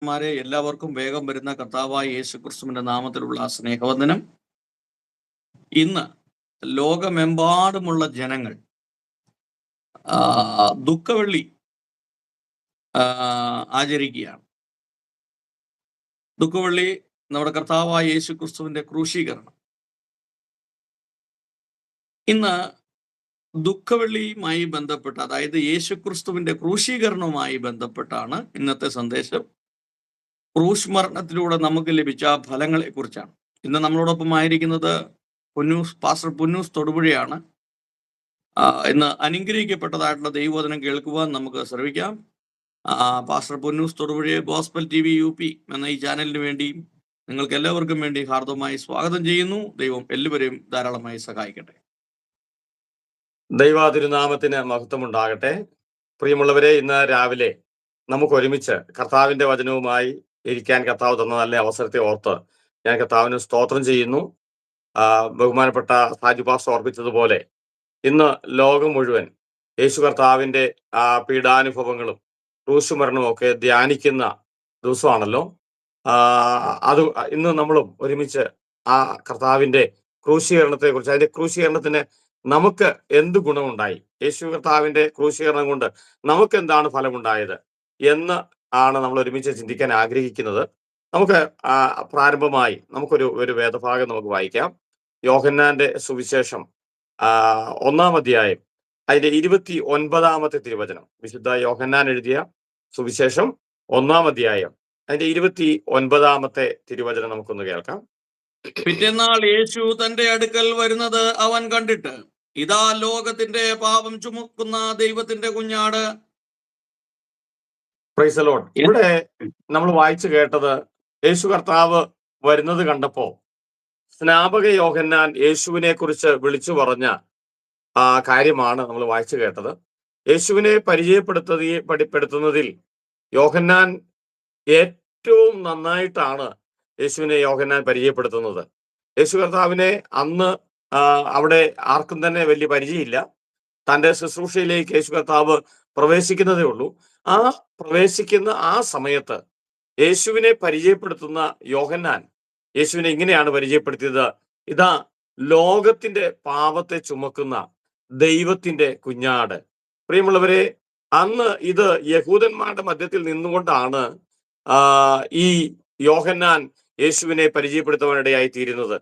മാരെ എല്ലാവർക്കും വേഗം വരുന്ന കർത്താവായ യേശു ക്രിസ്തുവിന്റെ നാമത്തിലുള്ള സ്നേഹവന്ദനം. ഇന്ന് ലോകമെമ്പാടുമുള്ള ജനങ്ങൾ ദുഃഖവെള്ളി ആചരിക്കുകയാണ്. ദുഃഖവെള്ളി നമ്മുടെ കർത്താവായ യേശു ക്രിസ്തുവിന്റെ ക്രൂശീകരണം. ഇന്ന് ദുഃഖവെള്ളിയുമായി ബന്ധപ്പെട്ട്, അതായത് യേശു ക്രിസ്തുവിന്റെ ക്രൂശീകരണവുമായി ബന്ധപ്പെട്ടാണ് ഇന്നത്തെ സന്ദേശം. ക്രൂശ് മരണത്തിലൂടെ നമുക്ക് ലഭിച്ച ഫലങ്ങളെ കുറിച്ചാണ്. ഇന്ന് നമ്മളോടൊപ്പം ആയിരിക്കുന്നത് പാസ്റ്റർ പുന്നൂസ് തൊടുപുഴയാണ്. ഇന്ന് അനുഗ്രഹിക്കപ്പെട്ടതായിട്ടുള്ള ദൈവവചനം കേൾക്കുവാൻ നമുക്ക് ശ്രമിക്കാം. പാസ്റ്റർ പുന്നൂസ് തൊടുപുഴയെ ഗോസ്പൽ TV UP എന്ന ഈ ചാനലിന് വേണ്ടിയും നിങ്ങൾക്ക് എല്ലാവർക്കും വേണ്ടി ഹാർദവമായി സ്വാഗതം ചെയ്യുന്നു. ദൈവം എല്ലാവരെയും ധാരാളമായി സഹായിക്കട്ടെ. ദൈവതിരുനാമത്തിന് മഹത്വമുണ്ടാകട്ടെ. പ്രിയമുള്ളവരെ, ഇന്ന് രാവിലെ നമുക്ക് ഒരുമിച്ച് കർത്താവിന്റെ വചനവുമായി ഇരിക്കാൻ കർത്താവ് തന്ന നല്ല അവസരത്തെ ഓർത്ത് ഞാൻ കർത്താവിന് സ്തോത്രം ചെയ്യുന്നു. ബഹുമാനപ്പെട്ട സാജു പാസ്റ്റർ ഓർപ്പിച്ചതുപോലെ ഇന്ന് ലോകം മുഴുവൻ യേശു കർത്താവിന്റെ പീഡാനുഭവങ്ങളും ക്രൂശ് മരണവും ഒക്കെ ധ്യാനിക്കുന്ന ദിവസമാണല്ലോ. അത് ഇന്ന് നമ്മളും ഒരുമിച്ച് ആ കർത്താവിന്റെ ക്രൂശീകരണത്തെ കുറിച്ച്, അതിന്റെ ക്രൂശീകരണത്തിന് നമുക്ക് എന്ത് ഗുണമുണ്ടായി, യേശു കർത്താവിന്റെ ക്രൂശീകരണം കൊണ്ട് നമുക്ക് എന്താണ് ഫലമുണ്ടായത് എന്ന് ആണ് നമ്മൾ ഒരുമിച്ച് ചിന്തിക്കാൻ ആഗ്രഹിക്കുന്നത്. നമുക്ക് പ്രാരംഭമായി നമുക്കൊരു വേദഭാഗം നമുക്ക് വായിക്കാം. യോഹന്നാന്റെ സുവിശേഷം 1-ാം അധ്യായം അതിന്റെ 29-ാമത്തെ തിരുവചനം. വിശുദ്ധ യോഹന്നാൻ എഴുതിയ സുവിശേഷം 1-ാം അധ്യായം അതിന്റെ 29-ാമത്തെ തിരുവചനം നമുക്കൊന്ന് കേൾക്കാം. പിറ്റേന്നാൾ യേശു തന്റെ അടുക്കൽ വരുന്നത് അവൻ കണ്ടിട്ട്, ഇതാ ലോകത്തിന്റെ പാപം ചുമക്കുന്ന ദൈവത്തിന്റെ കുഞ്ഞാട്. Price the Lord. ഇവിടെ നമ്മൾ വായിച്ചു കേട്ടത്, യേശു കർത്താവ് വരുന്നത് കണ്ടപ്പോ സ്നാപക യോഹന്നാൻ യേശുവിനെ കുറിച്ച് വിളിച്ചു പറഞ്ഞ കാര്യമാണ് നമ്മൾ വായിച്ചു കേട്ടത്. യേശുവിനെ പരിചയപ്പെടുത്തുന്നതിൽ യോഹന്നാൻ ഏറ്റവും നന്നായിട്ടാണ് യേശുവിനെ യോഹന്നാൻ പരിചയപ്പെടുത്തുന്നത്. യേശു കർത്താവിനെ അന്ന് അവിടെ ആർക്കും തന്നെ വലിയ പരിചയമില്ല. തന്റെ ശുശ്രൂഷയിലേക്ക് യേശു കർത്താവ് പ്രവേശിക്കുന്നതേ ഉള്ളൂ. ആ പ്രവേശിക്കുന്ന ആ സമയത്ത് യേശുവിനെ പരിചയപ്പെടുത്തുന്ന യോഹന്നാൻ യേശുവിനെ ഇങ്ങനെയാണ് പരിചയപ്പെടുത്തിയത്: ഇതാ ലോകത്തിന്റെ പാപത്തെ ചുമക്കുന്ന ദൈവത്തിന്റെ കുഞ്ഞാട്. പ്രിയമുള്ളവരെ, അന്ന് ഇത് യഹൂദന്മാരുടെ മധ്യത്തിൽ നിന്നുകൊണ്ടാണ് ഈ യോഹന്നാൻ യേശുവിനെ പരിചയപ്പെടുത്തുവാനിടയായി തീരുന്നത്.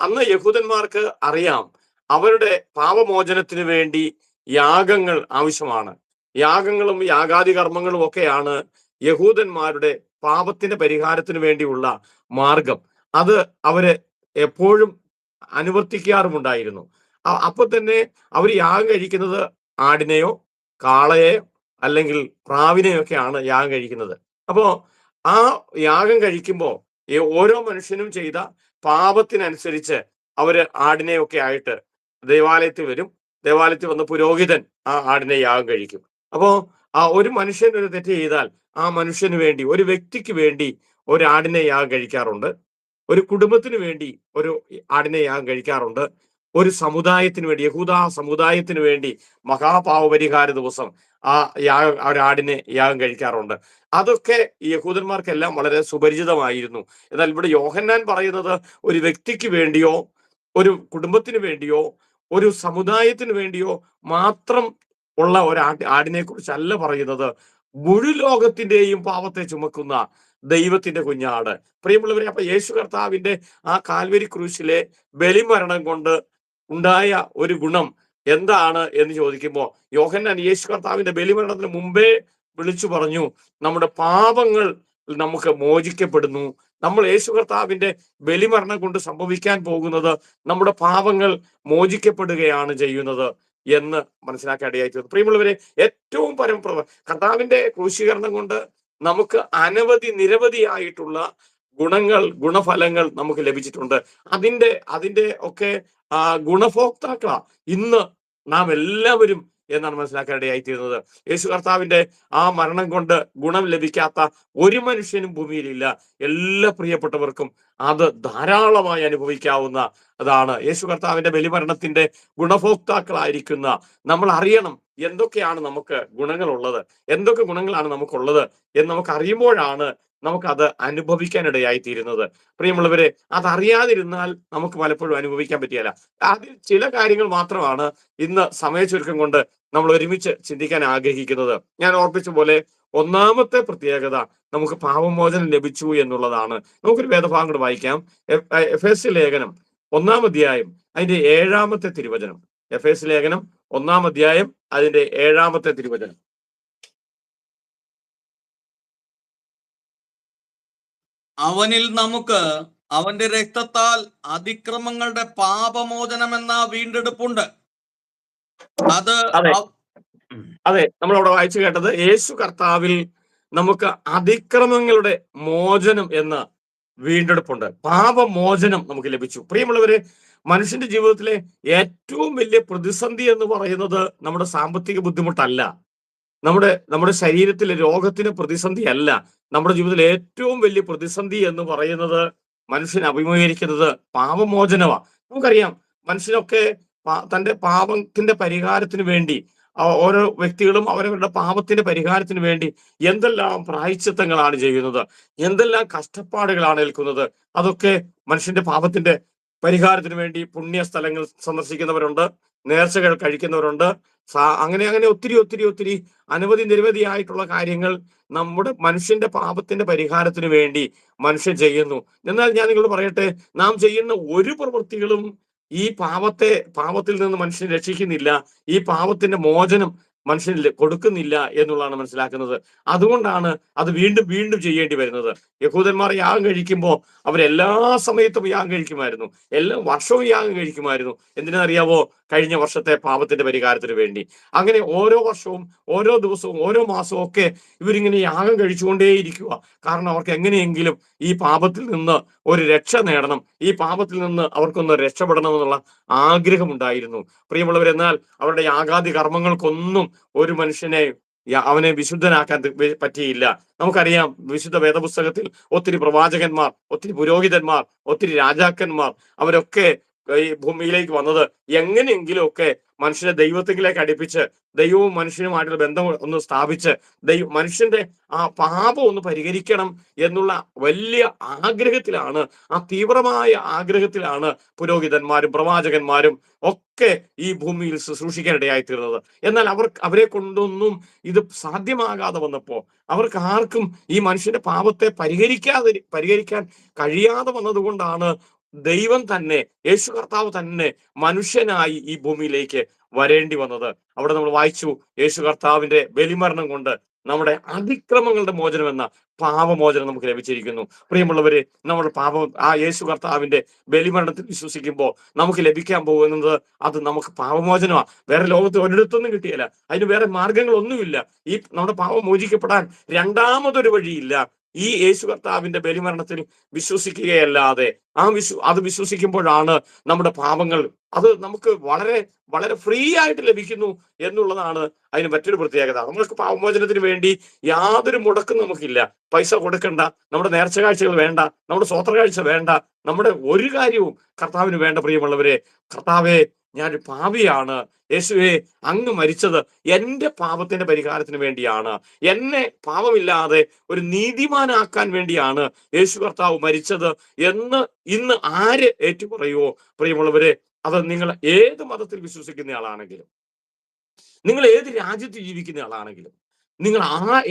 അന്ന് യഹൂദന്മാർക്ക് അറിയാം, അവരുടെ പാപമോചനത്തിന് വേണ്ടി യാഗങ്ങൾ ആവശ്യമാണ്. യാഗങ്ങളും യാഗാദി കർമ്മങ്ങളും ഒക്കെയാണ് യഹൂദന്മാരുടെ പാപത്തിന്റെ പരിഹാരത്തിന് വേണ്ടിയുള്ള മാർഗം. അത് അവര് എപ്പോഴും അനുവർത്തിക്കാറുമുണ്ടായിരുന്നു. അപ്പൊ തന്നെ അവർ യാഗം കഴിക്കുന്നത് ആടിനെയോ കാളയെയോ അല്ലെങ്കിൽ പ്രാവിനെയോ ഒക്കെയാണ് യാഗം കഴിക്കുന്നത്. അപ്പോ ആ യാഗം കഴിക്കുമ്പോൾ ഓരോ മനുഷ്യനും ചെയ്ത പാപത്തിനനുസരിച്ച് അവര് ആടിനെയൊക്കെ ആയിട്ട് ദേവാലയത്തിൽ വരും. ദേവാലയത്തിൽ വന്ന പുരോഹിതൻ ആ ആടിനെ യാഗം കഴിക്കും. അപ്പോ ഒരു മനുഷ്യൻ ഒരു തെറ്റ് ചെയ്താൽ ആ മനുഷ്യന് വേണ്ടി, ഒരു വ്യക്തിക്ക് വേണ്ടി ഒരു ആടിനെ യാഗം കഴിക്കാറുണ്ട്. ഒരു കുടുംബത്തിന് വേണ്ടി ഒരു ആടിനെ യാഗം കഴിക്കാറുണ്ട്. ഒരു സമുദായത്തിന് വേണ്ടി, യഹൂദ സമുദായത്തിന് വേണ്ടി മഹാപാവപരിഹാര ദിവസം ഒരാടിനെ യാഗം കഴിക്കാറുണ്ട്. അതൊക്കെ യഹൂദന്മാർക്കെല്ലാം വളരെ സുപരിചിതമായിരുന്നു. എന്നാൽ ഇവിടെ യോഹന്നാൻ പറയുന്നത് ഒരു വ്യക്തിക്ക് വേണ്ടിയോ ഒരു കുടുംബത്തിന് വേണ്ടിയോ ഒരു സമുദായത്തിന് വേണ്ടിയോ മാത്രം ഉള്ള ഒരു ആടിനെ കുറിച്ചല്ല പറയുന്നത്. മുഴുലോകത്തിന്റെയും പാപത്തെ ചുമക്കുന്ന ദൈവത്തിന്റെ കുഞ്ഞാട്. പ്രിയമുള്ളവരെ, അപ്പൊ യേശു കർത്താവിന്റെ ആ കാൽവരി ക്രൂശിലെ ബലിമരണം കൊണ്ട് ഉണ്ടായ ഒരു ഗുണം എന്താണ് എന്ന് ചോദിക്കുമ്പോൾ യോഹന്നാൻ യേശു കർത്താവിന്റെ ബലിമരണത്തിന് മുമ്പേ വിളിച്ചു പറഞ്ഞു, നമ്മുടെ പാപങ്ങൾ നമുക്ക് മോചിക്കപ്പെടുന്നു. നമ്മൾ യേശു കർത്താവിന്റെ ബലിമരണം കൊണ്ട് സംഭവിക്കാൻ പോകുന്നത് നമ്മുടെ പാപങ്ങൾ മോചിക്കപ്പെടുകയാണ് ചെയ്യുന്നത് എന്ന് മനസ്സിലാക്കാൻ ഇടയായി തീർന്നു. പ്രിയമുള്ളവരെ, ഏറ്റവും കർത്താവിന്റെ ക്രൂശീകരണം കൊണ്ട് നമുക്ക് നിരവധിയായിട്ടുള്ള ഗുണഫലങ്ങൾ നമുക്ക് ലഭിച്ചിട്ടുണ്ട്. അതിന്റെ ഒക്കെ ഗുണഭോക്താക്കളാ ഇന്ന് നാം എല്ലാവരും എന്നാണ് മനസ്സിലാക്കാൻ ഇടയായിത്തീരുന്നത്. യേശു കർത്താവിന്റെ ആ മരണം കൊണ്ട് ഗുണം ലഭിക്കാത്ത ഒരു മനുഷ്യനും ഭൂമിയിലില്ല. എല്ലാ പ്രിയപ്പെട്ടവർക്കും അത് ധാരാളമായി അനുഭവിക്കാവുന്ന അതാണ്. യേശു കർത്താവിന്റെ ബലിമരണത്തിന്റെ ഗുണഭോക്താക്കളായിരിക്കുന്ന നമ്മൾ അറിയണം എന്തൊക്കെയാണ് നമുക്ക് ഗുണങ്ങളുള്ളത്, എന്തൊക്കെ ഗുണങ്ങളാണ് നമുക്കുള്ളത് എന്ന് നമുക്ക് അറിയുമ്പോഴാണ് നമുക്കത് അനുഭവിക്കാനിടയായി തീരുന്നത്. പ്രിയമുള്ളവരെ, അതറിയാതിരുന്നാൽ നമുക്ക് പലപ്പോഴും അനുഭവിക്കാൻ പറ്റിയല്ല. അതിൽ ചില കാര്യങ്ങൾ മാത്രമാണ് ഇന്ന് സമയചുരുക്കം കൊണ്ട് നമ്മൾ ഒരുമിച്ച് ചിന്തിക്കാൻ ആഗ്രഹിക്കുന്നത്. ഞാൻ ഓർപ്പിച്ച പോലെ ഒന്നാമത്തെ പ്രത്യേകത നമുക്ക് പാപമോചനം ലഭിച്ചു എന്നുള്ളതാണ്. നമുക്കൊരു വേദഭാഗം കൂടെ വായിക്കാം. എഫേസ്യ ലേഖനം 1-ാം അധ്യായം അതിന്റെ 7-ാമത്തെ തിരുവചനം. എഫേസ്യ ലേഖനം 1-ാം അധ്യായം അതിന്റെ 7-ാമത്തെ തിരുവചനം. അവനിൽ നമുക്ക് അവന്റെ രക്തത്താൽ അതിക്രമങ്ങളുടെ പാപമോചനമെന്ന വീണ്ടെടുപ്പുണ്ട്. അത് അതെ അവ- അതെ നമ്മൾ അവിടെ വായിച്ചു കേട്ടത് യേശു കർത്താവിൽ നമുക്ക് അതിക്രമങ്ങളുടെ മോചനം എന്ന വീണ്ടെടുപ്പുണ്ട്, പാപമോചനം നമുക്ക് ലഭിച്ചു. പ്രിയമുള്ളവരെ, മനുഷ്യന്റെ ജീവിതത്തിലെ ഏറ്റവും വലിയ പ്രതിസന്ധി എന്ന് പറയുന്നത് നമ്മുടെ സാമ്പത്തിക ബുദ്ധിമുട്ടല്ല, നമ്മുടെ ശരീരത്തിലെ രോഗത്തിന് പ്രതിസന്ധി അല്ല. നമ്മുടെ ജീവിതത്തിലെ ഏറ്റവും വലിയ പ്രതിസന്ധി എന്ന് പറയുന്നത് മനുഷ്യൻ അഭിമുഖീകരിക്കുന്നത് പാപമോചനമാണ്. നമുക്കറിയാം, മനുഷ്യനൊക്കെ തന്റെ പാപത്തിന്റെ പരിഹാരത്തിന് വേണ്ടി ഓരോ വ്യക്തികളും അവരവരുടെ പാപത്തിന്റെ പരിഹാരത്തിന് വേണ്ടി എന്തെല്ലാം പ്രായശ്ചിത്തങ്ങളാണ് ചെയ്യുന്നത്, എന്തെല്ലാം കഷ്ടപ്പാടുകളാണ് ഏൽക്കുന്നത്. അതൊക്കെ മനുഷ്യന്റെ പാപത്തിന്റെ പരിഹാരത്തിന് വേണ്ടി പുണ്യ സ്ഥലങ്ങൾ സന്ദർശിക്കുന്നവരുണ്ട്, നേർച്ചകൾ കഴിക്കുന്നവരുണ്ട്, അങ്ങനെ അങ്ങനെ ഒത്തിരി ഒത്തിരി ഒത്തിരി അനവധി നിരവധിയായിട്ടുള്ള കാര്യങ്ങൾ നമ്മുടെ മനുഷ്യന്റെ പാപത്തിന്റെ പരിഹാരത്തിന് വേണ്ടി മനുഷ്യൻ ചെയ്യുന്നു. എന്നാൽ ഞാൻ നിങ്ങളോട് പറയട്ടെ, നാം ചെയ്യുന്ന ഒരു പ്രവൃത്തികളും ഈ പാപത്തിൽ നിന്ന് മനുഷ്യനെ രക്ഷിക്കുന്നില്ല, ഈ പാപത്തിന്റെ മോചനം മനുഷ്യന് കൊടുക്കുന്നില്ല എന്നുള്ളതാണ് മനസ്സിലാക്കുന്നത്. അതുകൊണ്ടാണ് അത് വീണ്ടും വീണ്ടും ചെയ്യേണ്ടി വരുന്നത്. യഹൂദന്മാർ യാഗം കഴിക്കുമ്പോൾ അവരെല്ലാ സമയത്തും യാഗം കഴിക്കുമായിരുന്നു, എല്ലാ വർഷവും യാഗം കഴിക്കുമായിരുന്നു. എന്തിനറിയാവോ? കഴിഞ്ഞ വർഷത്തെ പാപത്തിന്റെ പരിഹാരത്തിന് വേണ്ടി. അങ്ങനെ ഓരോ വർഷവും ഓരോ ദിവസവും ഓരോ മാസവും ഒക്കെ ഇവരിങ്ങനെ യാഗം കഴിച്ചുകൊണ്ടേയിരിക്കുക. കാരണം അവർക്ക് എങ്ങനെയെങ്കിലും ഈ പാപത്തിൽ നിന്ന് ഒരു രക്ഷ നേടണം, ഈ പാപത്തിൽ നിന്ന് അവർക്കൊന്ന് രക്ഷപ്പെടണം എന്നുള്ള ആഗ്രഹമുണ്ടായിരുന്നു. പ്രിയമുള്ളവരെന്നാൽ അവരുടെ യാഗാദി കർമ്മങ്ങൾക്കൊന്നും ഒരു മനുഷ്യനെ അവനെ വിശുദ്ധനാക്കാൻ പറ്റിയില്ല. നമുക്കറിയാം, വിശുദ്ധ വേദപുസ്തകത്തിൽ ഒത്തിരി പ്രവാചകന്മാർ, ഒത്തിരി പുരോഹിതന്മാർ, ഒത്തിരി രാജാക്കന്മാർ അവരൊക്കെ ഈ ഭൂമിയിലേക്ക് വന്നത് എങ്ങനെയെങ്കിലും ഒക്കെ മനുഷ്യനെ ദൈവത്തിലേക്ക് അടുപ്പിച്ച് ദൈവവും മനുഷ്യനുമായിട്ടുള്ള ബന്ധം ഒന്ന് സ്ഥാപിച്ച് മനുഷ്യന്റെ ആ പാപം ഒന്ന് പരിഹരിക്കണം എന്നുള്ള വലിയ ആഗ്രഹത്തിലാണ്, ആ തീവ്രമായ ആഗ്രഹത്തിലാണ് പുരോഹിതന്മാരും പ്രവാചകന്മാരും ഒക്കെ ഈ ഭൂമിയിൽ ശുശ്രൂഷിക്കാനിടയായി തീർന്നത്. എന്നാൽ അവരെ കൊണ്ടൊന്നും ഇത് സാധ്യമാകാതെ വന്നപ്പോ അവർക്ക് ആർക്കും ഈ മനുഷ്യന്റെ പാപത്തെ പരിഹരിക്കാൻ കഴിയാതെ വന്നതുകൊണ്ടാണ് ദൈവം തന്നെ, യേശു കർത്താവ് തന്നെ മനുഷ്യനായി ഈ ഭൂമിയിലേക്ക് വരേണ്ടി വന്നത്. അവിടെ നമ്മൾ വായിച്ചു, യേശു കർത്താവിന്റെ ബലിമരണം കൊണ്ട് നമ്മുടെ അതിക്രമങ്ങളുടെ മോചനം എന്ന പാപമോചനം നമുക്ക് ലഭിച്ചിരിക്കുന്നു. പ്രിയമുള്ളവരെ, നമ്മുടെ ആ യേശു കർത്താവിന്റെ ബലിമരണത്തിൽ വിശ്വസിക്കുമ്പോൾ നമുക്ക് ലഭിക്കാൻ പോകുന്നത് അത് നമുക്ക് പാപമോചനമാണ്. വേറെ ലോകത്ത് ഒരിടത്തൊന്നും കിട്ടിയല്ല, അതിന് വേറെ മാർഗങ്ങളൊന്നുമില്ല. ഈ നമ്മുടെ പാപം മോചിക്കപ്പെടാൻ രണ്ടാമതൊരു വഴിയില്ല. ഈ യേശു കർത്താവിന്റെ ബലിമരണത്തിൽ വിശ്വസിക്കുകയല്ലാതെ അത് വിശ്വസിക്കുമ്പോഴാണ് നമ്മുടെ പാപങ്ങൾ അത് നമുക്ക് വളരെ വളരെ ഫ്രീ ആയിട്ട് ലഭിക്കുന്നു എന്നുള്ളതാണ് അതിന് മറ്റൊരു പ്രത്യേകത. നമ്മൾക്ക് പാപമോചനത്തിന് വേണ്ടി യാതൊരു മുടക്കും നമുക്കില്ല. പൈസ കൊടുക്കണ്ട, നമ്മുടെ നേർച്ച കാഴ്ചകൾ വേണ്ട, നമ്മുടെ സ്വോത്ര കാഴ്ച വേണ്ട, നമ്മുടെ ഒരു കാര്യവും കർത്താവിന് വേണ്ട. പ്രിയമുള്ളവരെ, കർത്താവെ, ഞാൻ പാപിയാണ്, യേശുവെ, അങ്ങ് മരിച്ചത് എന്റെ പാപത്തിന്റെ പരിഹാരത്തിന് വേണ്ടിയാണ്, എന്നെ പാപമില്ലാതെ ഒരു നീതിമാനാക്കാൻ വേണ്ടിയാണ് യേശു കർത്താവ് മരിച്ചത് എന്ന് ഇന്ന് ആര് ഏറ്റുപറയുവോ, പ്രിയമുള്ളവരെ, അത് നിങ്ങൾ ഏത് മതത്തിൽ വിശ്വസിക്കുന്ന ആളാണെങ്കിലും, നിങ്ങൾ ഏത് രാജ്യത്ത് ജീവിക്കുന്ന ആളാണെങ്കിലും, നിങ്ങൾ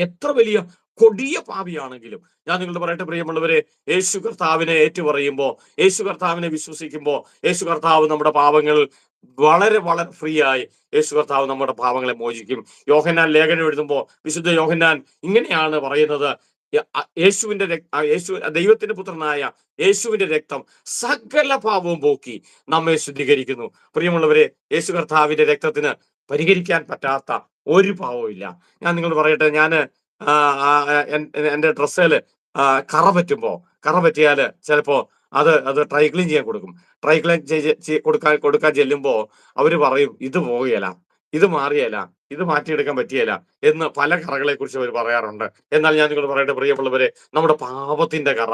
എത്ര വലിയ കൊടിയ പാപിയാണെങ്കിലും, ഞാൻ നിങ്ങളോട് പറയട്ടെ പ്രിയമുള്ളവരെ, യേശു കർത്താവിനെ ഏറ്റുപറയുമ്പോൾ, യേശു കർത്താവിനെ വിശ്വസിക്കുമ്പോൾ, യേശു കർത്താവ് നമ്മുടെ പാപങ്ങൾ വളരെ വളരെ ഫ്രീ ആയി യേശു കർത്താവ് നമ്മുടെ പാപങ്ങളെ മോചിക്കും. യോഹന്നാൻ ലേഖനം എഴുതുമ്പോൾ വിശുദ്ധ യോഹന്നാൻ ഇങ്ങനെയാണ് പറയുന്നത്: യേശു ദൈവത്തിന്റെ പുത്രനായ യേശുവിന്റെ രക്തം സകല പാപവും പോക്കി നമ്മെ ശുദ്ധീകരിക്കുന്നു. പ്രിയമുള്ളവരെ, യേശു കർത്താവിന്റെ രക്തത്തിന് പരിഹരിക്കാൻ പറ്റാത്ത ഒരു പാവവും ഇല്ല. ഞാൻ നിങ്ങളോട് പറയട്ടെ, ഞാന് എന്റെ ഡ്രസ്സില് കറ പറ്റിയാല് ചിലപ്പോ അത് ഡ്രൈ ക്ലീൻ ചെയ്യാൻ കൊടുക്കും. ഡ്രൈ ക്ലീൻ കൊടുക്കാൻ ചെല്ലുമ്പോ അവര് പറയും, ഇത് പോകുകയില്ല, ഇത് മാറിയല്ല, ഇത് മാറ്റിയെടുക്കാൻ പറ്റിയല്ല എന്ന് പല കറകളെ കുറിച്ച് അവർ പറയാറുണ്ട്. എന്നാൽ ഞാൻ നിങ്ങൾ പറയട്ടെ പ്രിയമുള്ളവരെ, നമ്മുടെ പാപത്തിന്റെ കറ,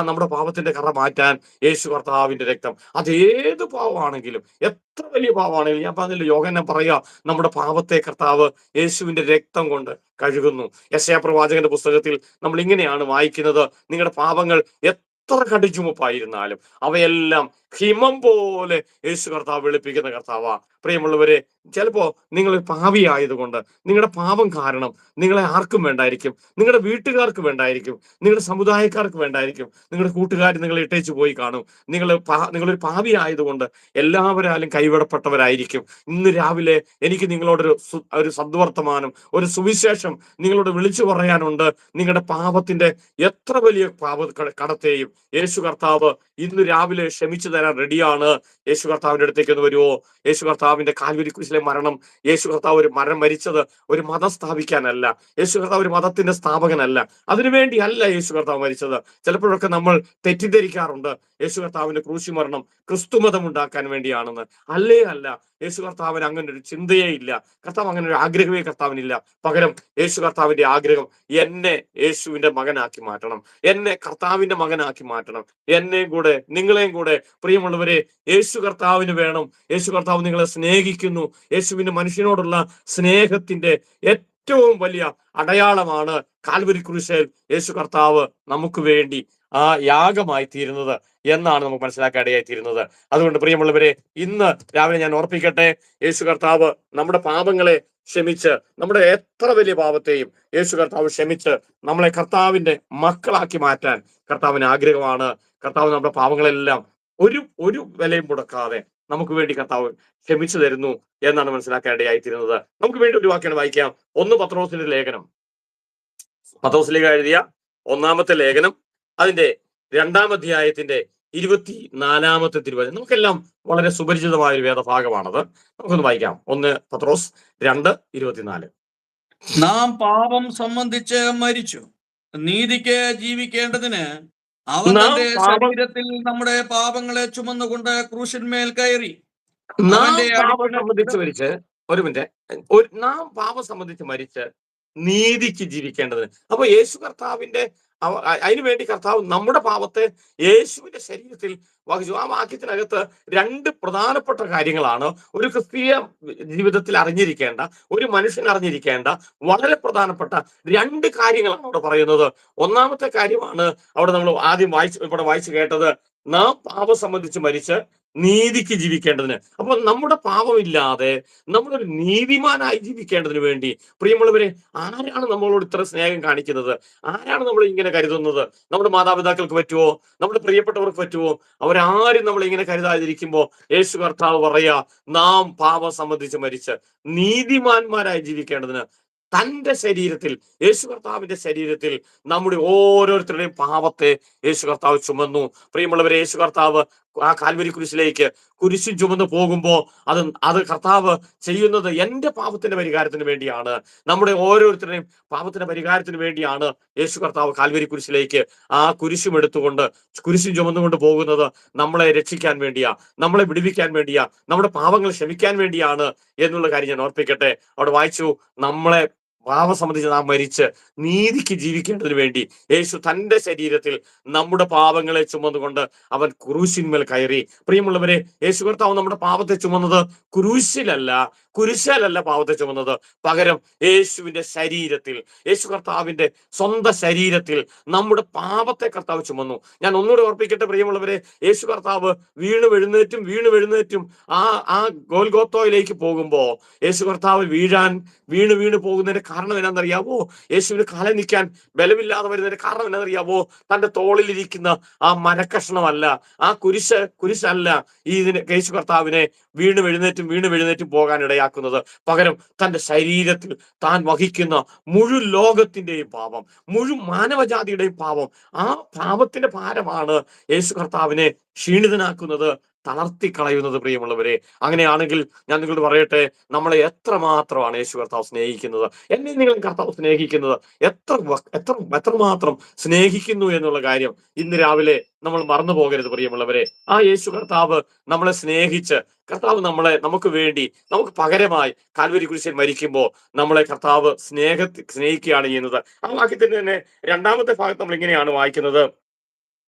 നമ്മുടെ പാപത്തിന്റെ കറ മാറ്റാൻ യേശു കർത്താവിന്റെ രക്തം, അതേത് പാവമാണെങ്കിലും, എത്ര വലിയ പാവമാണെങ്കിലും, ഞാൻ പറഞ്ഞില്ല, യോഹന്നാൻ പറയാ നമ്മുടെ പാപത്തെ കർത്താവ് യേശുവിന്റെ രക്തം കൊണ്ട് കഴുകുന്നു. യെശയ്യാ പ്രവാചകന്റെ പുസ്തകത്തിൽ നമ്മൾ ഇങ്ങനെയാണ് വായിക്കുന്നത്, നിങ്ങളുടെ പാപങ്ങൾ എത്ര കടുചുമപ്പായിരുന്നാലും അവയെല്ലാം ഹിമം പോലെ യേശു കർത്താവ് വെളുപ്പിക്കുന്ന കർത്താവാ. പ്രിയമുള്ളവരെ, ചിലപ്പോ നിങ്ങൾ പാപിയായതുകൊണ്ട് നിങ്ങളുടെ പാപം കാരണം നിങ്ങളെ ആർക്കും വേണ്ടായിരിക്കും, നിങ്ങളുടെ വീട്ടുകാർക്ക് വേണ്ടായിരിക്കും, നിങ്ങളുടെ സമുദായക്കാർക്ക് വേണ്ടായിരിക്കും, നിങ്ങളുടെ കൂട്ടുകാർ നിങ്ങളെ ഇട്ടേച്ചു പോയി കാണും. നിങ്ങളൊരു പാപിയായതുകൊണ്ട് എല്ലാവരാലും കൈവിടപ്പെട്ടവരായിരിക്കും. ഇന്ന് രാവിലെ എനിക്ക് നിങ്ങളോടൊരു ഒരു സദ്വർത്തമാനം, ഒരു സുവിശേഷം നിങ്ങളോട് വിളിച്ചു പറയാനുണ്ട്. നിങ്ങളുടെ പാപത്തിന്റെ എത്ര വലിയ കടത്തെയും യേശു കർത്താവ് ഇന്ന് രാവിലെ ക്ഷമിച്ചു തരാൻ റെഡിയാണ്. യേശു കർത്താവിന്റെ അടുത്തേക്ക് ഒന്ന് വരുമോ? യേശു കർത്താവിന്റെ കാൽവരി ക്രൂശിലെ മരണം, യേശു കർത്താവ് ഒരു മരിച്ചത് ഒരു മതം സ്ഥാപിക്കാനല്ല, യേശു കർത്താവ് ഒരു മതത്തിന്റെ സ്ഥാപകനല്ല, അതിനുവേണ്ടി അല്ല യേശു കർത്താവ് മരിച്ചത്. ചിലപ്പോഴൊക്കെ നമ്മൾ തെറ്റിദ്ധരിക്കാറുണ്ട് യേശു കർത്താവിന്റെ ക്രൂശി മരണം ക്രിസ്തുമതം ഉണ്ടാക്കാൻ വേണ്ടിയാണെന്ന്. അല്ല, യേശു കർത്താവിന് അങ്ങനെ ഒരു ചിന്തയേ ഇല്ല. കർത്താവ് അങ്ങനെ ഒരു ആഗ്രഹമേ കർത്താവിനില്ല. പകരം യേശു കർത്താവിന്റെ ആഗ്രഹം എന്നെ യേശുവിന്റെ മകനാക്കി മാറ്റണം, എന്നെ കർത്താവിന്റെ മകനാക്കി മാറ്റണം, എന്നെയും കൂടെ നിങ്ങളെയും കൂടെ. പ്രിയമുള്ളവരെ, യേശു കർത്താവിന് വേണം. യേശു കർത്താവ് നിങ്ങളെ സ്നേഹിക്കുന്നു. യേശുവിന്റെ മനുഷ്യനോടുള്ള സ്നേഹത്തിന്റെ ഏറ്റവും വലിയ അടയാളമാണ് കാൽവരി ക്രൂശിൽ യേശു കർത്താവ് നമുക്ക് വേണ്ടി യാഗമായി തീരുന്നത് എന്നാണ് നമുക്ക് മനസ്സിലാക്കാൻ ഇടയായി തീരുന്നത്. അതുകൊണ്ട് പ്രിയമുള്ളവരെ, ഇന്ന് രാവിലെ ഞാൻ ഓർപ്പിക്കട്ടെ, യേശു കർത്താവ് നമ്മുടെ പാപങ്ങളെ ക്ഷമിച്ച്, നമ്മുടെ എത്ര വലിയ പാപത്തെയും യേശു കർത്താവ് ക്ഷമിച്ച് നമ്മളെ കർത്താവിന്റെ മക്കളാക്കി മാറ്റാൻ കർത്താവിന് ആഗ്രഹമാണ്. കർത്താവ് നമ്മുടെ പാപങ്ങളെല്ലാം ഒരു വിലയും മുടക്കാതെ നമുക്ക് വേണ്ടി കർത്താവ് ക്ഷമിച്ചു തരുന്നു എന്നാണ് മനസ്സിലാക്കാൻ ഇടയായിത്തീരുന്നത്. നമുക്ക് വേണ്ടി ഒരു വാക്യം വായിക്കാം. 1 പത്രോസിന്റെ ലേഖനം, പത്രോസിലേക്ക് എഴുതിയ 1-ാമത്തെ ലേഖനം, അതിന്റെ 2-ാം അധ്യായത്തിന്റെ 24-ാമത്തെ തിരുവചനം. നമുക്കെല്ലാം വളരെ സുപരിചിതമായ ഒരു വേദഭാഗമാണത്. നമുക്കൊന്ന് വായിക്കാം. 1 പത്രോസ് 2:24. നാം പാപം സംബന്ധിച്ച് മരിച്ചു, നീതിക്ക് ജീവിക്കേണ്ടതിന് അവൻ തന്റെ ശരീരത്തിൽ നമ്മുടെ പാപങ്ങളെ ചുമന്നുകൊണ്ട് ക്രൂശിന്മേൽ കയറി. നാം പാപം സംബന്ധിച്ച് മരിച്ച്, ഒരു മിനിറ്റ്, നാം പാപം സംബന്ധിച്ച് മരിച്ച് നീതിക്ക് ജീവിക്കേണ്ടതിന്. അപ്പൊ യേശു കർത്താവിന്റെ അതിനുവേണ്ടി കർത്താവ് നമ്മുടെ പാപത്തെ യേശുവിന്റെ ശരീരത്തിൽ വഹിച്ചു. ആ വാക്യത്തിനകത്ത് 2 പ്രധാനപ്പെട്ട കാര്യങ്ങളാണ് ഒരു ക്രിസ്തീയ ജീവിതത്തിൽ അറിഞ്ഞിരിക്കേണ്ട, ഒരു മനുഷ്യൻ അറിഞ്ഞിരിക്കേണ്ട വളരെ പ്രധാനപ്പെട്ട 2 കാര്യങ്ങളാണ് അവിടെ പറയുന്നത്. 1-ാമത്തെ കാര്യമാണ് അവിടെ നമ്മൾ ആദ്യം ഇവിടെ വായിച്ചു കേട്ടത്, നാം പാപം സംബന്ധിച്ച് മരിച്ച് നീതിക്ക് ജീവിക്കേണ്ടതിന്. അപ്പൊ നമ്മുടെ പാപമില്ലാതെ നമ്മളൊരു നീതിമാനായി ജീവിക്കേണ്ടതിന് വേണ്ടി, പ്രിയമുള്ളവരെ, ആരാണ് നമ്മളോട് ഇത്ര സ്നേഹം കാണിക്കുന്നത്? ആരാണ് നമ്മൾ ഇങ്ങനെ കരുതുന്നത്? നമ്മുടെ മാതാപിതാക്കൾക്ക് പറ്റുമോ? നമ്മുടെ പ്രിയപ്പെട്ടവർക്ക് പറ്റുമോ? അവരാരും നമ്മൾ ഇങ്ങനെ കരുതാതിരിക്കുമ്പോ യേശു കർത്താവ് പറയാ, നാം പാപം സംബന്ധിച്ച് മരിച്ച് നീതിമാന്മാരായി ജീവിക്കേണ്ടതിന് തന്റെ ശരീരത്തിൽ, യേശു കർത്താവിന്റെ ശരീരത്തിൽ നമ്മുടെ ഓരോരുത്തരുടെയും പാപത്തെ യേശു കർത്താവ് ചുമന്നു. പ്രിയമുള്ളവരെ, യേശു കർത്താവ് ആ കാൽവരി കുരിശിലേക്ക് കുരിശും ചുമന്ന് പോകുമ്പോ അത് കർത്താവ് ചെയ്യുന്നത് എന്റെ പാപത്തിന്റെ പരിഹാരത്തിന് വേണ്ടിയാണ്. നമ്മുടെ ഓരോരുത്തരുടെയും പാപത്തിന്റെ പരിഹാരത്തിന് വേണ്ടിയാണ് യേശു കർത്താവ് കാൽവരി കുരിശിലേക്ക് ആ കുരിശും എടുത്തുകൊണ്ട്, കുരിശും ചുമന്നുകൊണ്ട് പോകുന്നത് നമ്മളെ രക്ഷിക്കാൻ വേണ്ടിയാ, നമ്മളെ വിടുവിക്കാൻ വേണ്ടിയാ, നമ്മുടെ പാപങ്ങൾ ക്ഷമിക്കാൻ വേണ്ടിയാണ് എന്നുള്ള കാര്യം ഞാൻ ഓർപ്പിക്കട്ടെ. അവിടെ വായിച്ചു, നമ്മളെ പാപം സംബന്ധിച്ച് നാം മരിച്ച് നീതിക്ക് ജീവിക്കേണ്ടതിന് വേണ്ടി യേശു തന്റെ ശരീരത്തിൽ നമ്മുടെ പാപങ്ങളെ ചുമന്നുകൊണ്ട് അവൻ ക്രൂശിന്മേൽ കയറി. പ്രിയമുള്ളവരെ, യേശു കർത്താവ് നമ്മുടെ പാപത്തെ ചുമന്നത് കുരിശിലല്ല പാപത്തെ ചുമന്നത്. പകരം യേശുവിന്റെ ശരീരത്തിൽ, യേശു കർത്താവിന്റെ സ്വന്തം ശരീരത്തിൽ നമ്മുടെ പാപത്തെ കർത്താവ് ചുമന്നു. ഞാൻ ഒന്നുകൂടെ ഓർപ്പിക്കട്ടെ പ്രിയമുള്ളവരെ, യേശു കർത്താവ് വീണു എഴുന്നേറ്റും ആ ഗോൽഗോത്തോയിലേക്ക് പോകുമ്പോ യേശു കർത്താവ് വീണു പോകുന്നതിന്റെ കാരണം എന്നാന്നറിയാവോ? യേശുവിന് കാലം നിൽക്കാൻ ബലമില്ലാതെ വരുന്നതിന്റെ കാരണം എന്നാന്നറിയാവോ? തന്റെ തോളിലിരിക്കുന്ന ആ മരക്കഷ്ണമല്ല, ആ കുരിശല്ല യേശു കർത്താവിനെ വീണു എഴുന്നേറ്റും പോകാൻ ഇടയാക്കുന്നത്. പകരം തന്റെ ശരീരത്തിൽ താൻ വഹിക്കുന്ന മുഴുവൻ ലോകത്തിന്റെയും പാപം, മുഴുവൻ മാനവജാതിയുടെയും പാപം, ആ പാപത്തിന്റെ ഭാരമാണ് യേശു കർത്താവിനെ ക്ഷീണിതനാക്കുന്നത്, തളർത്തി കളയുന്നത് പ്രിയമുള്ളവരെ. അങ്ങനെയാണെങ്കിൽ ഞാൻ നിങ്ങളോട് പറയട്ടെ, നമ്മളെ എത്രമാത്രമാണ് യേശു കർത്താവ് സ്നേഹിക്കുന്നത്, എന്നെ നിങ്ങളും കർത്താവ് സ്നേഹിക്കുന്നത് എത്രമാത്രം സ്നേഹിക്കുന്നു എന്നുള്ള കാര്യം ഇന്ന് രാവിലെ നമ്മൾ മറന്നു പോകരുത് പ്രിയമുള്ളവരെ. ആ യേശു കർത്താവ് നമ്മളെ സ്നേഹിച്ച്, കർത്താവ് നമുക്ക് വേണ്ടി, നമുക്ക് പകരമായി കാൽവരി കുരിശിൽ മരിക്കുമ്പോൾ നമ്മളെ കർത്താവ് സ്നേഹിക്കുകയാണ് ചെയ്യുന്നത്. ആ വാക്യത്തിന്റെ തന്നെ രണ്ടാമത്തെ ഭാഗത്ത് നമ്മൾ ഇങ്ങനെയാണ് വായിക്കുന്നത്: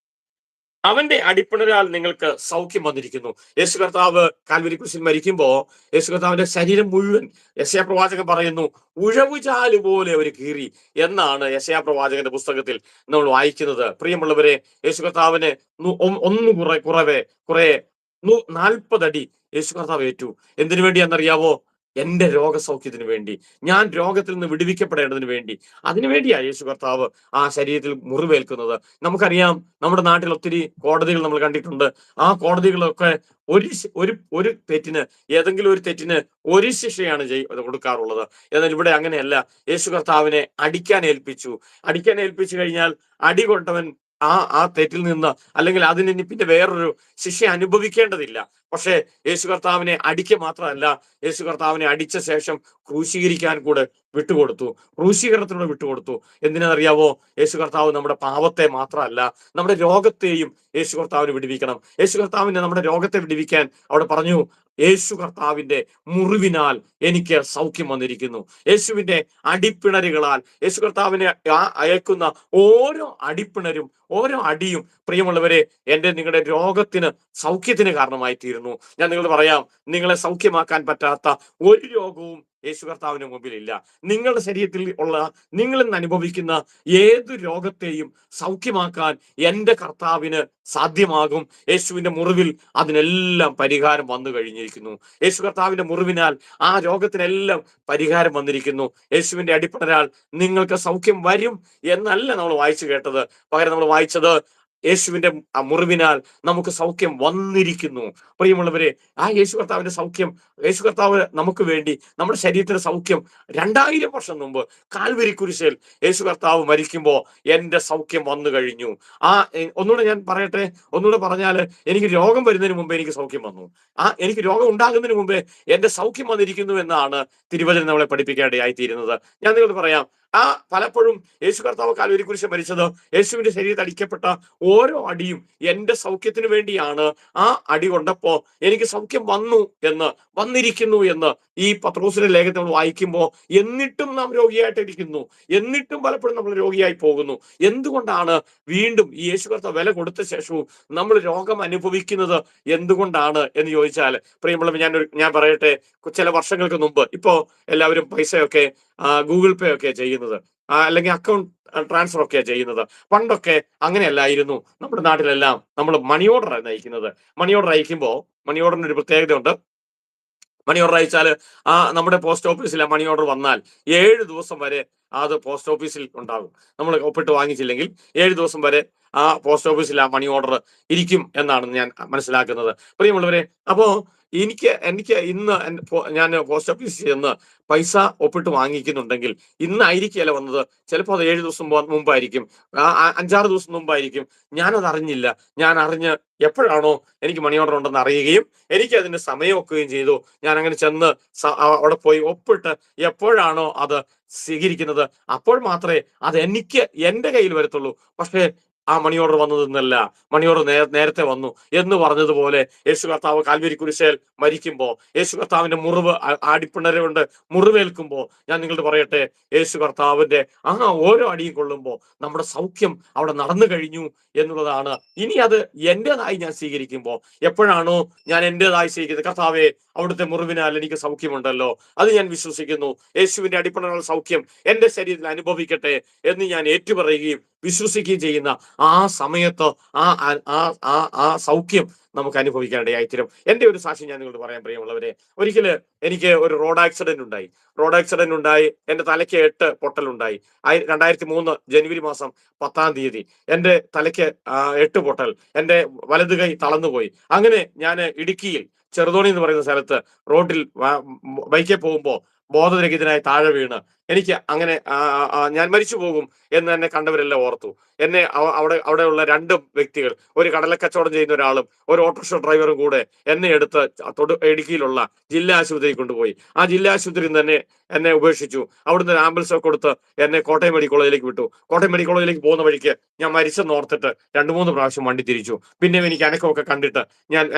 അവന്റെ അടിപ്പിണരാൽ നിങ്ങൾക്ക് സൗഖ്യം വന്നിരിക്കുന്നു. യേശു കർത്താവ് കാൽവരി കുരിശിൽ മരിക്കുമ്പോ യേശു കർത്താവിന്റെ ശരീരം മുഴുവൻ, യശയാ പ്രവാചകൻ പറയുന്നു, ഉഴവുചാല് പോലെ അവർ കീറി എന്നാണ് യശയാ പ്രവാചകന്റെ പുസ്തകത്തിൽ നമ്മൾ വായിക്കുന്നത്. പ്രിയമുള്ളവരെ, യേശു കർത്താവിന് കുറെ 40 അടി യേശു കർത്താവ് ഏറ്റു. എന്തിനു വേണ്ടിയാണെന്നറിയാവോ? എന്റെ രോഗസൗഖ്യത്തിന് വേണ്ടി, ഞാൻ രോഗത്തിൽ നിന്ന് വിടുവിക്കപ്പെടേണ്ടതിന് വേണ്ടി. അതിനുവേണ്ടിയാ യേശു കർത്താവ് ആ ശരീരത്തിൽ മുറിവേൽക്കുന്നത്. നമുക്കറിയാം, നമ്മുടെ നാട്ടിൽ ഒത്തിരി കോടതികൾ നമ്മൾ കണ്ടിട്ടുണ്ട്. ആ കോടതികളൊക്കെ ഒരു തെറ്റിന്, ഏതെങ്കിലും ഒരു തെറ്റിന് ഒരു ശിക്ഷയാണ് കൊടുക്കാറുള്ളത്. എന്നാൽ ഇവിടെ അങ്ങനെയല്ല. യേശു കർത്താവിനെ അടിക്കാൻ ഏൽപ്പിച്ചു കഴിഞ്ഞാൽ അടി കൊണ്ടവൻ ആ തെറ്റിൽ നിന്ന്, അല്ലെങ്കിൽ അതിന് പിന്നെ വേറൊരു ശിക്ഷ അനുഭവിക്കേണ്ടതില്ല. പക്ഷേ യേശു കർത്താവിനെ അടിക്കുക മാത്രമല്ല, യേശു കർത്താവിനെ അടിച്ച ശേഷം ക്രൂശീകരിക്കാൻ കൂടെ വിട്ടുകൊടുത്തു, ക്രൂശീകരണത്തിനൂടെ വിട്ടുകൊടുത്തു. എന്തിനാണെന്നറിയാവോ? യേശു കർത്താവ് നമ്മുടെ പാപത്തെ മാത്രമല്ല, നമ്മുടെ രോഗത്തെയും യേശു കർത്താവിന് വിടുവിക്കണം. യേശു കർത്താവിനെ നമ്മുടെ രോഗത്തെ വിടുവിക്കാൻ അവിടെ പറഞ്ഞു, യേശു കർത്താവിന്റെ മുറിവിനാൽ എനിക്ക് സൗഖ്യം വന്നിരിക്കുന്നു. യേശുവിന്റെ അടിപ്പിണരുകളാൽ, യേശു കർത്താവിനെ അയക്കുന്ന ഓരോ അടിപ്പിണരും, ഓരോ അടിയും പ്രിയമുള്ളവരെ, നിങ്ങളുടെ രോഗത്തിന്, സൗഖ്യത്തിന് കാരണമായി തീരുന്നു. ഞാൻ നിങ്ങളോട് പറയാം, നിങ്ങളെ സൗഖ്യമാക്കാൻ പറ്റാത്ത ഒരു രോഗവും യേശു കർത്താവിന് മുമ്പിലില്ല. നിങ്ങളുടെ ശരീരത്തിൽ ഉള്ള, നിങ്ങൾ ഇന്ന് അനുഭവിക്കുന്ന ഏത് രോഗത്തെയും സൗഖ്യമാക്കാൻ എന്റെ കർത്താവിന് സാധ്യമാകും. യേശുവിന്റെ മുറിവിൽ അതിനെല്ലാം പരിഹാരം വന്നു കഴിഞ്ഞിരിക്കുന്നു. യേശു കർത്താവിന്റെ മുറിവിനാൽ ആ രോഗത്തിനെല്ലാം പരിഹാരം വന്നിരിക്കുന്നു. യേശുവിന്റെ അടിപ്പിണരാൽ നിങ്ങൾക്ക് സൗഖ്യം വരും എന്നല്ല നമ്മൾ വായിച്ചു കേട്ടത്. പകരം നമ്മൾ വായിച്ചത്, യേശുവിന്റെ മുറിവിനാൽ നമുക്ക് സൗഖ്യം വന്നിരിക്കുന്നു. പ്രിയമുള്ളവരെ, ആ യേശു കർത്താവിന്റെ സൗഖ്യം, യേശു കർത്താവ് നമുക്ക് വേണ്ടി, നമ്മുടെ ശരീരത്തിന് സൗഖ്യം 2000 വർഷം മുമ്പ് കാൽവരി കുരിശിൽ യേശു കർത്താവ് മരിക്കുമ്പോൾ എന്റെ സൗഖ്യം വന്നു കഴിഞ്ഞു. ഒന്നുകൂടെ ഞാൻ പറയട്ടെ, ഒന്നുകൂടെ പറഞ്ഞാൽ, എനിക്ക് രോഗം വരുന്നതിന് മുമ്പേ എനിക്ക് സൗഖ്യം വന്നു. എനിക്ക് രോഗം ഉണ്ടാകുന്നതിന് മുമ്പേ എന്റെ സൗഖ്യം വന്നിരിക്കുന്നു എന്നാണ് തിരുവചനം നമ്മളെ പഠിപ്പിക്കേണ്ടതായി തീരുന്നത്. ഞാൻ നിങ്ങളോട് പറയാം, പലപ്പോഴും യേശു കർത്താവ് കാൽവരി കുരിശിൽ മരിച്ചത്, യേശുവിന്റെ ശരീരത്തിൽ അടിക്കപ്പെട്ട ഓരോ അടിയും എന്റെ സൗഖ്യത്തിന് വേണ്ടിയാണ്. ആ അടി കൊണ്ടപ്പോ എനിക്ക് സൗഖ്യം വന്നിരിക്കുന്നു എന്ന് ഈ പത്രോസിന്റെ ലേഖനത്തിൽ നമ്മൾ വായിക്കുമ്പോൾ, എന്നിട്ടും നാം രോഗിയായിട്ടിരിക്കുന്നു, എന്നിട്ടും പലപ്പോഴും നമ്മൾ രോഗിയായി പോകുന്നു. എന്തുകൊണ്ടാണ് വീണ്ടും ഈ യേശു കർത്താവ് വില കൊടുത്ത ശേഷവും നമ്മൾ രോഗം അനുഭവിക്കുന്നത് എന്തുകൊണ്ടാണ് എന്ന് ചോദിച്ചാൽ, പ്രിയമുള്ളവർ, ഞാൻ പറയട്ടെ, ചില വർഷങ്ങൾക്ക് മുമ്പ്, ഇപ്പോ എല്ലാവരും പൈസയൊക്കെ ഗൂഗിൾ പേ ഒക്കെ ചെയ്യുന്നത്, അല്ലെങ്കിൽ അക്കൗണ്ട് ട്രാൻസ്ഫർ ഒക്കെ ചെയ്യുന്നത്. പണ്ടൊക്കെ അങ്ങനെയല്ലായിരുന്നു. നമ്മുടെ നാട്ടിലെല്ലാം നമ്മൾ മണി ഓർഡർ അയക്കുന്നത്. മണി ഓർഡർ അയക്കുമ്പോൾ മണി ഓർഡറിന് ഒരു പ്രത്യേകതയുണ്ട്. മണി ഓർഡർ അയച്ചാൽ നമ്മുടെ പോസ്റ്റ് ഓഫീസിലെ മണി ഓർഡർ വന്നാൽ 7 ദിവസം വരെ അത് പോസ്റ്റ് ഓഫീസിൽ ഉണ്ടാകും. നമ്മൾ ഒപ്പിട്ട് വാങ്ങിച്ചില്ലെങ്കിൽ 7 ദിവസം വരെ ആ പോസ്റ്റ് ഓഫീസിൽ ആ മണി ഓർഡർ ഇരിക്കും എന്നാണ് ഞാൻ മനസ്സിലാക്കുന്നത്. പ്രിയമുള്ളവരെ, അപ്പോ എനിക്ക് ഇന്ന് ഞാൻ പോസ്റ്റ് ഓഫീസിൽ ചെന്ന് പൈസ ഒപ്പിട്ട് വാങ്ങിക്കുന്നുണ്ടെങ്കിൽ ഇന്നായിരിക്കുകയല്ല വന്നത്, ചിലപ്പോൾ അത് 7 ദിവസം മുമ്പായിരിക്കും, 5-6 ദിവസം മുമ്പായിരിക്കും. ഞാനത് അറിഞ്ഞില്ല. ഞാൻ അറിഞ്ഞ് എപ്പോഴാണോ എനിക്ക് മണി ഓർഡർ ഉണ്ടെന്ന് അറിയുകയും എനിക്ക് അതിന്റെ സമയം ഒക്കുകയും ചെയ്തു. ഞാൻ അങ്ങനെ ചെന്ന് അവിടെ പോയി ഒപ്പിട്ട് എപ്പോഴാണോ അത് സ്വീകരിക്കുന്നത്, അപ്പോൾ മാത്രമേ അത് എന്റെ കയ്യിൽ വരത്തുള്ളൂ. പക്ഷേ ആ മണി ഓർഡർ വന്നതെന്നല്ല, മണി ഓർഡർ നേരത്തെ വന്നു എന്ന് പറഞ്ഞതുപോലെ, യേശു കർത്താവ് കാൽവരി കുരിശിൽ മരിക്കുമ്പോ, യേശു കർത്താവിന്റെ അടിപ്പിണര കൊണ്ട് മുറിവേൽക്കുമ്പോ, ഞാൻ നിങ്ങളോട് പറയട്ടെ, യേശു കർത്താവിന്റെ ഓരോ അടിയും കൊള്ളുമ്പോ നമ്മുടെ സൗഖ്യം അവിടെ നടന്നു കഴിഞ്ഞു എന്നുള്ളതാണ്. ഇനി അത് എന്റേതായി ഞാൻ സ്വീകരിക്കുമ്പോ, എപ്പോഴാണോ ഞാൻ എന്റേതായി സ്വീകരിക്കുന്നത്, കർത്താവേ, അവിടുത്തെ മുറിവിനാൽ എനിക്ക് സൗഖ്യമുണ്ടല്ലോ, അത് ഞാൻ വിശ്വസിക്കുന്നു, യേശുവിന്റെ അടിപ്പിണരാൽ സൗഖ്യം എന്റെ ശരീരത്തിൽ അനുഭവിക്കട്ടെ എന്ന് ഞാൻ ഏറ്റുപറയുകയും വിശ്വസിക്കുകയും ചെയ്യുന്ന ആ സമയത്ത് ആ സൗഖ്യം നമുക്ക് അനുഭവിക്കാനിടയായിത്തീരും. എന്റെ ഒരു സാക്ഷി ഞാൻ നിങ്ങളോട് പറയാൻ പ്രിയമുള്ളവരെ, ഒരിക്കല് എനിക്ക് ഒരു റോഡ് ആക്സിഡന്റ് ഉണ്ടായി. എന്റെ തലയ്ക്ക് 8 പൊട്ടലുണ്ടായി. 2003 ജനുവരി മാസം 10-ാം തീയതി എന്റെ തലയ്ക്ക് 8 പൊട്ടൽ, എന്റെ വലതു കൈ തളർന്നുപോയി. അങ്ങനെ ഞാൻ ഇടുക്കിയിൽ ചെറുതോണി എന്ന് പറയുന്ന സ്ഥലത്ത് റോഡിൽ ബൈക്കിൽ പോകുമ്പോ ബോധരഹിതനായി താഴെ വീണ് എനിക്ക് അങ്ങനെ ഞാൻ മരിച്ചു പോകും എന്ന് എന്നെ കണ്ടവരെല്ലാം ഓർത്തു. എന്നെ അവിടെയുള്ള 2 വ്യക്തികൾ, ഒരു കടലക്കച്ചവടം ചെയ്യുന്ന ഒരാളും ഒരു ഓട്ടോറിക്ഷ ഡ്രൈവറും കൂടെ എന്നെ എടുത്ത് ഇടുക്കിയിലുള്ള ജില്ലാ ആശുപത്രിയിൽ കൊണ്ടുപോയി. ആ ജില്ലാ ആശുപത്രിയിൽ നിന്ന് എന്നെ ഉപേക്ഷിച്ചു. അവിടുന്ന് ഒരു ആംബുലൻസ് ഒക്കെ കൊടുത്ത് എന്നെ കോട്ടയം മെഡിക്കൽ കോളേജിലേക്ക് വിട്ടു. കോട്ടയം മെഡിക്കൽ കോളേജിലേക്ക് പോകുന്ന വഴിക്ക് ഞാൻ മരിച്ചെന്ന് ഓർത്തിട്ട് 2-3 പ്രാവശ്യം വണ്ടി തിരിച്ചു. പിന്നെ എനിക്ക് അനക്കമൊക്കെ കണ്ടിട്ട്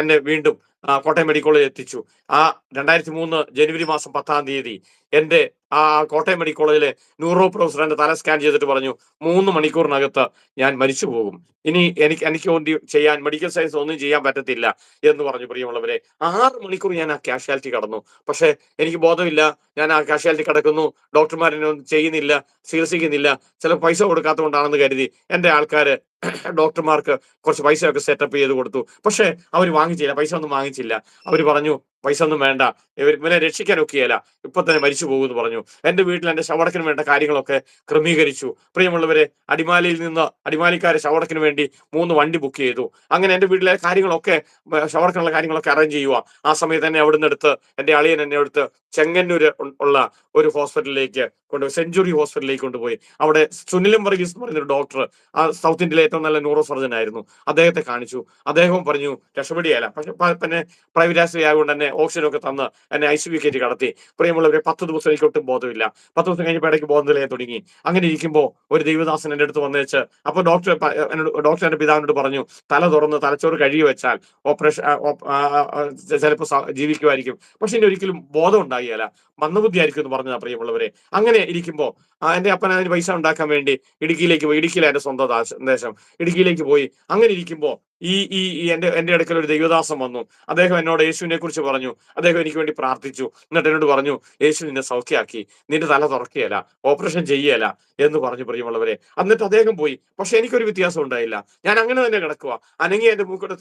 എന്നെ വീണ്ടും കോട്ടയം മെഡിക്കൽ കോളേജിൽ എത്തിച്ചു. ആ 2003 ജനുവരി മാസം 10-ാം തീയതി എന്റെ ആ കോട്ടയം മെഡിക്കൽ കോളേജിലെ ന്യൂറോ പ്രൊഫസർ എന്റെ തല സ്കാൻ ചെയ്തിട്ട് പറഞ്ഞു, 3 മണിക്കൂറിനകത്ത് ഞാൻ മരിച്ചു പോകും. ഇനി എനിക്ക് വേണ്ടി ചെയ്യാൻ മെഡിക്കൽ സയൻസ് ഒന്നും ചെയ്യാൻ പറ്റത്തില്ല എന്ന് പറഞ്ഞു. പ്രിയമുള്ളവരെ, 6 മണിക്കൂർ ഞാൻ ആ കാഷ്വാലിറ്റി കടന്നു. പക്ഷെ എനിക്ക് ബോധമില്ല. ഞാൻ ആ കാഷ്വാലിറ്റി കിടക്കുന്നു. ഡോക്ടർമാരെന്നെ ഒന്നും ചെയ്യുന്നില്ല, ചികിത്സിക്കുന്നില്ല. ചില പൈസ കൊടുക്കാത്തതുകൊണ്ടാണെന്ന് കരുതി എന്റെ ആൾക്കാര് ഡോക്ടർമാർക്ക് കുറച്ച് പൈസയൊക്കെ സെറ്റപ്പ് ചെയ്ത് കൊടുത്തു. പക്ഷെ അവർ വാങ്ങിച്ചില്ല, പൈസ ഒന്നും വാങ്ങിച്ചില്ല. അവർ പറഞ്ഞു, പൈസ ഒന്നും വേണ്ട, ഇവരെ രക്ഷിക്കാൻ ഒക്കെയല്ല, ഇപ്പൊ തന്നെ മരിച്ചു പോകുമെന്ന് പറഞ്ഞു. എന്റെ വീട്ടിൽ എന്റെ ശവടക്കിന് വേണ്ട കാര്യങ്ങളൊക്കെ ക്രമീകരിച്ചു. പ്രിയമുള്ളവരെ, അടിമാലിക്കാരെ ശവടക്കിന് വേണ്ടി 3 വണ്ടി ബുക്ക് ചെയ്തു. അങ്ങനെ എന്റെ വീട്ടിലെ കാര്യങ്ങളൊക്കെ, ശവടക്കിനുള്ള കാര്യങ്ങളൊക്കെ അറേഞ്ച് ചെയ്യുക. ആ സമയത്ത് തന്നെ അവിടുന്ന് എടുത്ത് എന്റെ അളിയൻ എന്നെ എടുത്ത് ചെങ്ങന്നൂര് ഉള്ള ഒരു ഹോസ്പിറ്റലിലേക്ക് കൊണ്ടുപോയി, സെഞ്ചുറി ഹോസ്പിറ്റലിലേക്ക് കൊണ്ടുപോയി. അവിടെ സുനിലും വർഗീസ് എന്ന് പറയുന്ന ഒരു ഡോക്ടർ, ആ സൗത്ത് ഇന്ത്യയിലെ ഏറ്റവും നല്ല ന്യൂറോ സർജൻ ആയിരുന്നു. അദ്ദേഹത്തെ കാണിച്ചു. അദ്ദേഹം പറഞ്ഞു രക്ഷപ്പെടുകയല്ല. പക്ഷെ പിന്നെ പ്രൈവറ്റ് ആശുപത്രി ആയതുകൊണ്ട് തന്നെ ഓക്സിജനൊക്കെ തന്ന് എന്നെ ICU കയറ്റി കടത്തി. പ്രിയമുള്ളവരെ, 10 ദിവസം എനിക്ക് ഒട്ടും ബോധമില്ല. 10 ദിവസം കഴിഞ്ഞപ്പോൾ ഇടയ്ക്ക് ബോധം തെളിയാൻ തുടങ്ങി. അങ്ങനെ ഇരിക്കുമ്പോൾ ഒരു ദൈവദാസൻ എന്റെ അടുത്ത് വന്നേച്ച്, അപ്പൊ ഡോക്ടർ എന്റെ പിതാവിനോട് പറഞ്ഞു, തല തുറന്ന് തലച്ചോറ് കഴുകി വെച്ചാൽ ഓപ്പറേഷൻ ചിലപ്പോൾ ജീവിക്കുമായിരിക്കും. പക്ഷെ ഇനി ഒരിക്കലും ബോധം ഉണ്ടാകിയല്ല, മന്ദബുദ്ധി ആയിരിക്കും എന്ന് പറഞ്ഞതാ. പ്രിയമുള്ളവരെ, അങ്ങനെ ഇരിക്കുമ്പോൾ എന്റെ അപ്പൻ അതിന് പൈസ ഉണ്ടാക്കാൻ വേണ്ടി ഇടുക്കിയിലേക്ക് പോയി. ഇടുക്കിയിലെ എന്റെ സ്വന്തം ദേശം. ഇടുക്കിയിലേക്ക് പോയി. അങ്ങനെ ഇരിക്കുമ്പോൾ എന്റെ അടുക്കൽ ഒരു ദൈവദാസം വന്നു. അദ്ദേഹം എന്നോട് യേശുവിനെ കുറിച്ച് പറഞ്ഞു. അദ്ദേഹം എനിക്ക് വേണ്ടി പ്രാർത്ഥിച്ചു. എന്നിട്ട് എന്നോട് പറഞ്ഞു, യേശു നിന്നെ സൗഖ്യമാക്കി, നിന്റെ തല തുറക്കുകയല്ല, ഓപ്പറേഷൻ ചെയ്യല എന്ന് പറഞ്ഞു. പ്രിയമുള്ളവരെ, എന്നിട്ട് അദ്ദേഹം പോയി. പക്ഷെ എനിക്കൊരു വ്യത്യാസം ഉണ്ടായില്ല. ഞാൻ അങ്ങനെ തന്നെ കിടക്കുക. അനങ്ങി എന്റെ മൂക്കിട്ട്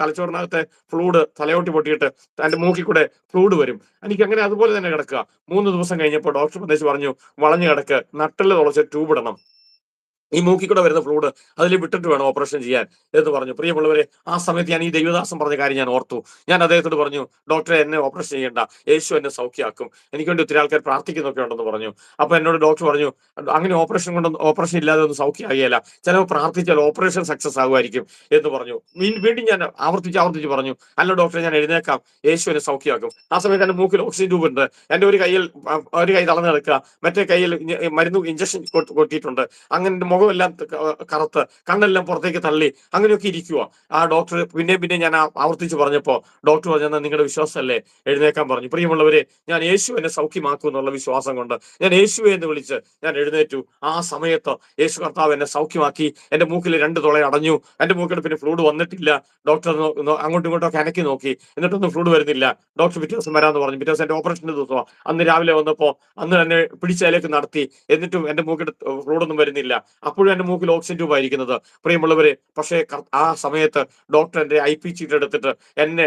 തലച്ചോറിനകത്തെ ഫ്ലൂഡ് തലയോട്ടി പൊട്ടിയിട്ട് എന്റെ മൂക്കിൽ കൂടെ ഫ്ലൂഡ് വരും. എനിക്ക് അങ്ങനെ അതുപോലെ തന്നെ കിടക്കുക. 3 ദിവസം കഴിഞ്ഞപ്പോൾ ഡോക്ടർ പറഞ്ഞു, വളഞ്ഞു കിടക്ക്, നട്ടില് തുളച്ച് ട്യൂബ് ഇടണം, ഈ മൂക്കിൽ കൂടെ വരുന്ന ഫ്ലൂഡ് അതിൽ വിട്ടിട്ട് വേണം ഓപ്പറേഷൻ ചെയ്യാൻ എന്ന് പറഞ്ഞു. പ്രിയമുള്ളവരെ, ആ സമയത്ത് ഞാൻ ഈ ദൈവദാസം പറഞ്ഞ കാര്യം ഞാൻ ഓർത്തു. ഞാൻ അദ്ദേഹത്തോട് പറഞ്ഞു, ഡോക്ടറെ, എന്നെ ഓപ്പറേഷൻ ചെയ്യേണ്ട, യേശു എന്നെ സൗഖ്യമാക്കും, എനിക്ക് വേണ്ടി ഒത്തിരി ആൾക്കാർ പ്രാർത്ഥിക്കുന്നൊക്കെ ഉണ്ടെന്ന് പറഞ്ഞു. അപ്പൊ എന്നോട് ഡോക്ടർ പറഞ്ഞു, അങ്ങനെ ഓപ്പറേഷൻ ഇല്ലാതെ ഒന്നും സൗഖ്യമാകിയല്ല, ചിലപ്പോൾ പ്രാർത്ഥിച്ചാൽ ഓപ്പറേഷൻ സക്സസ് ആകുമായിരിക്കും എന്ന് പറഞ്ഞു. വീണ്ടും ഞാൻ ആവർത്തിച്ച് പറഞ്ഞു, അല്ല ഡോക്ടറെ, ഞാൻ എഴുന്നേക്കാം, യേശു എന്നെ സൗഖ്യമാക്കും. ആ സമയത്ത് എന്റെ മൂക്കിൽ ഓക്സിജൻ ട്യൂബ് ഉണ്ട്. എന്റെ ഒരു കൈ തളർന്നു കിടക്കുക, മറ്റേ കയ്യിൽ മരുന്ന് ഇഞ്ചക്ഷൻ കൊട്ടിയിട്ടുണ്ട്. അങ്ങനെ മുഖമെല്ലാം കറുത്ത്, കണ്ണെല്ലാം പുറത്തേക്ക് തള്ളി, അങ്ങനെയൊക്കെ ഇരിക്കുക. ആ ഡോക്ടർ പിന്നെ ഞാൻ ആവർത്തിച്ച് പറഞ്ഞപ്പോ ഡോക്ടർ പറഞ്ഞാൽ നിങ്ങളുടെ വിശ്വാസമല്ലേ, എഴുന്നേക്കാൻ പറഞ്ഞു. പ്രിയമുള്ളവരെ, ഞാൻ യേശു എന്നെ സൗഖ്യമാക്കും എന്നുള്ള വിശ്വാസം കൊണ്ട് ഞാൻ യേശുവെ എന്ന് വിളിച്ച് ഞാൻ എഴുന്നേറ്റു. ആ സമയത്ത് യേശു കർത്താവ് എന്നെ സൗഖ്യമാക്കി. എന്റെ മൂക്കിൽ 2 തുള അടഞ്ഞു. എന്റെ മൂക്കിൽ പിന്നെ ഫ്ലൂഡ് വന്നിട്ടില്ല. ഡോക്ടർ അങ്ങോട്ടും ഇങ്ങോട്ടും അനക്കി നോക്കി, എന്നിട്ടൊന്നും ഫ്ലൂഡ് വരുന്നില്ല. ഡോക്ടർ പിറ്റേ ദിവസം വരാമെന്ന് പറഞ്ഞു. പിറ്റേ ദിവസം എന്റെ ഓപ്പറേഷന്റെ ദിവസമാണ്. അന്ന് രാവിലെ വന്നപ്പോ അന്ന് എന്നെ പിടിച്ചതിലേക്ക് നടത്തി. എന്നിട്ടും എന്റെ മൂക്കിൽ ഫ്ലൂഡൊന്നും വരുന്നില്ല. അപ്പോഴും എന്റെ മൂക്കിൽ ഓക്സിജൻ ട്യൂബ് ആയിരിക്കുന്നത്. പ്രിയമുള്ളവരെ, പക്ഷേ ആ സമയത്ത് ഡോക്ടർ എന്റെ IP ചീട്ട് എടുത്തിട്ട് എന്നെ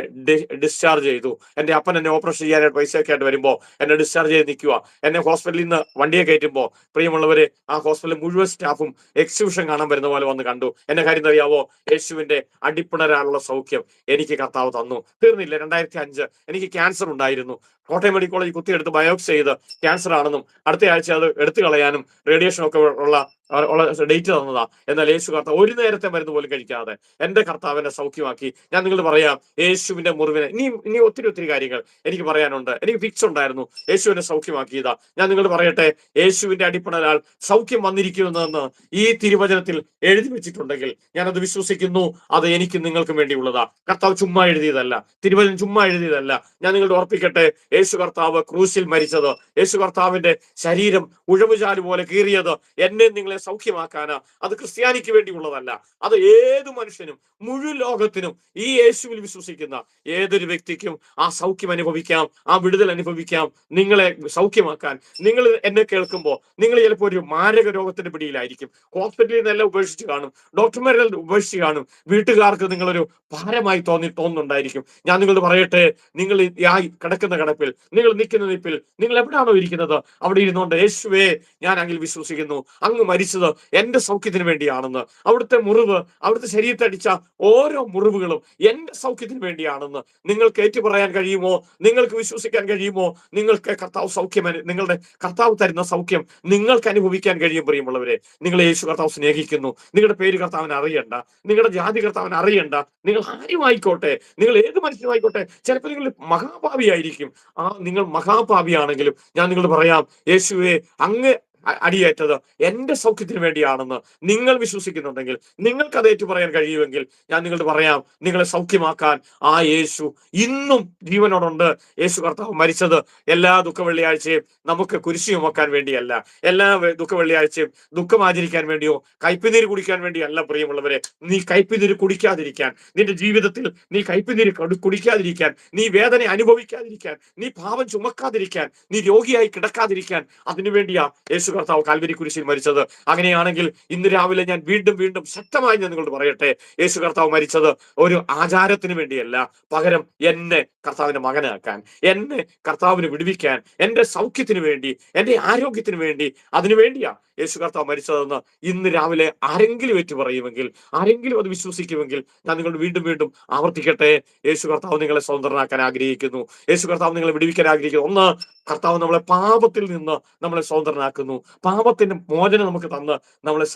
ഡിസ്ചാർജ് ചെയ്തു. എന്റെ അപ്പൻ എന്നെ ഓപ്പറേഷൻ ചെയ്യാനായിട്ട് പൈസയൊക്കെ ആയിട്ട് വരുമ്പോൾ എന്നെ ഡിസ്ചാർജ് ചെയ്ത് നിൽക്കുക. എന്നെ ഹോസ്പിറ്റലിൽ നിന്ന് വണ്ടിയെ കയറ്റുമ്പോൾ, പ്രിയമുള്ളവരെ, ആ ഹോസ്പിറ്റലിൽ മുഴുവൻ സ്റ്റാഫും എക്സിബിഷൻ കാണാൻ വരുന്ന പോലെ വന്ന് കണ്ടു. എന്നെ കാര്യം അറിയാവോ, യേശുവിന്റെ അടിപ്പിണരാനുള്ള സൗഖ്യം എനിക്ക് കർത്താവ് തന്നു. തീർന്നില്ല. 2005 എനിക്ക് ക്യാൻസർ ഉണ്ടായിരുന്നു. കോട്ടയം മെഡിക്കൽ കോളേജ് കുത്തിയെടുത്ത് ബയോപ്സി ചെയ്ത് ക്യാൻസർ ആണെന്നും അടുത്ത ആഴ്ച അത് എടുത്തു കളയാനും റേഡിയേഷൻ ഒക്കെ ഉള്ള ഡേറ്റ് തന്നതാ. എന്നാൽ യേശു കർത്താവ് ഒരു നേരത്തെ മരുന്ന് പോലും കഴിക്കാതെ എന്റെ കർത്താവിനെ സൗഖ്യമാക്കി. ഞാൻ നിങ്ങൾ പറയാം, യേശുവിന്റെ മുറിവിനെ ഇനി ഒത്തിരി കാര്യങ്ങൾ എനിക്ക് പറയാനുണ്ട്. എനിക്ക് ഫിക്സ് ഉണ്ടായിരുന്നു, യേശുവിനെ സൗഖ്യമാക്കിയതാ. ഞാൻ നിങ്ങൾ പറയട്ടെ, യേശുവിന്റെ അടിപ്പിണരാൽ സൗഖ്യം വന്നിരിക്കുമെന്ന് ഈ തിരുവചനത്തിൽ എഴുതി വെച്ചിട്ടുണ്ടെങ്കിൽ ഞാനത് വിശ്വസിക്കുന്നു. അത് എനിക്കും നിങ്ങൾക്കും വേണ്ടിയുള്ളതാ. കർത്താവ് ചുമ്മാ എഴുതിയതല്ല, തിരുവചനം ചുമ്മാ എഴുതിയതല്ല. ഞാൻ നിങ്ങളുടെ ഓർപ്പിക്കട്ടെ, യേശു കർത്താവ് ക്രൂശിൽ മരിച്ചത്, യേശു കർത്താവിന്റെ ശരീരം ഉഴവുചാല് പോലെ കീറിയത് എന്നെ നിങ്ങളെ സൗഖ്യമാക്കാനാ. അത് ക്രിസ്ത്യാനിക്ക് വേണ്ടിയുള്ളതല്ല. അത് ഏത് മനുഷ്യനും മുഴുവൻ ലോകത്തിനും ഈ യേശുവിൽ വിശ്വസിക്കുന്ന ഏതൊരു വ്യക്തിക്കും ആ സൗഖ്യം അനുഭവിക്കാം, ആ വിടുതൽ അനുഭവിക്കാം. നിങ്ങളെ സൗഖ്യമാക്കാൻ നിങ്ങൾ എന്നെ കേൾക്കുമ്പോൾ നിങ്ങൾ ചിലപ്പോൾ ഒരു മാരക രോഗത്തിന്റെ പിടിയിലായിരിക്കും. ഹോസ്പിറ്റലിൽ നിന്നെല്ലാം ഉപേക്ഷിച്ച് കാണും, ഡോക്ടർമാരെല്ലാം ഉപേക്ഷിച്ച് കാണും, വീട്ടുകാർക്ക് നിങ്ങളൊരു ഭാരമായി തോന്നുന്നുണ്ടായിരിക്കും. ഞാൻ നിങ്ങളോട് പറയട്ടെ, നിങ്ങൾ കിടക്കുന്ന കിടപ്പിൽ നിങ്ങൾ നിൽക്കുന്ന നിപ്പിൽ, നിങ്ങൾ എവിടെയാണോ ഇരിക്കുന്നത് അവിടെ ഇരുന്നുകൊണ്ട് യേശുവേ ഞാൻ അങ്ങിൽ വിശ്വസിക്കുന്നു, അങ്ങ് മരിച്ചത് എന്റെ സൗഖ്യത്തിന് വേണ്ടിയാണെന്ന്, അവിടുത്തെ മുറിവ്, അവിടുത്തെ ശരീരത്തടിച്ച ഓരോ മുറിവുകളും എന്റെ സൗഖ്യത്തിന് വേണ്ടിയാണെന്ന് നിങ്ങൾക്ക് ഏറ്റുപറയാൻ കഴിയുമോ? നിങ്ങൾക്ക് വിശ്വസിക്കാൻ കഴിയുമോ? നിങ്ങൾക്ക് കർത്താവ് സൗഖ്യം, നിങ്ങളുടെ കർത്താവ് തരുന്ന സൗഖ്യം നിങ്ങൾക്ക് അനുഭവിക്കാൻ കഴിയും. പ്രിയമുള്ളവരെ, നിങ്ങളെ യേശു കർത്താവ് സ്നേഹിക്കുന്നു. നിങ്ങളുടെ പേര് കർത്താവിന് അറിയണ്ട, നിങ്ങളുടെ ജാതി കർത്താവിന് അറിയണ്ട, നിങ്ങൾ ആരുമായിക്കോട്ടെ, നിങ്ങൾ ഏത് മനുഷ്യനുമായിക്കോട്ടെ, ചിലപ്പോൾ നിങ്ങൾ മഹാപാപിയായിരിക്കും. നിങ്ങൾ മഹാപാപിയാണെങ്കിലും ഞാൻ നിങ്ങളോട് പറയാം, യേശുവെ അങ്ങ് അടിയേറ്റത് എന്റെ സൗഖ്യത്തിന് വേണ്ടിയാണെന്ന് നിങ്ങൾ വിശ്വസിക്കുന്നുണ്ടെങ്കിൽ, നിങ്ങൾക്ക് അത് ഏറ്റു പറയാൻ കഴിയുമെങ്കിൽ ഞാൻ നിങ്ങളോട് പറയാം, നിങ്ങളെ സൗഖ്യമാക്കാൻ ആ യേശു ഇന്നും ജീവനോടുണ്ട്. യേശു കർത്താവ് മരിച്ചത് എല്ലാ ദുഃഖ വെള്ളിയാഴ്ചയും നമുക്ക് കുരിശ് ചുമക്കാൻ വേണ്ടിയല്ല, എല്ലാ ദുഃഖ വെള്ളിയാഴ്ചയും ദുഃഖം ആചരിക്കാൻ വേണ്ടിയോ കയ്പുനീര് കുടിക്കാൻ വേണ്ടിയല്ല. പ്രിയമുള്ളവരെ, നീ കയ്പുനീര് കുടിക്കാതിരിക്കാൻ, നിന്റെ ജീവിതത്തിൽ നീ കയ്പുനീര് കുടിക്കാതിരിക്കാൻ, നീ വേദന അനുഭവിക്കാതിരിക്കാൻ, നീ പാപം ചുമക്കാതിരിക്കാൻ, നീ രോഗിയായി കിടക്കാതിരിക്കാൻ, അതിനുവേണ്ടിയാ യേശു കർത്താവ് കാൽവരി കുരിശിൽ മരിച്ചത്. അങ്ങനെയാണെങ്കിൽ ഇന്ന് രാവിലെ ഞാൻ വീണ്ടും വീണ്ടും ശക്തമായി ഞാൻ നിങ്ങളോട് പറയട്ടെ, യേശു കർത്താവ് മരിച്ചത് ഒരു ആചാരത്തിന് വേണ്ടിയല്ല, പകരം എന്നെ കർത്താവിന്റെ മകനാക്കാൻ, എന്നെ കർത്താവിന് വിടുവിക്കാൻ, എന്റെ സൗഖ്യത്തിന് വേണ്ടി, എന്റെ ആരോഗ്യത്തിന് വേണ്ടി, അതിനു വേണ്ടിയാ യേശു കർത്താവ് മരിച്ചതെന്ന് ഇന്ന് രാവിലെ ആരെങ്കിലും ഏറ്റു പറയുമെങ്കിൽ, ആരെങ്കിലും അത് വിശ്വസിക്കുമെങ്കിൽ ഞാൻ നിങ്ങളോട് വീണ്ടും വീണ്ടും ആവർത്തിക്കട്ടെ, യേശു കർത്താവ് നിങ്ങളെ സ്വതന്ത്രനാക്കാൻ ആഗ്രഹിക്കുന്നു. യേശു കർത്താവ് നിങ്ങളെ വിടുവിക്കാൻ ആഗ്രഹിക്കുന്നു. ഒന്ന്, കർത്താവ് നമ്മളെ പാപത്തിൽ നിന്ന് നമ്മളെ സ്വതന്ത്രനാക്കുന്നു, പാപത്തിന്റെ മോചനം നമുക്ക് തന്ന് നമ്മളെ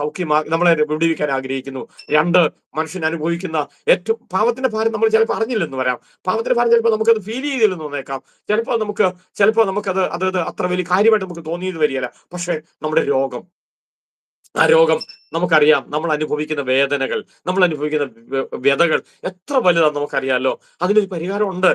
നമ്മളെ വിടുവിക്കാൻ ആഗ്രഹിക്കുന്നു. രണ്ട്, മനുഷ്യൻ അനുഭവിക്കുന്ന ഏറ്റവും പാപത്തിന്റെ ഭാരം നമ്മൾ ചിലപ്പോൾ അറിഞ്ഞില്ലെന്ന് വരാം, പാപത്തിന്റെ ഭാരം ചിലപ്പോൾ നമുക്കത് ഫീൽ ചെയ്തില്ലെന്ന് വന്നേക്കാം, ചിലപ്പോൾ നമുക്കത് അത്ര വലിയ കാര്യമായിട്ട് നമുക്ക് തോന്നിയത് വരികയില്ല. പക്ഷെ നമ്മുടെ ആ രോഗം നമുക്കറിയാം, നമ്മൾ അനുഭവിക്കുന്ന വേദനകൾ, നമ്മൾ അനുഭവിക്കുന്ന വ്യതകൾ എത്ര വലുതാണെന്ന് നമുക്കറിയാമല്ലോ. അതിനൊരു പരിഹാരമുണ്ട്.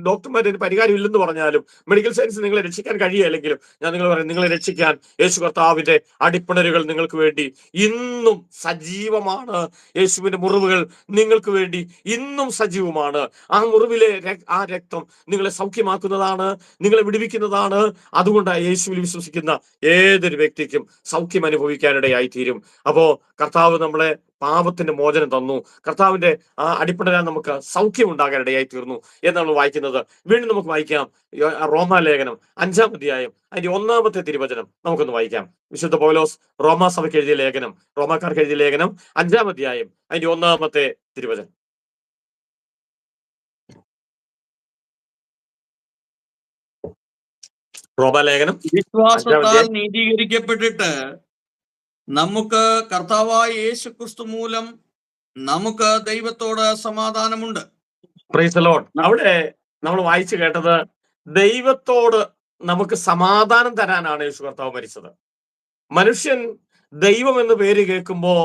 ഡോക്ടർമാർ അതിന് പരിഹാരം ഇല്ലെന്ന് പറഞ്ഞാലും, മെഡിക്കൽ സയൻസ് നിങ്ങളെ രക്ഷിക്കാൻ കഴിയുകയില്ലെങ്കിലും ഞാൻ നിങ്ങൾ പറയും, നിങ്ങളെ രക്ഷിക്കാൻ യേശു കർത്താവിന്റെ അടിപ്പിണരുകൾ നിങ്ങൾക്ക് വേണ്ടി ഇന്നും സജീവമാണ്. യേശുവിന്റെ മുറിവുകൾ നിങ്ങൾക്ക് വേണ്ടി ഇന്നും സജീവമാണ്. ആ മുറിവിലെ ആ രക്തം നിങ്ങളെ സൗഖ്യമാക്കുന്നതാണ്, നിങ്ങളെ വിടുവിക്കുന്നതാണ്. അതുകൊണ്ട് യേശുവിൽ വിശ്വസിക്കുന്ന ഏതൊരു വ്യക്തിക്കും സൗഖ്യം അനുഭവിക്കാനിടയായി തീരും. അപ്പോ കർത്താവ് നമ്മളെ പാപത്തിന്റെ മോചനം തന്നു, കർത്താവിന്റെ ആ അടിപ്പിണരാൻ നമുക്ക് സൗഖ്യം ഉണ്ടാകാനിടയായി തീർന്നു എന്നാണ് വായിക്കുന്നത്. വീണ്ടും നമുക്ക് വായിക്കാം റോമാലേഖനം 5-ാം അധ്യായം അതിന്റെ 1-ാമത്തെ തിരുവചനം നമുക്കൊന്ന് വായിക്കാം. വിശുദ്ധ പൗലോസ് റോമാക്കാർക്ക് എഴുതിയ ലേഖനം 5-ാം അധ്യായം അതിന്റെ 1-ാമത്തെ തിരുവചനം. റോമാലേഖനം വിശ്വാസത്താൽ നീതീകരിക്കപ്പെട്ടിട്ട് നമുക്ക് കർത്താവായ യേശു ക്രിസ്തു മൂലം നമുക്ക് ദൈവത്തോട് സമാധാനമുണ്ട്. Praise the Lord. അവിടെ നമ്മൾ വായിച്ചു കേട്ടത് ദൈവത്തോട് നമുക്ക് സമാധാനം തരാനാണ് യേശു കർത്താവ് മരിച്ചത്. മനുഷ്യൻ ദൈവം എന്ന് പേര് കേൾക്കുമ്പോ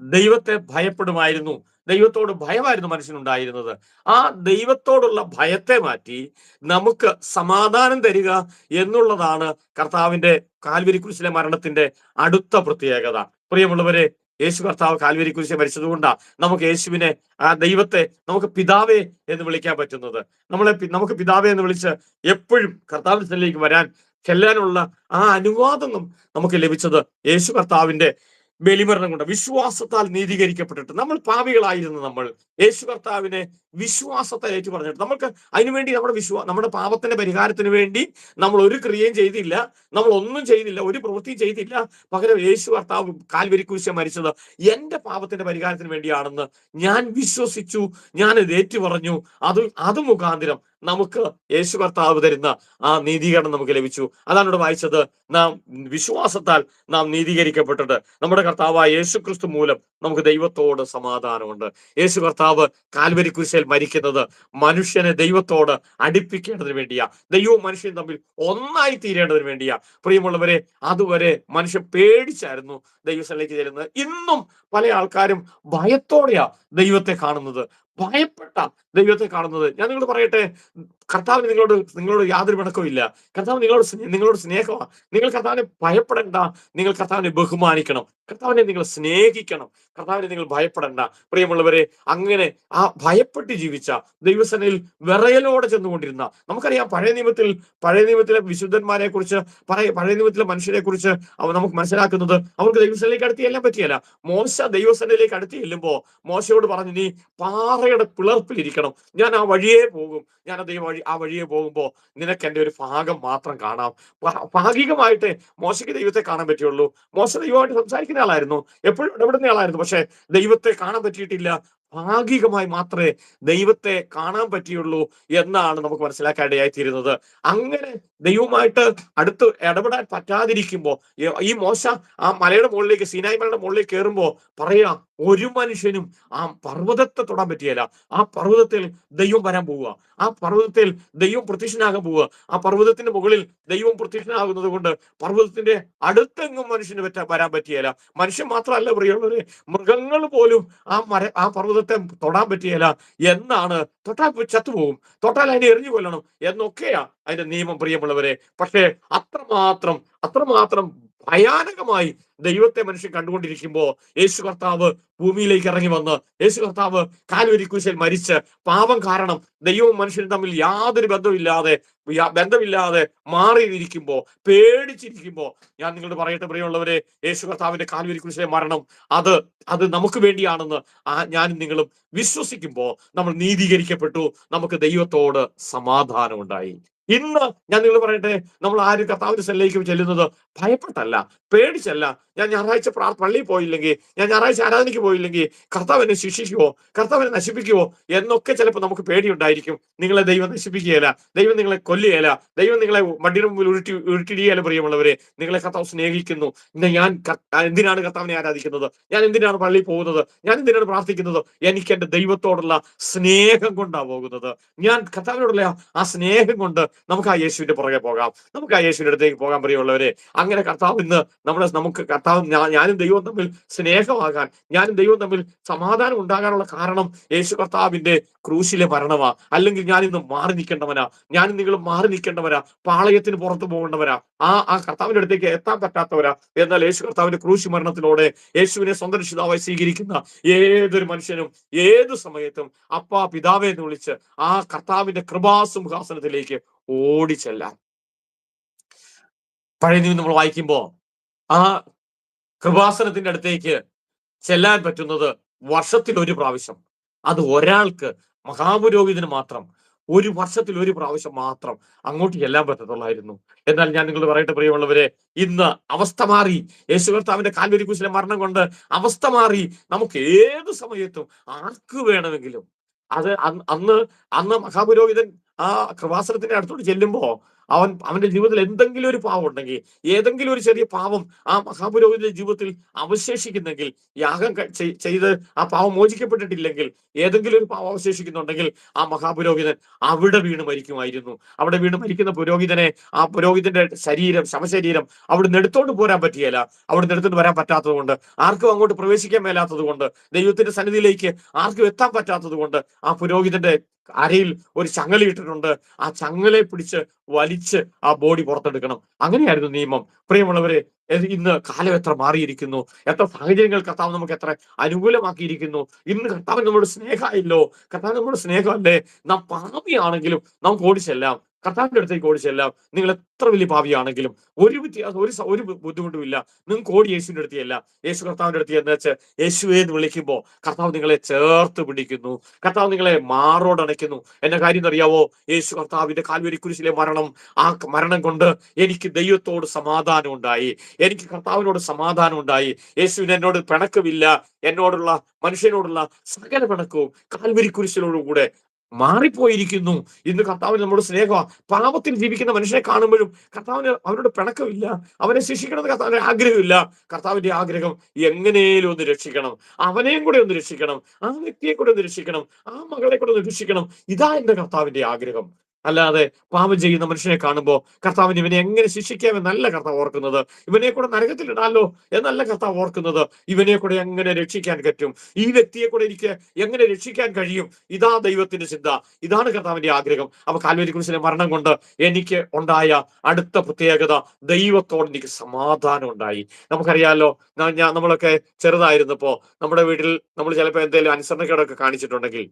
ദൈവത്തെ ഭയപ്പെടുമായിരുന്നു, ദൈവത്തോട് ഭയമായിരുന്നു മനുഷ്യനുണ്ടായിരുന്നത്. ആ ദൈവത്തോടുള്ള ഭയത്തെ മാറ്റി നമുക്ക് സമാധാനം തരിക എന്നുള്ളതാണ് കർത്താവിന്റെ കാൽവരി കുരിശിലെ മരണത്തിന്റെ അടുത്ത പ്രത്യേകത. പ്രിയമുള്ളവരെ, യേശു കർത്താവ് കാൽവരി കുരിശിൽ മരിച്ചതുകൊണ്ടാ നമുക്ക് യേശുവിനെ, ആ ദൈവത്തെ നമുക്ക് പിതാവേ എന്ന് വിളിക്കാൻ പറ്റുന്നത്. നമുക്ക് പിതാവേ എന്ന് വിളിച്ച് എപ്പോഴും കർത്താവിന്റെ സ്ഥലത്തേക്ക് ചെല്ലാനുള്ള ആ അനുവാദം നമുക്ക് ലഭിച്ചത് യേശു കർത്താവിന്റെ ബലിമരണം കൊണ്ട്. വിശ്വാസത്താൽ നീതീകരിക്കപ്പെട്ടിട്ട്, നമ്മൾ പാപികളായിരുന്നു, നമ്മൾ യേശു കർത്താവിനെ വിശ്വാസത്തെ ഏറ്റു പറഞ്ഞിട്ട്, നമുക്ക് അതിനുവേണ്ടി നമ്മുടെ പാപത്തിന്റെ പരിഹാരത്തിന് വേണ്ടി നമ്മൾ ഒരു ക്രിയയും ചെയ്തില്ല, നമ്മൾ ഒന്നും ചെയ്തില്ല, ഒരു പ്രവൃത്തിയും ചെയ്തില്ല. പകരം യേശു കർത്താവ് കാൽവരി കുരിശിൽ മരിച്ചത് എന്റെ പാപത്തിന്റെ പരിഹാരത്തിന് വേണ്ടിയാണെന്ന് ഞാൻ വിശ്വസിച്ചു, ഞാൻ ഇത് ഏറ്റു പറഞ്ഞു. അത് മുഖാന്തരം നമുക്ക് യേശു കർത്താവ് തരുന്ന ആ നീതീകരണം നമുക്ക് ലഭിച്ചു. അതാണ് ഇവിടെ വായിച്ചത്, നാം വിശ്വാസത്താൽ നാം നീതീകരിക്കപ്പെട്ടിട്ട് നമ്മുടെ കർത്താവായ യേശു ക്രിസ്തു മൂലം നമുക്ക് ദൈവത്തോട് സമാധാനമുണ്ട്. യേശു കർത്താവ് കാൽവരി കുരിശിൽ മരിക്കുന്നത് മനുഷ്യനെ ദൈവത്തോട് അടുപ്പിക്കേണ്ടതിന് വേണ്ടിയാ, ദൈവവും മനുഷ്യനും തമ്മിൽ ഒന്നായി തീരേണ്ടതിന് വേണ്ടിയാ. പ്രിയമുള്ളവരെ, അതുവരെ മനുഷ്യൻ പേടിച്ചായിരുന്നു ദൈവസ്ഥലേക്ക് ചെല്ലുന്നത്. ഇന്നും പല ആൾക്കാരും ഭയത്തോടെയാ ദൈവത്തെ കാണുന്നത്, ഭയപ്പെട്ട ദൈവത്തെ കാണുന്നത്. ഞാൻ നിങ്ങളോട് പറയട്ടെ, കർത്താവിന് നിങ്ങളോട് യാതൊരു പിണക്കവും ഇല്ല. കർത്താവ് നിങ്ങളോട് സ്നേഹമാണ്. നിങ്ങൾ കർത്താവിനെ ഭയപ്പെടേണ്ട, നിങ്ങൾ കർത്താവിനെ ബഹുമാനിക്കണം, കർത്താവിനെ നിങ്ങൾ സ്നേഹിക്കണം, കർത്താവിനെ നിങ്ങൾ ഭയപ്പെടേണ്ട. പ്രിയമുള്ളവരെ, അങ്ങനെ ആ ഭയപ്പെട്ട് ജീവിച്ച ദൈവസേനയിൽ വിറയലോടെ ചെന്നുകൊണ്ടിരുന്ന, നമുക്കറിയാം പഴയ നിയമത്തിലെ വിശുദ്ധന്മാരെ കുറിച്ച് പഴയ നിയമത്തിലെ മനുഷ്യരെ കുറിച്ച് നമുക്ക് മനസ്സിലാക്കുന്നത്, അവർക്ക് ദൈവസേനയിലേക്ക് അടുത്ത് ചെല്ലാൻ പറ്റിയല്ല. മോശ ദൈവസേനയിലേക്ക് അടുത്ത് ചെല്ലുമ്പോ മോശയോട് പറഞ്ഞു, നീ പാറയുടെ പിളർപ്പിലിരിക്കണം, ഞാൻ ആ വഴിയേ പോകും, ഞാൻ അതേ വഴി ആ വഴിയെ പോകുമ്പോ നിനക്ക് എന്റെ ഒരു ഭാഗം മാത്രം കാണാം. ഭാഗികമായിട്ട് മോശയ്ക്ക് ദൈവത്തെ കാണാൻ പറ്റുള്ളൂ. മോശ ദൈവമായിട്ട് സംസാരിക്കുന്ന ആളായിരുന്നു, എപ്പോഴും ഇടപെടുന്ന ആളായിരുന്നു. പക്ഷെ ദൈവത്തെ കാണാൻ പറ്റിയിട്ടില്ല. ഭാഗികമായി മാത്രമേ ദൈവത്തെ കാണാൻ പറ്റിയുള്ളൂ എന്നാണ് നമുക്ക് മനസ്സിലാക്കാനിടയായി തീരുന്നത്. അങ്ങനെ ദൈവമായിട്ട് അടുത്ത് ഇടപെടാൻ പറ്റാതിരിക്കുമ്പോ ഈ മോശ ആ മലയുടെ മുകളിലേക്ക്, സീനായി മലയുടെ മുകളിലേക്ക് കയറുമ്പോ പറയാ, ഒരു മനുഷ്യനും ആ പർവ്വതത്തെ തൊടാൻ പറ്റിയല്ല. ആ പർവ്വതത്തിൽ ദൈവം വരാൻ പോവുക, ആ പർവ്വതത്തിൽ ദൈവം പ്രത്യക്ഷനാകാൻ പോവുക. ആ പർവ്വതത്തിന്റെ മുകളിൽ ദൈവം പ്രത്യക്ഷനാകുന്നത് കൊണ്ട് പർവ്വതത്തിന്റെ അടുത്തെങ്ങും മനുഷ്യന് വരാൻ പറ്റിയല്ല. മനുഷ്യൻ മാത്രമല്ല പ്രിയമുള്ളവരെ, മൃഗങ്ങൾ പോലും ആ പർവ്വതത്തെ തൊടാൻ പറ്റിയല്ല എന്നാണ്. തൊട്ടാൽ ചത്തുപോകും, തൊട്ടാൽ അതിനെ എറിഞ്ഞു കൊല്ലണം എന്നൊക്കെയാ അതിന്റെ നിയമം പ്രിയമുള്ളവരെ. പക്ഷേ അത്രമാത്രം ഭയാനകമായി ദൈവത്തെ മനുഷ്യൻ കണ്ടുകൊണ്ടിരിക്കുമ്പോ യേശു കർത്താവ് ഭൂമിയിലേക്ക് ഇറങ്ങി വന്ന്, യേശു കർത്താവ് കാൽവരി ക്രൂശിൽ മരിച്ച്, പാപം കാരണം ദൈവവും മനുഷ്യനും തമ്മിൽ യാതൊരു ബന്ധമില്ലാതെ മാറിയിരിക്കുമ്പോ, പേടിച്ചിരിക്കുമ്പോ, ഞാൻ നിങ്ങളോട് പറയട്ടെ പ്രിയമുള്ളവരെ, യേശു കർത്താവിന്റെ കാൽവരി ക്രൂശിലെ മരണം അത് നമുക്ക് വേണ്ടിയാണെന്ന് ഞാനും നിങ്ങളും വിശ്വസിക്കുമ്പോ നമ്മൾ നീതീകരിക്കപ്പെട്ടു, നമുക്ക് ദൈവത്തോട് സമാധാനം ഉണ്ടായി. ഇന്ന് ഞാൻ നിങ്ങൾ പറയട്ടെ, നമ്മൾ ആരും കർത്താവിന്റെ സ്ഥലത്തേക്ക് ചെല്ലുന്നത് ഭയപ്പെട്ടല്ല, പേടിച്ചല്ല. ഞാൻ ഞായറാഴ്ച പള്ളിയിൽ പോയില്ലെങ്കിൽ, ഞാൻ ഞായറാഴ്ച ആരാധനയ്ക്ക് പോയില്ലെങ്കിൽ കർത്താവ് എന്നെ ശിക്ഷിക്കുവോ, കർത്താവ് എന്നെ നശിപ്പിക്കുവോ എന്നൊക്കെ ചിലപ്പോൾ നമുക്ക് പേടിയുണ്ടായിരിക്കും. നിങ്ങളെ ദൈവം നശിപ്പിക്കുകയില്ല, ദൈവം നിങ്ങളെ കൊല്ലുകയില്ല, ദൈവം നിങ്ങളെ വണ്ടിയുടെ മുമ്പിൽ ഉരുട്ടിടിയാലും പ്രിയമുള്ളവരെ, നിങ്ങളെ കർത്താവ് സ്നേഹിക്കുന്നു. ഞാൻ എന്തിനാണ് കർത്താവിനെ ആരാധിക്കുന്നത്, ഞാൻ എന്തിനാണ് പള്ളിയിൽ പോകുന്നത്, ഞാൻ എന്തിനാണ് പ്രാർത്ഥിക്കുന്നത്? എനിക്ക് എന്റെ ദൈവത്തോടുള്ള സ്നേഹം കൊണ്ടാണ് പോകുന്നത്. ഞാൻ കർത്താവിനോടുള്ള ആ സ്നേഹം കൊണ്ട് നമുക്ക് ആ യേശുവിന്റെ പുറകെ പോകാം, നമുക്ക് ആ യേശുവിന്റെ അടുത്തേക്ക് പോകാൻ പ്രിയമുള്ളവരെ. അങ്ങനെ കർത്താവ് ഇന്ന് നമുക്ക് കർത്താവ് ഞാനും ദൈവവും തമ്മിൽ സ്നേഹമാകാൻ, ഞാനും ദൈവവും തമ്മിൽ സമാധാനം ഉണ്ടാകാനുള്ള കാരണം യേശു കർത്താവിന്റെ ക്രൂശിലെ മരണമാ. അല്ലെങ്കിൽ ഞാൻ ഇന്ന് മാറി നിൽക്കേണ്ടവനാ, ഞാനും നിങ്ങളും മാറി നിൽക്കേണ്ടവരാ, പാളയത്തിന് പുറത്തു പോകേണ്ടവരാ, ആ കർത്താവിന്റെ അടുത്തേക്ക് എത്താൻ പറ്റാത്തവരാ. എന്നാൽ യേശു കർത്താവിന്റെ ക്രൂശ് മരണത്തിലൂടെ യേശുവിനെ സ്വന്തം രക്ഷിതാവായി സ്വീകരിക്കുന്ന ഏതൊരു മനുഷ്യനും ഏതു സമയത്തും അപ്പാ പിതാവേ എന്ന് വിളിച്ച് ആ കർത്താവിന്റെ കൃപാസിംഹാസനത്തിലേക്ക് ഓടിച്ചെല്ലാം. പഴയ നിയമം നമ്മൾ വായിക്കുമ്പോ ആ കൃപാസനത്തിന്റെ അടുത്തേക്ക് ചെല്ലാൻ പറ്റുന്നത് വർഷത്തിൽ ഒരു പ്രാവശ്യം. അത് ഒരാൾക്ക്, മഹാപുരോഹിതന് മാത്രം ഒരു വർഷത്തിൽ ഒരു പ്രാവശ്യം മാത്രം അങ്ങോട്ട് ചെല്ലാൻ പറ്റത്തുള്ളായിരുന്നു. എന്നാൽ ഞാൻ നിങ്ങളോട് പറയട്ടെ പ്രിയമുള്ളവരെ, ഇന്ന് അവസ്ഥ മാറി. യേശു കർത്താവിന്റെ കാൽവരി ക്രൂശിലെ മരണം കൊണ്ട് അവസ്ഥ മാറി. നമുക്ക് ഏത് സമയത്തും ആർക്ക് വേണമെങ്കിലും അന്ന് മഹാപുരോഹിതൻ ആ കൃപാസനത്തിന്റെ അടുത്തോട്ട് ചെല്ലുമ്പോ അവന്റെ ജീവിതത്തിൽ എന്തെങ്കിലും ഒരു പാവം ഉണ്ടെങ്കിൽ, ഏതെങ്കിലും ഒരു ചെറിയ പാവം ആ മഹാപുരോഹിതന്റെ ജീവിതത്തിൽ അവശേഷിക്കുന്നെങ്കിൽ, യാഗം ചെയ്ത് ആ പാവം മോചിക്കപ്പെട്ടിട്ടില്ലെങ്കിൽ, ഏതെങ്കിലും ഒരു പാവം അവശേഷിക്കുന്നുണ്ടെങ്കിൽ ആ മഹാപുരോഹിതൻ അവിടെ വീണ് മരിക്കുമായിരുന്നു. അവിടെ വീണ് മരിക്കുന്ന പുരോഹിതനെ, ആ പുരോഹിതന്റെ ശവശരീരം അവിടുന്ന് എടുത്തോണ്ട് പോരാൻ പറ്റിയല്ല. അവിടുന്ന് എടുത്തോണ്ട് വരാൻ പറ്റാത്തത് കൊണ്ട്, ആർക്കും അങ്ങോട്ട് പ്രവേശിക്കാൻ മേലാത്തത് കൊണ്ട്, ദൈവത്തിന്റെ സന്നിധിയിലേക്ക് ആർക്കും എത്താൻ പറ്റാത്തത് കൊണ്ട് ആ പുരോഹിതന്റെ അരയിൽ ഒരു ചങ്ങല ഇട്ടിട്ടുണ്ട്. ആ ചങ്ങലെ പിടിച്ച് വലിച്ച് ആ ബോഡി പുറത്തെടുക്കണം. അങ്ങനെയായിരുന്നു നിയമം. പ്രിയമുള്ളവരെ, ഇന്ന് കാലം എത്ര മാറിയിരിക്കുന്നു, എത്ര സാഹചര്യങ്ങൾ കർത്താവ് നമുക്ക് എത്ര അനുകൂലമാക്കിയിരിക്കുന്നു. ഇന്ന് കർത്താവ് നമ്മുടെ സ്നേഹമായില്ലോ, കർത്താവ് നമ്മുടെ സ്നേഹമല്ലേ. നാം പാപിയാണെങ്കിലും നമുക്ക് ഓടിച്ചെല്ലാം, കർത്താവിന്റെ അടുത്തേക്ക് ഓടിച്ചെല്ലാം. നിങ്ങൾ എത്ര വലിയ പാപിയാണെങ്കിലും ഒരു ബുദ്ധിമുട്ടും ഇല്ല, നിങ്ങൾക്ക് ഓടി യേശുവിന്റെ അടുത്തല്ല, യേശു കർത്താവിന്റെ അടുത്ത് എന്ന് വെച്ച് യേശുവേ എന്ന് വിളിക്കുമ്പോ കർത്താവ് നിങ്ങളെ ചേർത്ത് പിടിക്കുന്നു, കർത്താവ് നിങ്ങളെ മാറോടണയ്ക്കുന്നു. എന്ന കാര്യം അറിയാവോ? യേശു കർത്താവിന്റെ കാൽവരി കുരിശിലെ ആ മരണം കൊണ്ട് എനിക്ക് ദൈവത്തോട് സമാധാനം ഉണ്ടായി, എനിക്ക് കർത്താവിനോട് സമാധാനം ഉണ്ടായി. യേശുവിന് എന്നോട് പിണക്കമില്ല, എന്നോടുള്ള മനുഷ്യനോടുള്ള സകല പിണക്കവും കാൽവരി കുരിശിനോടുകൂടെ മാറിപ്പോയിരിക്കുന്നു. ഇന്ന് കർത്താവിന് നമ്മുടെ സ്നേഹമാണ്. പാപത്തിൽ ജീവിക്കുന്ന മനുഷ്യനെ കാണുമ്പോഴും കർത്താവിന് അവരോട് പിണക്കമില്ല, അവനെ ശിക്ഷിക്കണമെന്ന് കർത്താവിന്റെ ആഗ്രഹമില്ല. കർത്താവിന്റെ ആഗ്രഹം എങ്ങനെയും ഒന്ന് രക്ഷിക്കണം, അവനെയും കൂടെ ഒന്ന് രക്ഷിക്കണം, ആ വ്യക്തിയെ കൂടെ ഒന്ന് രക്ഷിക്കണം, ആ മകളെ കൂടെ ഒന്ന് രക്ഷിക്കണം. ഇതാ എന്റെ കർത്താവിന്റെ ആഗ്രഹം. അല്ലാതെ പാപം ചെയ്യുന്ന മനുഷ്യനെ കാണുമ്പോ കർത്താവിന് ഇവനെ എങ്ങനെ ശിക്ഷിക്കാമെന്നല്ല കർത്താവ് ഓർക്കുന്നത്, ഇവനെ കൂടെ നരകത്തിൽ ഇടാലോ എന്നല്ല കർത്താവ് ഓർക്കുന്നത്. ഇവനെ കൂടെ എങ്ങനെ രക്ഷിക്കാൻ പറ്റും, ഈ വ്യക്തിയെ കൂടെ എനിക്ക് എങ്ങനെ രക്ഷിക്കാൻ കഴിയും, ഇതാ ദൈവത്തിന്റെ ചിന്ത, ഇതാണ് കർത്താവിന്റെ ആഗ്രഹം. അപ്പൊ കാൽവരി ക്രൂശിലെ മരണം കൊണ്ട് എനിക്ക് ഉണ്ടായ അടുത്ത പ്രത്യേകത, ദൈവത്തോട് എനിക്ക് സമാധാനം ഉണ്ടായി. നമുക്കറിയാലോ, നമ്മളൊക്കെ ചെറുതായിരുന്നപ്പോ നമ്മുടെ വീട്ടിൽ നമ്മൾ ചിലപ്പോൾ എന്തെങ്കിലും അനുസരണക്കേടൊക്കെ കാണിച്ചിട്ടുണ്ടെങ്കിൽ,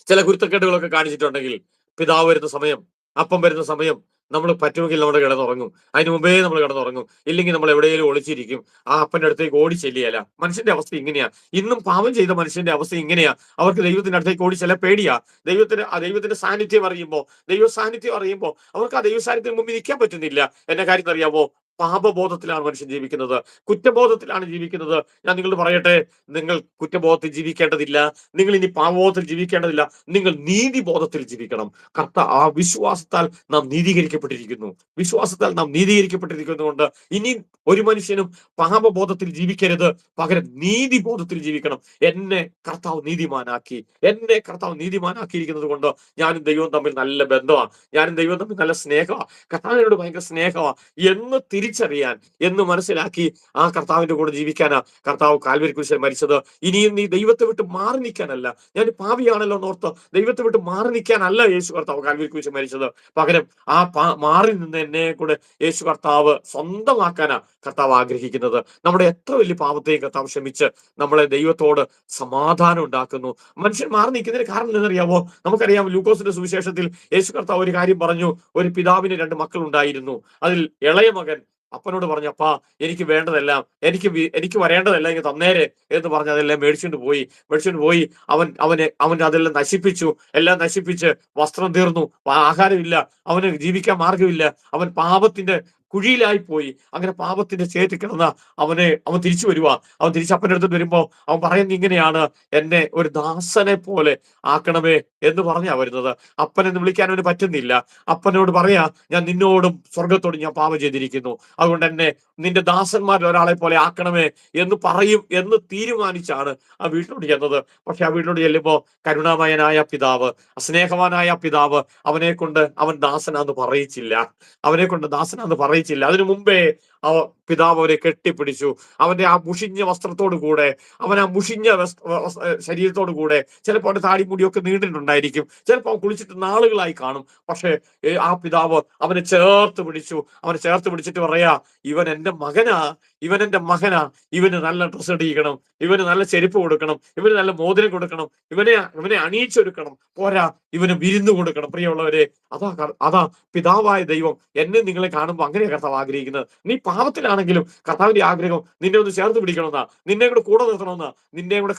ചില കുരുത്തക്കേടുകളൊക്കെ കാണിച്ചിട്ടുണ്ടെങ്കിൽ, പിതാവ് വരുന്ന സമയം, അപ്പം വരുന്ന സമയം നമ്മൾ പറ്റുമെങ്കിൽ നമ്മൾ കിടന്നുറങ്ങും. അതിന് മുമ്പേ നമ്മൾ കിടന്നുറങ്ങും. ഇല്ലെങ്കിൽ നമ്മൾ എവിടെയെങ്കിലും ഒളിച്ചിരിക്കും. ആ അപ്പന്റെ അടുത്തേക്ക് ഓടി ചെല്ലുകയില്ല. മനുഷ്യന്റെ അവസ്ഥ ഇങ്ങനെയാ. ഇന്നും പാപം ചെയ്ത മനുഷ്യന്റെ അവസ്ഥ ഇങ്ങനെയാ. അവർക്ക് ദൈവത്തിന്റെ അടുത്തേക്ക് ഓടി ചെല്ലാൻ പേടിയാ. ദൈവത്തിന്റെ സാന്നിധ്യം അറിയുമ്പോ, ദൈവ സാന്നിധ്യം അറിയുമ്പോ അവർക്ക് ആ ദൈവ സാന്നിധ്യത്തിന് മുമ്പിൽ നിൽക്കാൻ പറ്റുന്നില്ല. എന്നെ കാര്യം അറിയാമോ? പാപബോധത്തിലാണ് മനുഷ്യൻ ജീവിക്കുന്നത്, കുറ്റബോധത്തിലാണ് ജീവിക്കുന്നത്. ഞാൻ നിങ്ങളോട് പറയട്ടെ, നിങ്ങൾ കുറ്റബോധത്തിൽ ജീവിക്കേണ്ടതില്ല, നിങ്ങൾ ഇനി പാപബോധത്തിൽ ജീവിക്കേണ്ടതില്ല, നിങ്ങൾ നീതിബോധത്തിൽ ജീവിക്കണം. ആ വിശ്വാസത്താൽ നാം നീതീകരിക്കപ്പെട്ടിരിക്കുന്നു. വിശ്വാസത്താൽ നാം നീതീകരിക്കപ്പെട്ടിരിക്കുന്നതുകൊണ്ട് ഇനി ഒരു മനുഷ്യനും പാപബോധത്തിൽ ജീവിക്കരുത്, പകരം നീതിബോധത്തിൽ ജീവിക്കണം. എന്നെ കർത്താവ് നീതിമാനാക്കിയിരിക്കുന്നത് കൊണ്ട് ഞാനും ദൈവവും തമ്മിൽ നല്ല ബന്ധമാണ്, ഞാനും ദൈവവും തമ്മിൽ നല്ല സ്നേഹമാണ്, കർത്താവിനോട് ഭയങ്കര സ്നേഹമാണ് എന്ന് തിരിച്ചറിയാൻ, എന്ന് മനസ്സിലാക്കി ആ കർത്താവിന്റെ കൂടെ ജീവിക്കാനാ കർത്താവ് കാൽവരി കുരിശിൽ മരിച്ചത്. ഇനിയും നീ ദൈവത്തെ വിട്ട് മാറി നിൽക്കാനല്ല, ഞാൻ പാപിയാണല്ലോ എന്നോർത്ത് ദൈവത്തെ വിട്ട് മാറി നിൽക്കാനല്ല യേശു കർത്താവ് കാൽവരി കുരിശിൽ മരിച്ചത്. പകരം ആ മാറി നിന്ന് എന്നെ കൂടെ യേശു കർത്താവ് സ്വന്തമാക്കാനാ കർത്താവ് ആഗ്രഹിക്കുന്നത്. നമ്മുടെ എത്ര വലിയ പാപത്തെയും കർത്താവ് ക്ഷമിച്ച് നമ്മളെ ദൈവത്തോട് സമാധാനം ഉണ്ടാക്കുന്നു. മനുഷ്യൻ മാറി നിൽക്കുന്നതിന് കാരണം എന്നറിയാമോ? നമുക്കറിയാം, ലൂക്കോസിന്റെ സുവിശേഷത്തിൽ യേശു കർത്താവ് ഒരു കാര്യം പറഞ്ഞു. ഒരു പിതാവിന് 2 മക്കൾ ഉണ്ടായിരുന്നു. അതിൽ ഇളയ മകൻ അപ്പനോട് പറഞ്ഞു, അപ്പാ എനിക്ക് വേണ്ടതെല്ലാം, എനിക്ക് വരേണ്ടതെല്ലാം എനിക്ക് തന്നേരെ എന്ന് പറഞ്ഞ് അതെല്ലാം മേടിച്ചുകൊണ്ട് പോയി. അവൻ അതെല്ലാം നശിപ്പിച്ചു. എല്ലാം നശിപ്പിച്ച് വസ്ത്രം തീർന്നു, ആഹാരമില്ല, അവന് ജീവിക്കാൻ മാർഗമില്ല, അവൻ പാപത്തിന്റെ കുഴിയിലായി പോയി. അങ്ങനെ പാപത്തിന്റെ ചേറ്റി കിടന്ന അവൻ തിരിച്ചു വരുവാ. അവൻ തിരിച്ച് അപ്പൻ്റെ അടുത്ത് വരുമ്പോ അവൻ പറയുന്നത് ഇങ്ങനെയാണ്, എന്നെ ഒരു ദാസനെ പോലെ ആക്കണമേ എന്ന് പറഞ്ഞാ വരുന്നത്. അപ്പനെന്ന് വിളിക്കാൻ അവന് പറ്റുന്നില്ല. അപ്പനോട് പറയാ, ഞാൻ നിന്നോടും സ്വർഗത്തോടും ഞാൻ പാപം ചെയ്തിരിക്കുന്നു, അതുകൊണ്ട് എന്നെ നിന്റെ ദാസന്മാരിൽ ഒരാളെ പോലെ ആക്കണമേ എന്ന് പറയും എന്ന് തീരുമാനിച്ചാണ് ആ വീട്ടിലോട്ട് ചെന്നത്. പക്ഷെ ആ വീട്ടിലോട്ട് ചെല്ലുമ്പോ കരുണാമയനായ പിതാവ്, സ്നേഹവാനായ പിതാവ് അവൻ ദാസനാന്ന് പറയിച്ചില്ല. അതിനു മുമ്പേ പിതാവ് അവരെ കെട്ടിപ്പിടിച്ചു. അവന്റെ ആ മുഷിഞ്ഞ വസ്ത്രത്തോടു കൂടെ, അവൻ ആ മുഷിഞ്ഞ ശരീരത്തോടു കൂടെ, ചിലപ്പോൾ അവന്റെ താടിമുടിയൊക്കെ നീണ്ടിട്ടുണ്ടായിരിക്കും, ചിലപ്പോൾ അവൻ കുളിച്ചിട്ട് നാളുകളായി കാണും. പക്ഷെ ആ പിതാവ് അവനെ ചേർത്ത് പിടിച്ചിട്ട് പറയാ, ഇവൻ എന്റെ മകനാ, ഇവന് നല്ല ഡ്രസ്സ് ഇടിയിക്കണം, ഇവന് നല്ല ചെരുപ്പ് കൊടുക്കണം, ഇവന് നല്ല മോതിരം കൊടുക്കണം, ഇവനെ അണിയിച്ചൊരുക്കണം, പോരാ ഇവന് വിരുന്ന് കൊടുക്കണം. പ്രിയമുള്ളവരെ, അതാ പിതാവായ ദൈവം എന്നെ നിങ്ങളെ കാണുമ്പോൾ അങ്ങനെയാ കർത്താവ് ആഗ്രഹിക്കുന്നത്. നീ പാപത്തിലാണെങ്കിലും കർത്താവിന്റെ ആഗ്രഹം നിന്നെ ഒന്ന് ചേർത്ത് പിടിക്കണമെന്നാ, നിന്നെ കൂടെ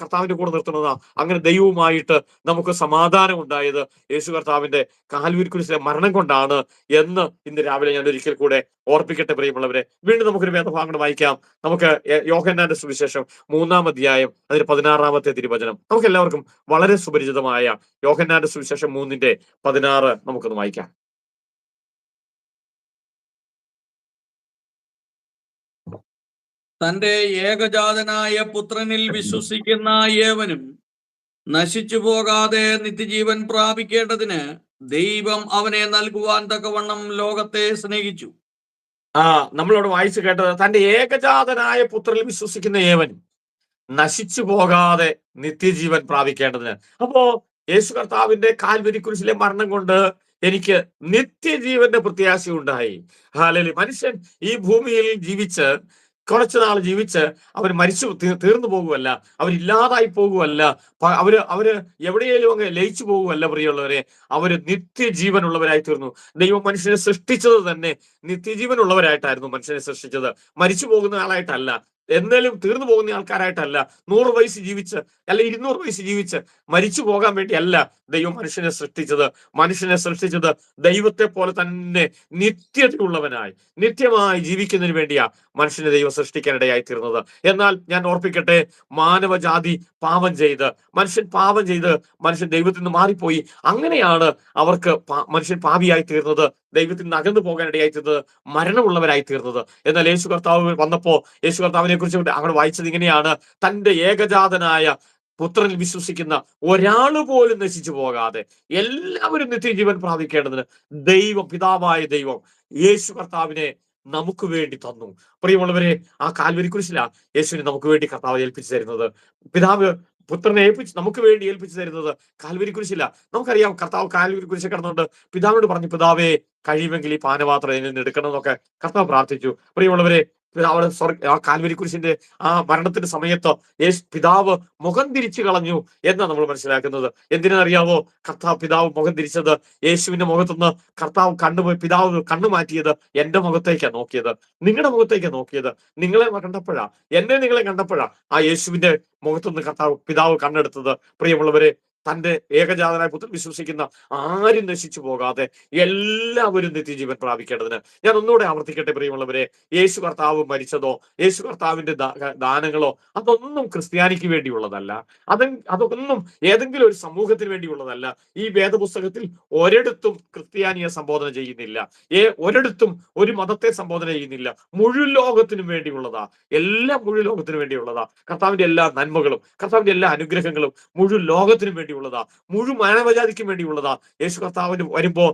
കർത്താവിന്റെ കൂടെ നിർത്തണമെന്നാ. അങ്ങനെ ദൈവവുമായിട്ട് നമുക്ക് സമാധാനം ഉണ്ടായത് യേശു കർത്താവിന്റെ കാൽവരി കുരിശിലെ മരണം കൊണ്ടാണ് എന്ന് ഇന്ന് രാവിലെ ഞാൻ ഒരിക്കൽ കൂടെ ഓർപ്പിക്കട്ടെ. പ്രിയമുള്ളവരെ, വീണ്ടും നമുക്കൊരു വേദഭാഗം വായിക്കാം. നമുക്ക് യോഹന്നാന്റെ സുവിശേഷം 3-ാം അധ്യായം അതിന് 16-ാമത്തെ തിരുവചനം. നമുക്ക് എല്ലാവർക്കും വളരെ സുപരിചിതമായ യോഹന്നാന്റെ സുവിശേഷം 3:16 നമുക്കൊന്ന് വായിക്കാം. തന്റെ ഏകജാതനായ പുത്രനിൽ വിശ്വസിക്കുന്ന ഏവനും നശിച്ചു പോകാതെ നിത്യജീവൻ പ്രാപിക്കേണ്ടതിന് ദൈവം അവനെ നൽകുവാൻ തക്കവണ്ണം ലോകത്തെ സ്നേഹിച്ചു. നമ്മളോട് വായിച്ചു കേട്ടത്, തന്റെ ഏകജാതനായ പുത്രനിൽ വിശ്വസിക്കുന്ന ഏവനും നശിച്ചു പോകാതെ നിത്യജീവൻ പ്രാപിക്കേണ്ടതിന്. അപ്പോ യേശു കർത്താവിന്റെ കാൽവരി കുരിശിലെ മരണം കൊണ്ട് എനിക്ക് നിത്യജീവന്റെ പ്രത്യാശ ഉണ്ടായി. ഹല്ലേലൂയ. മനുഷ്യൻ ഈ ഭൂമിയിൽ കുറച്ചു നാൾ ജീവിച്ച് അവർ മരിച്ചു തീർന്നു പോകുമല്ല, അവരില്ലാതായി പോകുമല്ല, അവര് എവിടെയെങ്കിലും അങ്ങ് ലയിച്ചു പോകുമല്ല. പ്രിയമുള്ളവരെ, അവര് നിത്യജീവനുള്ളവരായി തീർന്നു. ദൈവം മനുഷ്യനെ സൃഷ്ടിച്ചത് തന്നെ നിത്യജീവനുള്ളവരായിട്ടായിരുന്നു. മനുഷ്യനെ സൃഷ്ടിച്ചത് മരിച്ചു പോകുന്ന ആളായിട്ടല്ല, എന്നാലും തീർന്നു പോകുന്ന ആൾക്കാരായിട്ടല്ല. 100 വയസ്സ് ജീവിച്ച് അല്ല 200 വയസ്സ് ജീവിച്ച് മരിച്ചു പോകാൻ വേണ്ടി അല്ല ദൈവം മനുഷ്യനെ സൃഷ്ടിച്ചത് ദൈവത്തെ പോലെ തന്നെ നിത്യതയുള്ളവനായി, നിത്യമായി ജീവിക്കുന്നതിന് വേണ്ടിയാ മനുഷ്യനെ ദൈവം സൃഷ്ടിക്കാനിടയായി തീർന്നത്. എന്നാൽ ഞാൻ ഓർപ്പിക്കട്ടെ, മാനവജാതി മനുഷ്യൻ ദൈവത്തിൽ നിന്ന് മാറിപ്പോയി. അങ്ങനെയാണ് മനുഷ്യൻ പാപിയായി തീർന്നത്, ദൈവത്തിൽ നിന്ന് അകന്നു പോകാനിടയായി തീർന്നത്, മരണമുള്ളവരായി തീർന്നത്. എന്നാൽ യേശു കർത്താവ് വന്നപ്പോ യേശു കർത്താവിനെ കുറിച്ച് അവിടെ വായിച്ചത് ഇങ്ങനെയാണ്, തന്റെ ഏകജാതനായ പുത്രനിൽ വിശ്വസിക്കുന്ന ഒരാൾ പോലും നശിച്ചു പോകാതെ എല്ലാവരും നിത്യജീവൻ പ്രാപിക്കേണ്ടതിന് പിതാവായ ദൈവം യേശു കർത്താവിനെ നമുക്ക് വേണ്ടി തന്നു. പ്രിയമുള്ളവരെ, ആ കാൽവരി കുരിശിലാ യേശുവിനെ നമുക്ക് വേണ്ടി കർത്താവ് ഏൽപ്പിച്ചു തരുന്നത്. പിതാവ് പുത്രനെ നമുക്ക് വേണ്ടി ഏൽപ്പിച്ചു തരുന്നത് കാൽവരി കുരിശില്ല. നമുക്കറിയാം, കർത്താവ് കാൽവരി കുരിശിൽ കിടന്നുകൊണ്ട് പിതാവിനോട് പറഞ്ഞു, പിതാവേ കഴിയുമെങ്കിൽ ഈ പാനപാത്രം എന്നിൽ നിന്ന് എടുക്കണം എന്നൊക്കെ കർത്താവ് പ്രാർത്ഥിച്ചു. പ്രിയമുള്ളവരെ, അവിടെ ആ കാൽവരി കുരിശിന്റെ ആ മരണത്തിന്റെ സമയത്ത് പിതാവ് മുഖം തിരിച്ചു കളഞ്ഞു എന്നാണ് നമ്മൾ മനസ്സിലാക്കുന്നത്. എന്തിനറിയാവോ പിതാവ് മുഖം തിരിച്ചത്? യേശുവിന്റെ മുഖത്തുനിന്ന് കർത്താവ് കണ്ണുപോയി, പിതാവ് കണ്ണു മാറ്റിയത് എന്റെ മുഖത്തേക്കാണ് നോക്കിയത്, നിങ്ങളുടെ മുഖത്തേക്കാണ് നോക്കിയത്. നിങ്ങളെ കണ്ടപ്പോഴാ, എന്നെ നിങ്ങളെ കണ്ടപ്പോഴാ ആ യേശുവിന്റെ മുഖത്തുനിന്ന് പിതാവ് കണ്ണെടുത്തത്. പ്രിയമുള്ളവരെ, തന്റെ ഏകജാതനായ പുത്രൻ വിശ്വസിക്കുന്ന ആരും നശിച്ചു പോകാതെ എല്ലാവരും നിത്യജീവൻ പ്രാപിക്കേണ്ടതിന്. ഞാൻ ഒന്നുകൂടെ ആവർത്തിക്കട്ടെ പ്രിയമുള്ളവരെ, യേശു കർത്താവ് മരിച്ചതോ യേശു കർത്താവിന്റെ ദാനങ്ങളോ അതൊന്നും ക്രിസ്ത്യാനിക്ക് വേണ്ടിയുള്ളതല്ല. അതൊന്നും ഏതെങ്കിലും ഒരു സമൂഹത്തിന് വേണ്ടിയുള്ളതല്ല. ഈ വേദപുസ്തകത്തിൽ ഒരിടത്തും ക്രിസ്ത്യാനിയെ സംബോധന ചെയ്യുന്നില്ല, ഒരിടത്തും ഒരു മതത്തെ സംബോധന ചെയ്യുന്നില്ല. മുഴുവൻ ലോകത്തിനും വേണ്ടിയുള്ളതാ, എല്ലാം മുഴുവൻ ലോകത്തിനും വേണ്ടിയുള്ളതാ. കർത്താവിന്റെ എല്ലാ നന്മകളും, കർത്താവിന്റെ എല്ലാ അനുഗ്രഹങ്ങളും മുഴുവൻ ലോകത്തിനും വേണ്ടിയുള്ളതാ, മുഴുവൻ മാനവജാതിക്കും വേണ്ടിയുള്ളതാ. യേശു കർത്താവിന് വരുമ്പോ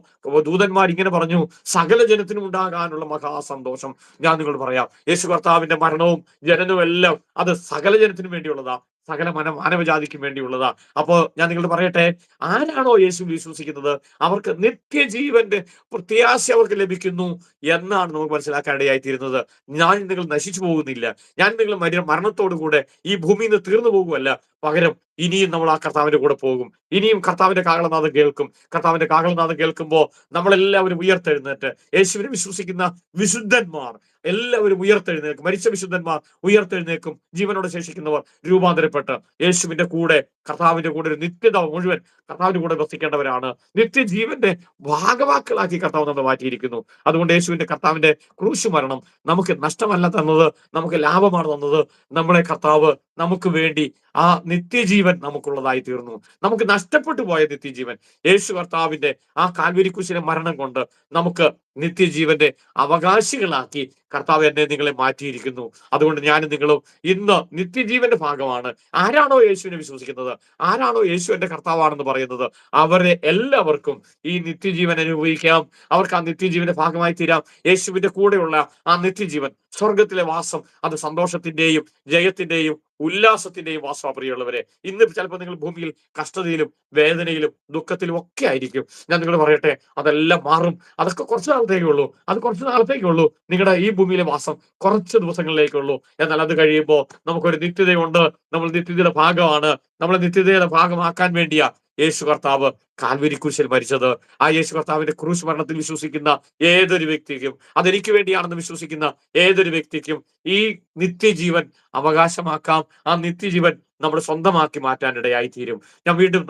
ദൂതന്മാർ ഇങ്ങനെ പറഞ്ഞു, സകല ജനത്തിനും ഉണ്ടാകാനുള്ള മഹാസന്തോഷം. ഞാൻ നിങ്ങളോട് പറയാം, യേശു കർത്താവിന്റെ മരണവും ജനനവും എല്ലാം അത് സകല ജനത്തിനും വേണ്ടിയുള്ളതാ, സകല മാനവജാതിക്കും വേണ്ടിയുള്ളതാ. അപ്പോ ഞാൻ നിങ്ങളോട് പറയട്ടെ, ആരാണോ യേശു വിശ്വസിക്കുന്നത് അവർക്ക് നിത്യജീവന്റെ പ്രത്യാശ അവർക്ക് ലഭിക്കുന്നു എന്നാണ് നമുക്ക് മനസ്സിലാക്കാനിടയായിത്തീരുന്നത്. ഞാൻ നിങ്ങൾ നശിച്ചു പോകുന്നില്ല, ഞാൻ നിങ്ങൾ മരണത്തോടുകൂടെ ഈ ഭൂമിയിൽ നിന്ന് തീർന്നു പോകുമല്ല, പകരം ഇനിയും നമ്മൾ ആ കർത്താവിന്റെ കൂടെ പോകും. ഇനിയും കർത്താവിന്റെ കാഹളനാദം കേൾക്കും. കർത്താവിന്റെ കാഹളനാദം കേൾക്കുമ്പോൾ നമ്മളെല്ലാവരും ഉയർത്തെഴുന്നേറ്റ്, യേശുവിനെ വിശ്വസിക്കുന്ന വിശുദ്ധന്മാർ എല്ലാവരും ഉയർത്തെഴുന്നേൽക്കും. മരിച്ച വിശുദ്ധന്മാർ ഉയർത്തെഴുന്നേൽക്കും. ജീവനോടെ ശേഷിക്കുന്നവർ രൂപാന്തരപ്പെട്ട് യേശുവിന്റെ കൂടെ, കർത്താവിന്റെ കൂടെ ഒരു നിത്യത മുഴുവൻ കർത്താവിന്റെ കൂടെ വസിക്കേണ്ടവരാണ്. നിത്യജീവന്റെ ഭാഗവാക്കുകളാക്കി കർത്താവ് നമ്മൾ മാറ്റിയിരിക്കുന്നു. അതുകൊണ്ട് യേശുവിന്റെ കർത്താവിന്റെ ക്രൂശ് മരണം നമുക്ക് നഷ്ടമല്ല തന്നത്, നമുക്ക് ലാഭമാണ് തന്നത്. നമ്മുടെ കർത്താവ് നമുക്ക് വേണ്ടി ആ നിത്യജീവൻ നമുക്കുള്ളതായി തീർന്നു. നമുക്ക് നഷ്ടപ്പെട്ടു പോയ നിത്യജീവൻ യേശു കർത്താവിന്റെ ആ കാൽവരി കുരിശിലെ മരണം കൊണ്ട് നമുക്ക് നിത്യജീവന്റെ അവകാശികളാക്കി കർത്താവ് എന്നെ നിങ്ങളെ മാറ്റിയിരിക്കുന്നു. അതുകൊണ്ട് ഞാനും നിങ്ങളും ഇന്ന് നിത്യജീവന്റെ ഭാഗമാണ്. ആരാണോ യേശുവിനെ വിശ്വസിക്കുന്നത്, ആരാണോ യേശു എന്റെ കർത്താവാണെന്ന് പറയുന്നത്, അവരെ എല്ലാവർക്കും ഈ നിത്യജീവൻ അനുഭവിക്കാം. അവർക്ക് ആ നിത്യജീവന്റെ ഭാഗമായി തീരാം. യേശുവിന്റെ കൂടെയുള്ള ആ നിത്യജീവൻ, സ്വർഗത്തിലെ വാസം, അത് സന്തോഷത്തിന്റെയും ജയത്തിന്റെയും ഉല്ലാസത്തിന്റെയും വാസം. പ്രിയമുള്ളവരെ, ഇന്ന് ചിലപ്പോൾ നിങ്ങൾ ഭൂമിയിൽ കഷ്ടതയിലും വേദനയിലും ദുഃഖത്തിലും ഒക്കെ ആയിരിക്കും. ഞാൻ നിങ്ങൾ പറയട്ടെ, അതെല്ലാം മാറും. അതൊക്കെ കുറച്ച് നാളത്തേക്കേ ഉള്ളൂ, അത് കുറച്ച് നാളത്തേക്കേ ഉള്ളൂ. നിങ്ങളുടെ ഈ ഭൂമിയിലെ വാസം കുറച്ച് ദിവസങ്ങളിലേക്കുള്ളൂ. എന്നാൽ അത് കഴിയുമ്പോൾ നമുക്കൊരു നിത്യതയുണ്ട്. നമ്മൾ നിത്യതയുടെ ഭാഗമാണ്. നമ്മളെ നിത്യതയുടെ ഭാഗമാക്കാൻ വേണ്ടിയാ യേശു കർത്താവ് കാൽവരി കുരിശിൽ മരിച്ചത്. ആ യേശു കർത്താവിന്റെ ക്രൂശ് മരണത്തിൽ വിശ്വസിക്കുന്ന ഏതൊരു വ്യക്തിക്കും, അതെനിക്ക് വേണ്ടിയാണെന്ന് വിശ്വസിക്കുന്ന ഏതൊരു വ്യക്തിക്കും ഈ നിത്യജീവൻ അവകാശമാക്കാം. ആ നിത്യജീവൻ നമ്മൾ സ്വന്തമാക്കി മാറ്റാനിടയായി തീരും.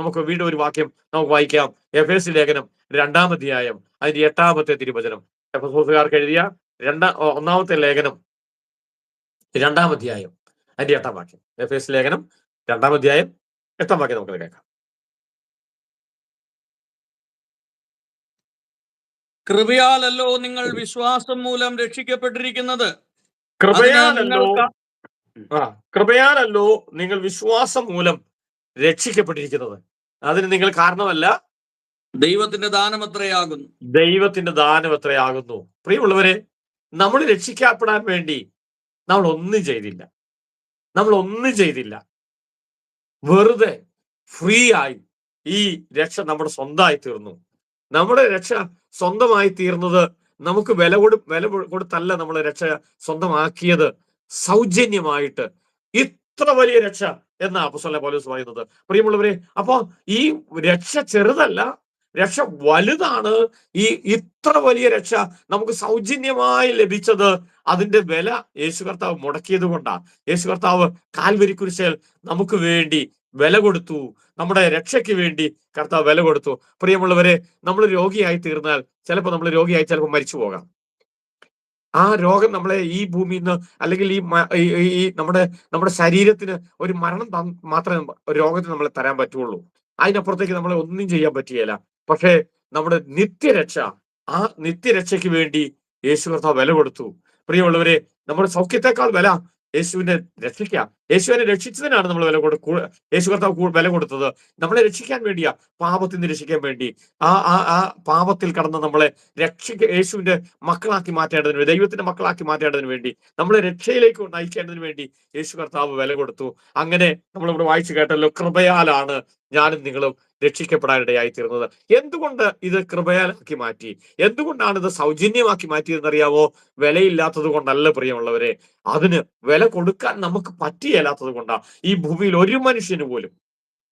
നമുക്ക് വീണ്ടും ഒരു വാക്യം നമുക്ക് വായിക്കാം. എഫേസ്യ ലേഖനം 2-ാം അധ്യായം അതിന്റെ 8-ാമത്തെ തിരുവചനം. എഫെസോസുകാർക്ക് എഴുതിയ 1-ാമത്തെ ലേഖനം 2-ാം അധ്യായം അതിന്റെ 8-ാം വാക്യം. എഫേസ്യ ലേഖനം 2-ാം അധ്യായം 8-ാം വാക്യം നമുക്ക് കേൾക്കാം. കൃപയാലല്ലോ നിങ്ങൾ വിശ്വാസം മൂലം രക്ഷിക്കപ്പെട്ടിരിക്കുന്നത്. കൃപയാലല്ലോ നിങ്ങൾ വിശ്വാസം മൂലം രക്ഷിക്കപ്പെട്ടിരിക്കുന്നത്. അതിന് നിങ്ങൾ കാരണമല്ല, ദൈവത്തിന്റെ ദാനം എത്രയാകുന്നു, ദൈവത്തിന്റെ ദാനം എത്രയാകുന്നു. പ്രിയമുള്ളവരെ, നമ്മൾ രക്ഷിക്കപ്പെടാൻ വേണ്ടി നമ്മൾ ഒന്നും ചെയ്തില്ല. വെറുതെ ഫ്രീ ആയി ഈ രക്ഷ നമ്മുടെ സ്വന്തമായി തീർന്നു. നമ്മുടെ രക്ഷ സ്വന്തമായി തീർന്നത് നമുക്ക് വില കൊടുത്തല്ല നമ്മൾ രക്ഷ സ്വന്തമാക്കിയത്, സൗജന്യമായിട്ട്. ഇത്ര വലിയ രക്ഷ എന്നാ അപ്പോസ്തലൻ പൗലോസ് പറയുന്നത്. പ്രിയമുള്ളവരെ, അപ്പൊ ഈ രക്ഷ ചെറുതല്ല, രക്ഷ വലുതാണ്. ഇത്ര വലിയ രക്ഷ നമുക്ക് സൗജന്യമായി ലഭിച്ചത് അതിന്റെ വില യേശു കർത്താവ് മുടക്കിയത് കൊണ്ടാണ്. യേശു കർത്താവ് കാൽവരി കുരിശിൽ നമുക്ക് വേണ്ടി വില കൊടുത്തു. നമ്മുടെ രക്ഷയ്ക്ക് വേണ്ടി കർത്താവ് വില കൊടുത്തു. പ്രിയമുള്ളവരെ, നമ്മൾ രോഗിയായി തീർന്നാൽ ചിലപ്പോൾ മരിച്ചു പോകാം. ആ രോഗം നമ്മളെ ഈ ഭൂമിയിൽ നിന്ന്, അല്ലെങ്കിൽ ഈ നമ്മുടെ ശരീരത്തിന് ഒരു മരണം മാത്രമേ രോഗത്തിന് നമ്മളെ തരാൻ പറ്റുള്ളൂ. അതിനപ്പുറത്തേക്ക് നമ്മളെ ഒന്നും ചെയ്യാൻ പറ്റുകയില്ല. പക്ഷേ നമ്മുടെ നിത്യരക്ഷ, ആ നിത്യരക്ഷയ്ക്ക് വേണ്ടി യേശു കർത്താവ് വില കൊടുത്തു. പ്രിയമുള്ളവരെ, നമ്മുടെ സൗഖ്യത്തെക്കാൾ വില യേശുവിന്റെ രക്ഷയ്ക്കാ. യേശുവിനെ രക്ഷിച്ചതിനാണ് നമ്മൾ യേശു കർത്താവ് വില കൊടുത്തത്. നമ്മളെ രക്ഷിക്കാൻ വേണ്ടിയാ, പാപത്തിൽ നിന്ന് രക്ഷിക്കാൻ വേണ്ടി. ആ പാപത്തിൽ കടന്ന് നമ്മളെ യേശുവിന്റെ മക്കളാക്കി മാറ്റേണ്ടതിന് വേണ്ടി, ദൈവത്തിന്റെ മക്കളാക്കി മാറ്റേണ്ടതിന് വേണ്ടി, നമ്മളെ രക്ഷയിലേക്ക് നയിക്കേണ്ടതിന് വേണ്ടി യേശു കർത്താവ് വില കൊടുത്തു. അങ്ങനെ നമ്മളിവിടെ വായിച്ചു കേട്ടല്ലോ, കൃപയാലാണ് ഞാനും നിങ്ങളും രക്ഷിക്കപ്പെടാനിടയായി തീർന്നത്. എന്തുകൊണ്ട് ഇത് കൃപയാലാക്കി മാറ്റി? എന്തുകൊണ്ടാണ് ഇത് സൗജന്യമാക്കി മാറ്റിയതെന്നറിയാവോ? വിലയില്ലാത്തത് കൊണ്ടല്ല പ്രിയമുള്ളവരെ, അതിന് വില കൊടുക്കാൻ നമുക്ക് പറ്റിയല്ലാത്തത് കൊണ്ടാ. ഈ ഭൂമിയിൽ ഒരു മനുഷ്യന് പോലും,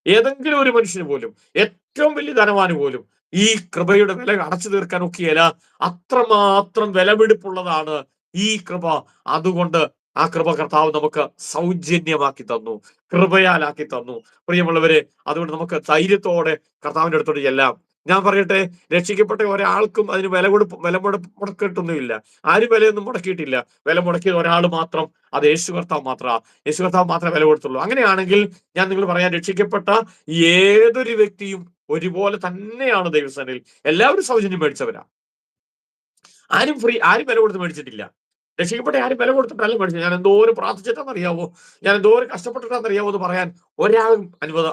ഏതെങ്കിലും ഒരു മനുഷ്യന് പോലും, ഏറ്റവും വലിയ ധനവാന് പോലും ഈ കൃപയുടെ വില അടച്ചു തീർക്കാൻ ഒക്കെയല്ല. അത്രമാത്രം വിലപിടിപ്പുള്ളതാണ് ഈ കൃപ. അതുകൊണ്ട് ആ കൃപ കർത്താവ് നമുക്ക് സൗജന്യമാക്കി തന്നു, കൃപയാലാക്കി തന്നു പ്രിയമുള്ളവരെ. അതുകൊണ്ട് നമുക്ക് ധൈര്യത്തോടെ കർത്താവിന്റെ അടുത്തോട്ട് ചെല്ലാം. ഞാൻ പറയട്ടെ, രക്ഷിക്കപ്പെട്ട ഒരാൾക്കും അതിന് വില മുടക്കിയിട്ടൊന്നുമില്ല. ആരും വിലയൊന്നും മുടക്കിയിട്ടില്ല. വില മുടക്കിയത് ഒരാൾ മാത്രം, അത് യേശു കർത്താവ് മാത്രമാണ്. യേശു കർത്താവ് മാത്രമേ വില കൊടുത്തുള്ളൂ. അങ്ങനെയാണെങ്കിൽ ഞാൻ നിങ്ങൾ പറയാൻ, രക്ഷിക്കപ്പെട്ട ഏതൊരു വ്യക്തിയും ഒരുപോലെ തന്നെയാണ് ദൈവസേനയിൽ. എല്ലാവരും സൗജന്യം മേടിച്ചവരാ. ആരും വില കൊടുത്ത് മേടിച്ചിട്ടില്ല. രക്ഷിക്കപ്പെട്ട ആരും വില കൊടുത്തിട്ടല്ല മേടിച്ചത്. ഞാൻ എന്തോരം പ്രാർത്ഥിച്ചിട്ടാണെന്നറിയാവോ, ഞാൻ എന്തോരം കഷ്ടപ്പെട്ടിട്ടാണെന്നറിയാവോ എന്ന് പറയാൻ ഒരാളും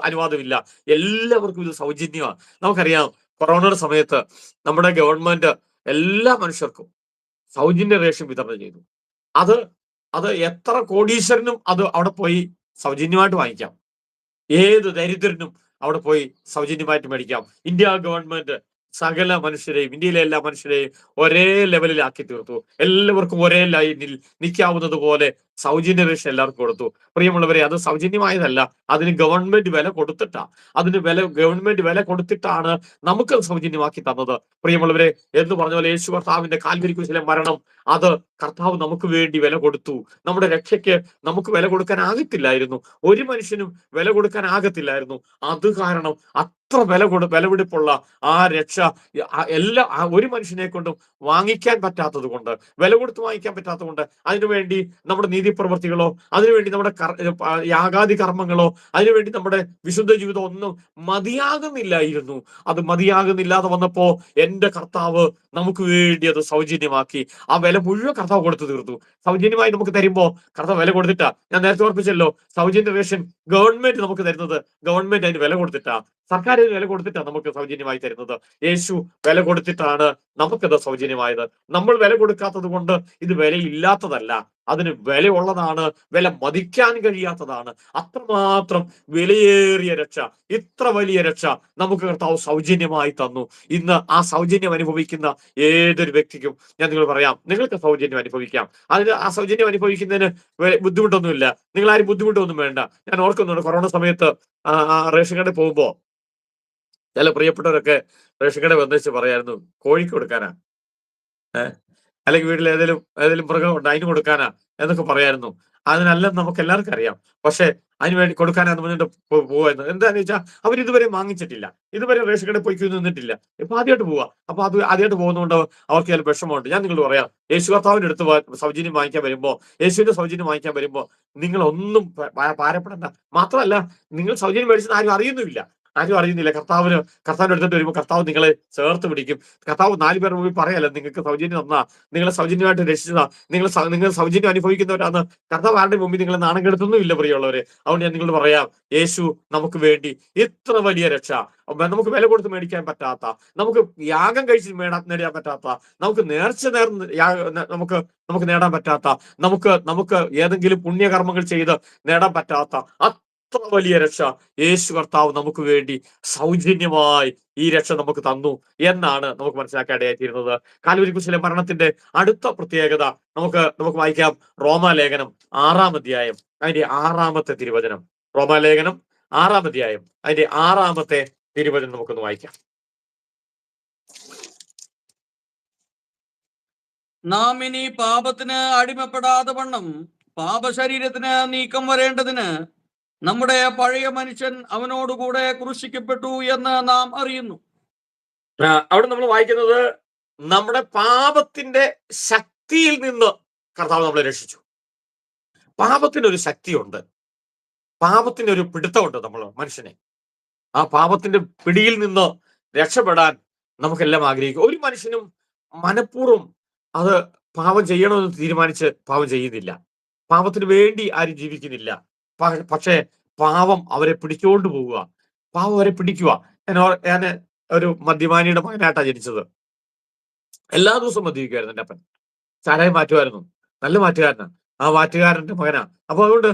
അനുവാദമില്ല. എല്ലാവർക്കും ഇത് സൗജന്യമാണ്. നമുക്കറിയാം, കൊറോണയുടെ സമയത്ത് നമ്മുടെ ഗവൺമെന്റ് എല്ലാ മനുഷ്യർക്കും സൗജന്യ റേഷൻ വിതരണം ചെയ്തു. അത് എത്ര കോടീശ്വരനും അത് അവിടെ പോയി സൗജന്യമായിട്ട് വാങ്ങിക്കാം. ഏത് ദരിദ്രനും അവിടെ പോയി സൗജന്യമായിട്ട് മേടിക്കാം. ഇന്ത്യ ഗവൺമെന്റ് സകല മനുഷ്യരെയും, ഇന്ത്യയിലെ എല്ലാ മനുഷ്യരെയും ഒരേ ലെവലിലാക്കി തീർത്തു. എല്ലാവർക്കും ഒരേ ലൈനിൽ നിൽക്കാവുന്നത് പോലെ സൗജന്യ റേഷൻ എല്ലാവർക്കും കൊടുത്തു. പ്രിയമുള്ളവരെ, അത് സൗജന്യമായതല്ല, അതിന് ഗവൺമെന്റ് വില കൊടുത്തിട്ടാണ് നമുക്ക് സൗജന്യമാക്കി തന്നത്. പ്രിയമുള്ളവരെ, എന്ന് പറഞ്ഞ പോലെ യേശു കർത്താവിന്റെ കാൽവരി കുരിശിലെ മരണം, അത് കർത്താവ് നമുക്ക് വേണ്ടി വില കൊടുത്തു. നമ്മുടെ രക്ഷയ്ക്ക് നമുക്ക് വില കൊടുക്കാൻ ആകത്തില്ലായിരുന്നു. ഒരു മനുഷ്യനും വില കൊടുക്കാൻ ആകത്തില്ലായിരുന്നു. അത് കാരണം അത്ര വിലപിടിപ്പുള്ള ആ രക്ഷ ഒരു മനുഷ്യനെ കൊണ്ടും വാങ്ങിക്കാൻ പറ്റാത്തത് കൊണ്ട്, വില കൊടുത്ത് വാങ്ങിക്കാൻ പറ്റാത്തത് കൊണ്ട്, അതിനുവേണ്ടി നമ്മുടെ നീതി പ്രവൃത്തികളോ, അതിനുവേണ്ടി നമ്മുടെ യാഗാദി കർമ്മങ്ങളോ, അതിനുവേണ്ടി നമ്മുടെ വിശുദ്ധ ജീവിതം ഒന്നും മതിയാകുന്നില്ലായിരുന്നു. അത് മതിയാകുന്നില്ലാതെ വന്നപ്പോ എന്റെ കർത്താവ് നമുക്ക് വേണ്ടി അത് സൗജന്യമാക്കി. ആ വില മുഴുവൻ കർത്താവ് കൊടുത്തു തീർത്തു. സൗജന്യമായി നമുക്ക് തരുമ്പോ കർത്താവ് വില കൊടുത്തിട്ടാ. ഞാൻ നേരത്തെ ഓർപ്പിച്ചല്ലോ, സൗജന്യ റേഷൻ ഗവൺമെന്റ് നമുക്ക് തരുന്നത്, ഗവൺമെന്റ് അതിന് വില കൊടുത്തിട്ടാ, സർക്കാർ വില കൊടുത്തിട്ടാ നമുക്ക് സൗജന്യമായി തരുന്നത്. യേശു വില കൊടുത്തിട്ടാണ് നമുക്കത് സൗജന്യമായത്. നമ്മൾ വില കൊടുക്കാത്തത് കൊണ്ട് ഇത് വിലയില്ലാത്തതല്ല, അതിന് വിലയുള്ളതാണ്, വില മതിക്കാൻ കഴിയാത്തതാണ്. അത്രമാത്രം വിലയേറിയ രക്ഷ, ഇത്ര വലിയ രക്ഷ നമുക്ക് കർത്താവ് സൗജന്യമായി തന്നു. ഇന്ന് ആ സൗജന്യം അനുഭവിക്കുന്ന ഏതൊരു വ്യക്തിക്കും ഞാൻ നിങ്ങൾ പറയാം, നിങ്ങൾക്ക് സൗജന്യം അനുഭവിക്കാം. ആ സൗജന്യം അനുഭവിക്കുന്നതിന് ബുദ്ധിമുട്ടൊന്നുമില്ല. നിങ്ങൾ ആരും ബുദ്ധിമുട്ടൊന്നും വേണ്ട. ഞാൻ ഓർക്കുന്നുണ്ട്, കൊറോണ സമയത്ത് റേഷൻ കടയിൽ പോകുമ്പോ ചില പ്രിയപ്പെട്ടവരൊക്കെ റേഷൻ കട വന്നിച്ച് പറയായിരുന്നു, കോഴിക്ക് കൊടുക്കാനാ, അല്ലെങ്കിൽ വീട്ടിൽ ഏതെങ്കിലും മൃഗമുണ്ട് അതിന് കൊടുക്കാനാ എന്നൊക്കെ പറയായിരുന്നു. അതിനല്ലെന്ന് നമുക്ക് എല്ലാവർക്കും അറിയാം. പക്ഷെ അതിന് വേണ്ടി കൊടുക്കാനാന്ന് പറഞ്ഞിട്ട് പോവായിരുന്നു. എന്താന്ന് വെച്ചാൽ അവരിതുവരെ വാങ്ങിച്ചിട്ടില്ല, ഇതുവരെ റേഷൻ കടയിൽ പോയി നിന്നിട്ടില്ല. ഇപ്പൊ ആദ്യമായിട്ട് പോവാ. അപ്പൊ അത് ആദ്യമായിട്ട് പോകുന്നതുകൊണ്ട് അവർക്ക് ചില വിഷമമുണ്ട്. ഞാൻ നിങ്ങളോട് പറയാം, യേശു കർത്താവിന്റെ അടുത്ത് സൗജന്യം വാങ്ങിക്കാൻ വരുമ്പോ, യേശുവിന്റെ സൗജന്യം വാങ്ങിക്കാൻ വരുമ്പോ നിങ്ങൾ ഒന്നും ഭാരപ്പെടണ്ട. മാത്രമല്ല, നിങ്ങൾ സൗജന്യം മേടിച്ചത് ആരും അറിയുന്നില്ല. കർത്താവിന്റെ അടുത്തോട്ട് വരുമ്പോൾ കർത്താവ് നിങ്ങളെ ചേർത്ത് പിടിക്കും. കർത്താവ് 4 പേരുടെ മുമ്പിൽ പറയല്ല, നിങ്ങൾക്ക് സൗജന്യം തന്നാ, നിങ്ങളെ സൗജന്യമായിട്ട് രക്ഷിച്ചതാ, നിങ്ങൾ സൗജന്യം അനുഭവിക്കുന്നവരാണ്. കർത്താവ് ആരുടെ മുമ്പിൽ നിങ്ങളെ നാണം കെടുത്തൊന്നും ഇല്ല പ്രിയമുള്ളവരെ. അതുകൊണ്ട് ഞാൻ നിങ്ങളോട് പറയാം, യേശു നമുക്ക് വേണ്ടി ഇത്ര വലിയ രക്ഷ, നമുക്ക് വില കൊടുത്ത് മേടിക്കാൻ പറ്റാത്ത, നമുക്ക് യാഗം കഴിച്ച് നേടാൻ പറ്റാത്ത, നമുക്ക് നമുക്ക് നേടാൻ പറ്റാത്ത, നമുക്ക് ഏതെങ്കിലും പുണ്യകർമ്മങ്ങൾ ചെയ്ത് നേടാൻ പറ്റാത്ത അത്ര വലിയ രക്ഷ യേശു കർത്താവ് നമുക്ക് വേണ്ടി സൗജന്യമായി ഈ രക്ഷ നമുക്ക് തന്നു എന്നാണ് നമുക്ക് മനസ്സിലാക്കേണ്ടതായിത്തീരുന്നത്. കാൽവരി കുരിശിലെ മരണത്തിന്റെ അടുത്ത പ്രത്യേകത നമുക്ക് വായിക്കാം. റോമാലേഖനം 6-ാം അധ്യായം അതിന്റെ 6-ാമത്തെ തിരുവചനം. റോമാലേഖനം 6-ാം അധ്യായം അതിന്റെ 6-ാമത്തെ തിരുവചനം നമുക്കൊന്ന് വായിക്കാം. നാം ഇനി പാപത്തിന് അടിമപ്പെടാതെ വണ്ണം പാപശരീരത്തിന് നീക്കം വരേണ്ടതിന് നമ്മുടെ പഴയ മനുഷ്യൻ അവനോടുകൂടെ ക്രൂശിക്കപ്പെട്ടു എന്ന് നാം അറിയുന്നു. അവിടെ നമ്മൾ വായിക്കുന്നത്, നമ്മുടെ പാപത്തിന്റെ ശക്തിയിൽ നിന്ന് കർത്താവ് നമ്മളെ രക്ഷിച്ചു. പാപത്തിനൊരു ശക്തിയുണ്ട്, പാപത്തിനൊരു പിടുത്തമുണ്ട് മനുഷ്യനെ. ആ പാപത്തിന്റെ പിടിയിൽ നിന്ന് രക്ഷപ്പെടാൻ നമുക്കെല്ലാം ആഗ്രഹിക്കും. ഒരു മനുഷ്യനും മനഃപൂർവ്വം അത് പാപം ചെയ്യണമെന്ന് തീരുമാനിച്ച് പാപം ചെയ്യുന്നില്ല. പാപത്തിന് വേണ്ടി ആരും ജീവിക്കുന്നില്ല. പക്ഷേ പാവം അവരെ പിടിച്ചുകൊണ്ട് പോവുക, പാവം അവരെ പിടിക്കുക. ഞാൻ ഒരു മദ്യപാനിയുടെ മകനായിട്ടാണ് ജനിച്ചത്. എല്ലാ ദിവസവും മദ്യപിക്കുമായിരുന്നു എൻ്റെ അപ്പൻ. ചാരായം മാറ്റുമായിരുന്നു. നല്ല മാറ്റുകാരനാ. ആ മാറ്റുകാരന്റെ മകനാ. അപ്പൊ അതുകൊണ്ട്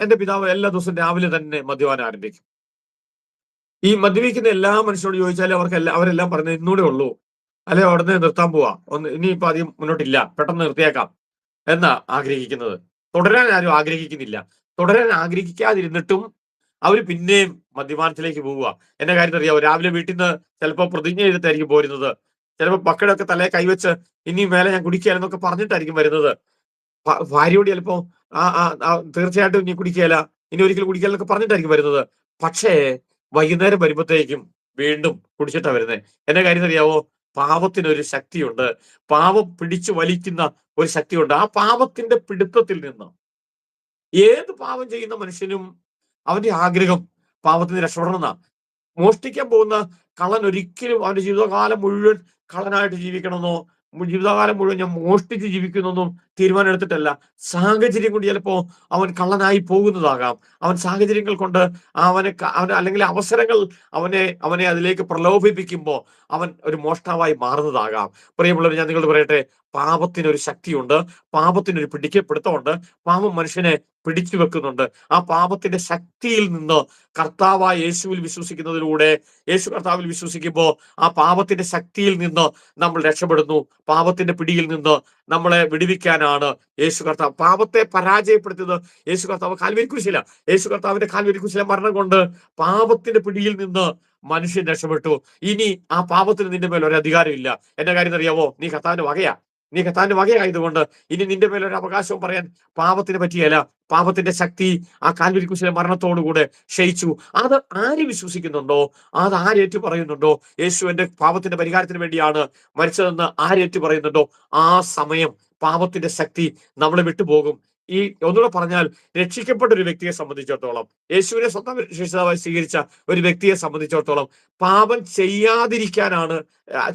എന്റെ പിതാവ് എല്ലാ ദിവസവും രാവിലെ തന്നെ മദ്യപാനം ആരംഭിക്കും. ഈ മദ്യപിക്കുന്ന എല്ലാ മനുഷ്യരോട് ചോദിച്ചാലും അവരെല്ലാം പറയുന്നത് ഇന്നൂടെ ഉള്ളൂ, അല്ലെ അവിടുന്ന് നിർത്താൻ പോവാ, ഇനിയിപ്പോ അധികം മുന്നോട്ടില്ല, പെട്ടെന്ന് നിർത്തിയേക്കാം എന്നാ ആഗ്രഹിക്കുന്നത്. തുടരാൻ ആരും ആഗ്രഹിക്കുന്നില്ല. തുടരാൻ ആഗ്രഹിക്കാതിരുന്നിട്ടും അവര് പിന്നെയും മദ്യപാനത്തിലേക്ക് പോവുക. എന്റെ കാര്യം അറിയാവോ, രാവിലെ വീട്ടിൽ നിന്ന് ചിലപ്പോ പ്രതിജ്ഞ ചെയ്തിട്ടായിരിക്കും പോരുന്നത്. ചിലപ്പോ മക്കളൊക്കെ തലയെ കൈവച്ച് ഇനി മേലെ ഞാൻ കുടിക്കുകയെന്നൊക്കെ പറഞ്ഞിട്ടായിരിക്കും വരുന്നത്. ഭാര്യയോട് ചിലപ്പോ തീർച്ചയായിട്ടും ഇനി കുടിക്കുകയില്ല, ഇനി ഒരിക്കലും കുടിക്കുകയില്ല എന്നൊക്കെ പറഞ്ഞിട്ടായിരിക്കും വരുന്നത്. പക്ഷേ വൈകുന്നേരം വരുമ്പോഴത്തേക്കും വീണ്ടും കുടിച്ചിട്ടാ വരുന്നത്. എന്റെ കാര്യം അറിയാവോ, പാപത്തിനൊരു ശക്തിയുണ്ട്. പാപം പിടിച്ചു വലിക്കുന്ന ഒരു ശക്തിയുണ്ട്. ആ പാപത്തിന്റെ പിടുത്തത്തിൽ നിന്ന് ഏത് പാപം ചെയ്യുന്ന മനുഷ്യനും അവന്റെ ആഗ്രഹം പാപത്തിന് രക്ഷപ്പെടണം എന്നാ. മോഷ്ടിക്കാൻ പോകുന്ന കള്ളൻ ഒരിക്കലും അവന്റെ ജീവിതകാലം മുഴുവൻ കള്ളനായിട്ട് ജീവിക്കണമെന്നോ, ജീവിതകാലം മുഴുവൻ ഞാൻ മോഷ്ടിച്ച് ജീവിക്കുന്നൊന്നും തീരുമാനം എടുത്തിട്ടല്ല. സാഹചര്യം കൊണ്ട് ചിലപ്പോ അവൻ കള്ളനായി പോകുന്നതാകാം. അവൻ സാഹചര്യങ്ങൾ കൊണ്ട് അവന് അല്ലെങ്കിൽ അവസരങ്ങൾ അവനെ അതിലേക്ക് പ്രലോഭിപ്പിക്കുമ്പോൾ അവൻ ഒരു മോഷ്ടാവായി മാറുന്നതാകാം. പ്രിയമുള്ളവർ, ഞാൻ നിങ്ങളോട് പറയട്ടെ, പാപത്തിനൊരു ശക്തിയുണ്ട്, പാപത്തിനൊരു പിടിക്കപ്പെടുത്തമുണ്ട്. പാപം മനുഷ്യനെ പിടിച്ചു വെക്കുന്നുണ്ട്. ആ പാപത്തിന്റെ ശക്തിയിൽ നിന്ന് കർത്താവായ യേശുവിൽ വിശ്വസിക്കുന്നതിലൂടെ, യേശു കർത്താവിൽ വിശ്വസിക്കുമ്പോൾ ആ പാപത്തിന്റെ ശക്തിയിൽ നിന്ന് നമ്മൾ രക്ഷപ്പെടുന്നു. പാപത്തിന്റെ പിടിയിൽ നിന്ന് നമ്മളെ വിടുവിക്കാനാണ് യേശു കർത്താവ്. പാപത്തെ പരാജയപ്പെടുത്തിയത് യേശു കർത്താവ് കാൽവരി കുരിശില. യേശു കർത്താവിന്റെ കാൽവരി കുരിശിലെ മരണം കൊണ്ട് പാപത്തിന്റെ പിടിയിൽ നിന്ന് മനുഷ്യൻ രക്ഷപ്പെട്ടു. ഇനി ആ പാപത്തിന് നിന്റെ മേൽ ഒരു അധികാരമില്ല. എന്റെ കാര്യം അറിയാവോ, നീ കർത്താവിന്റെ വകയാ. നീ കർത്താവിന്റെ വകയായതുകൊണ്ട് ഇനി നിന്റെ മേൽ ഒരു അവകാശവും പറയാൻ പാപത്തിന് പറ്റിയല്ല. പാപത്തിന്റെ ശക്തി ആ കാൽവരി കുരിശിലെ മരണത്തോടുകൂടെ ക്ഷയിച്ചു. അത് ആര് വിശ്വസിക്കുന്നുണ്ടോ, അത് ആരേറ്റു പറയുന്നുണ്ടോ, യേശു എന്റെ പാപത്തിന്റെ പരിഹാരത്തിന് വേണ്ടിയാണ് മരിച്ചതെന്ന് ആരേറ്റു പറയുന്നുണ്ടോ, ആ സമയം പാപത്തിന്റെ ശക്തി നമ്മളെ വിട്ടുപോകും. ഈ ഒന്നുകൂടെ പറഞ്ഞാൽ, രക്ഷിക്കപ്പെട്ട ഒരു വ്യക്തിയെ സംബന്ധിച്ചിടത്തോളം, യേശുവിനെ സ്വന്തം രക്ഷിതാവായി സ്വീകരിച്ച ഒരു വ്യക്തിയെ സംബന്ധിച്ചിടത്തോളം, പാപം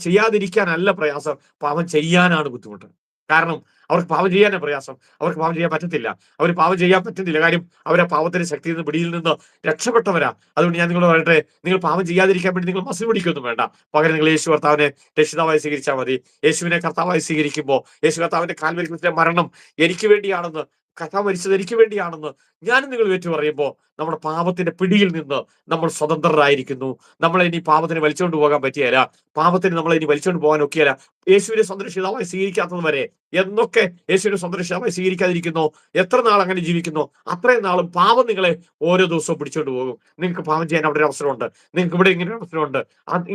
ചെയ്യാതിരിക്കാനല്ല പ്രയാസം, പാപം ചെയ്യാനാണ് ബുദ്ധിമുട്ട്. കാരണം അവർക്ക് പാപം ചെയ്യാനാണ് പ്രയാസം. അവർക്ക് പാപം ചെയ്യാൻ പറ്റത്തില്ല. അവർ പാപം ചെയ്യാൻ പറ്റുന്നില്ല. കാര്യം അവർ ആ പാപത്തിന്റെ ശക്തിയിൽ നിന്ന്, പിടിയിൽ നിന്ന് രക്ഷപ്പെട്ടവരാ. അതുകൊണ്ട് ഞാൻ നിങ്ങളോട് പറയട്ടെ, നിങ്ങൾ പാപം ചെയ്യാതിരിക്കാൻ വേണ്ടി നിങ്ങൾ മസിൽ പിടിക്കൊന്നും വേണ്ട. പകരം നിങ്ങൾ യേശു കർത്താവിനെ രക്ഷിതാവായി സ്വീകരിച്ചാൽ മതി. യേശുവിനെ കർത്താവായി സ്വീകരിക്കുമ്പോൾ, യേശു കർത്താവിന്റെ കാൽവരി കുരിശിലെ മരണം എനിക്ക് വേണ്ടിയാണെന്ന്, കർത്താവ് മരിച്ചത് എനിക്ക് വേണ്ടിയാണെന്ന് ഞാനും നിങ്ങൾ ഏറ്റു പറയുമ്പോൾ, നമ്മുടെ പാപത്തിന്റെ പിടിയിൽ നിന്ന് നമ്മൾ സ്വതന്ത്രരായിരിക്കുന്നു. നമ്മളെ ഇനി പാപത്തിന് വലിച്ചുകൊണ്ട് പോകാൻ പറ്റിയല്ല. പാപത്തിന് നമ്മളെ ഇനി വലിച്ചുകൊണ്ട് പോകാൻ ഒക്കെയല്ല. യേശുവിനെ സ്വന്തം സ്വീകരിക്കാത്തത് വരെ, എന്നൊക്കെ യേശുവിനെ സ്വന്തം സ്വീകരിക്കാതിരിക്കുന്നു, എത്ര നാൾ അങ്ങനെ ജീവിക്കുന്നു, അത്രയും നാളും പാപം നിങ്ങളെ ഓരോ ദിവസവും പിടിച്ചുകൊണ്ട് പോകും. നിങ്ങൾക്ക് പാപം ചെയ്യാൻ അവിടെ ഒരു അവസരമുണ്ട്, നിങ്ങൾക്ക് ഇവിടെ ഇങ്ങനെ ഒരു അവസരമുണ്ട്,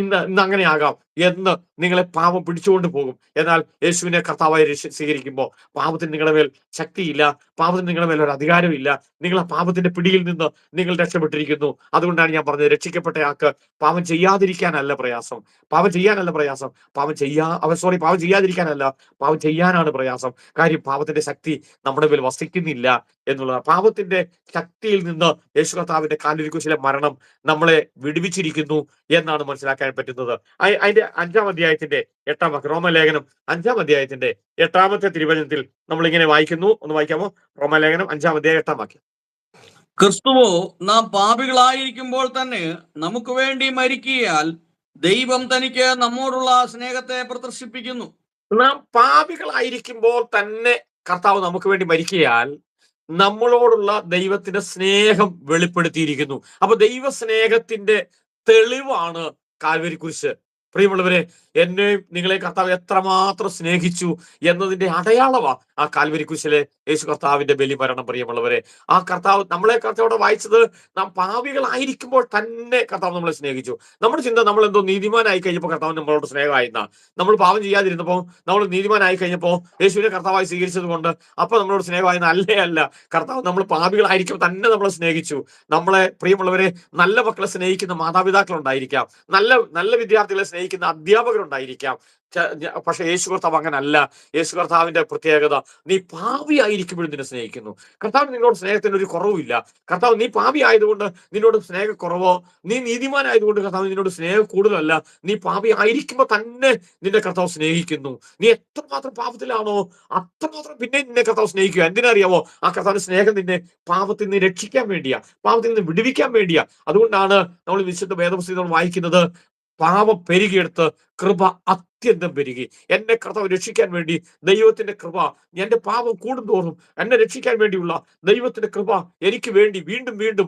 ഇന്ന് അങ്ങനെ ആകാം എന്ന് നിങ്ങളെ പാപം പിടിച്ചുകൊണ്ട് പോകും. എന്നാൽ യേശുവിനെ കർത്താവായി സ്വീകരിക്കുമ്പോൾ പാപത്തിന് നിങ്ങളുടെ മേൽ ശക്തിയില്ല, പാപത്തിന് നിങ്ങളുടെ മേൽ ഒരു അധികാരമില്ല. നിങ്ങൾ ആ പാപത്തിന്റെ പിടിയിൽ നിന്ന് നിങ്ങൾ രക്ഷപ്പെട്ടിരിക്കുന്നു. അതുകൊണ്ടാണ് ഞാൻ പറഞ്ഞത്, രക്ഷിക്കപ്പെട്ട ആൾക്ക് പാപം ചെയ്യാതിരിക്കാനല്ല പ്രയാസം, പാപം ചെയ്യാതിരിക്കാനല്ല, പാപം ചെയ്യാനാണ് പ്രയാസം. കാര്യം പാപത്തിന്റെ ശക്തി നമ്മുടെ മേൽ വസിക്കുന്നില്ല എന്നുള്ളതാണ്. പാപത്തിന്റെ ശക്തിയിൽ നിന്ന് യേശു കർത്താവിന്റെ കാൽവരി കുരിശിലെ മരണം നമ്മളെ വിടുവിച്ചിരിക്കുന്നു എന്നാണ് മനസ്സിലാക്കാൻ പറ്റുന്നത്. അതിന്റെ 5-ാം അധ്യായത്തിന്റെ 8-ാം വാക്യം, റോമലേഖനം 5-ാം അധ്യായത്തിന്റെ 8-ാമത്തെ തിരുവചനത്തിൽ നമ്മൾ ഇങ്ങനെ വായിക്കുന്നു. ഒന്ന് വായിക്കാമോ? റോമലേഖനം 5-ാം അധ്യായം 8-ാം വാക്യം. ക്രിസ്തുവോ നാം പാപികളായിരിക്കുമ്പോൾ തന്നെ നമുക്ക് വേണ്ടി മരിക്കയാൽ ദൈവം തനിക്ക് നമ്മോടുള്ള സ്നേഹത്തെ പ്രദർശിപ്പിക്കുന്നു. നാം പാപികളായിരിക്കുമ്പോൾ തന്നെ കർത്താവ് നമുക്ക് വേണ്ടി മരിക്കയാൽ നമ്മളോടുള്ള ദൈവത്തിന്റെ സ്നേഹം വെളിപ്പെടുത്തിയിരിക്കുന്നു. അപ്പൊ ദൈവ സ്നേഹത്തിന്റെ തെളിവാണ് കാൽവരി കുരിശ്. പ്രിയമുള്ളവരെ, എന്നെയും നിങ്ങളെ കർത്താവ് എത്രമാത്രം സ്നേഹിച്ചു എന്നതിന്റെ അടയാളമാ ആ കാൽവരി കുരിശിലെ യേശു കർത്താവിന്റെ ബലിമരണം. പ്രിയമുള്ളവരെ, ആ കർത്താവ് നമ്മളെ കർത്താവോടെ വായിച്ചത്, നാം പാപികളായിരിക്കുമ്പോൾ തന്നെ കർത്താവ് നമ്മളെ സ്നേഹിച്ചു. നമ്മുടെ ചിന്ത, നമ്മൾ എന്തോ നീതിമാനായി കഴിഞ്ഞപ്പോൾ കർത്താവ് നമ്മളോട് സ്നേഹമായിരുന്ന, നമ്മൾ പാപം ചെയ്യാതിരുന്നപ്പോൾ നമ്മൾ നീതിമാനായി കഴിഞ്ഞപ്പോൾ യേശുവിനെ കർത്താവായി സ്വീകരിച്ചത് കൊണ്ട് അപ്പൊ നമ്മളോട് സ്നേഹമായിരുന്ന അല്ല. കർത്താവ് നമ്മൾ പാപികളായിരിക്കുമ്പോൾ തന്നെ നമ്മളെ സ്നേഹിച്ചു. നമ്മളെ, പ്രിയമുള്ളവരെ, നല്ല മക്കളെ സ്നേഹിക്കുന്ന മാതാപിതാക്കൾ ഉണ്ടായിരിക്കാം, നല്ല വിദ്യാർത്ഥികളെ സ്നേഹിക്കുന്ന അധ്യാപകരുണ്ടായിരിക്കാം. പക്ഷെ യേശു കർത്താവ് അങ്ങനല്ല. യേശു കർത്താവിന്റെ പ്രത്യേകത, നീ പാപിയായിരിക്കുമ്പോഴും നിന്നെ സ്നേഹിക്കുന്നു. കർത്താവിന് നിന്നോട് സ്നേഹത്തിന് ഒരു കുറവുമില്ല. കർത്താവ് നീ പാപി ആയതുകൊണ്ട് നിന്നോട് സ്നേഹക്കുറവോ, നീ നീതിമാനായതുകൊണ്ട് കർത്താവ് നിന്നോട് സ്നേഹം കൂടുതലല്ല. നീ പാപി ആയിരിക്കുമ്പോൾ തന്നെ നിന്നെ കർത്താവ് സ്നേഹിക്കുന്നു. നീ എത്രമാത്രം പാപത്തിലാണോ അത്രമാത്രം പിന്നെ നിന്നെ കർത്താവ് സ്നേഹിക്കുക. എന്തിനറിയാമോ? ആ കർത്താവിന്റെ സ്നേഹം നിന്നെ പാപത്തിൽ നിന്ന് രക്ഷിക്കാൻ വേണ്ടിയാ, പാപത്തിൽ നിന്ന് വിടുവിക്കാൻ വേണ്ടിയാ. അതുകൊണ്ടാണ് നമ്മൾ വിശുദ്ധ വേദപുസ്തകത്തിൽ വായിക്കുന്നത്, പാപം പെരുകിയെടുത്ത് കൃപ അത്യന്തം പെരുകി. എന്നെ കർത്താവ് രക്ഷിക്കാൻ വേണ്ടി ദൈവത്തിന്റെ കൃപ, എന്റെ പാപം കൂടുന്തോറും എന്നെ രക്ഷിക്കാൻ വേണ്ടിയുള്ള ദൈവത്തിന്റെ കൃപ എനിക്ക് വേണ്ടി വീണ്ടും വീണ്ടും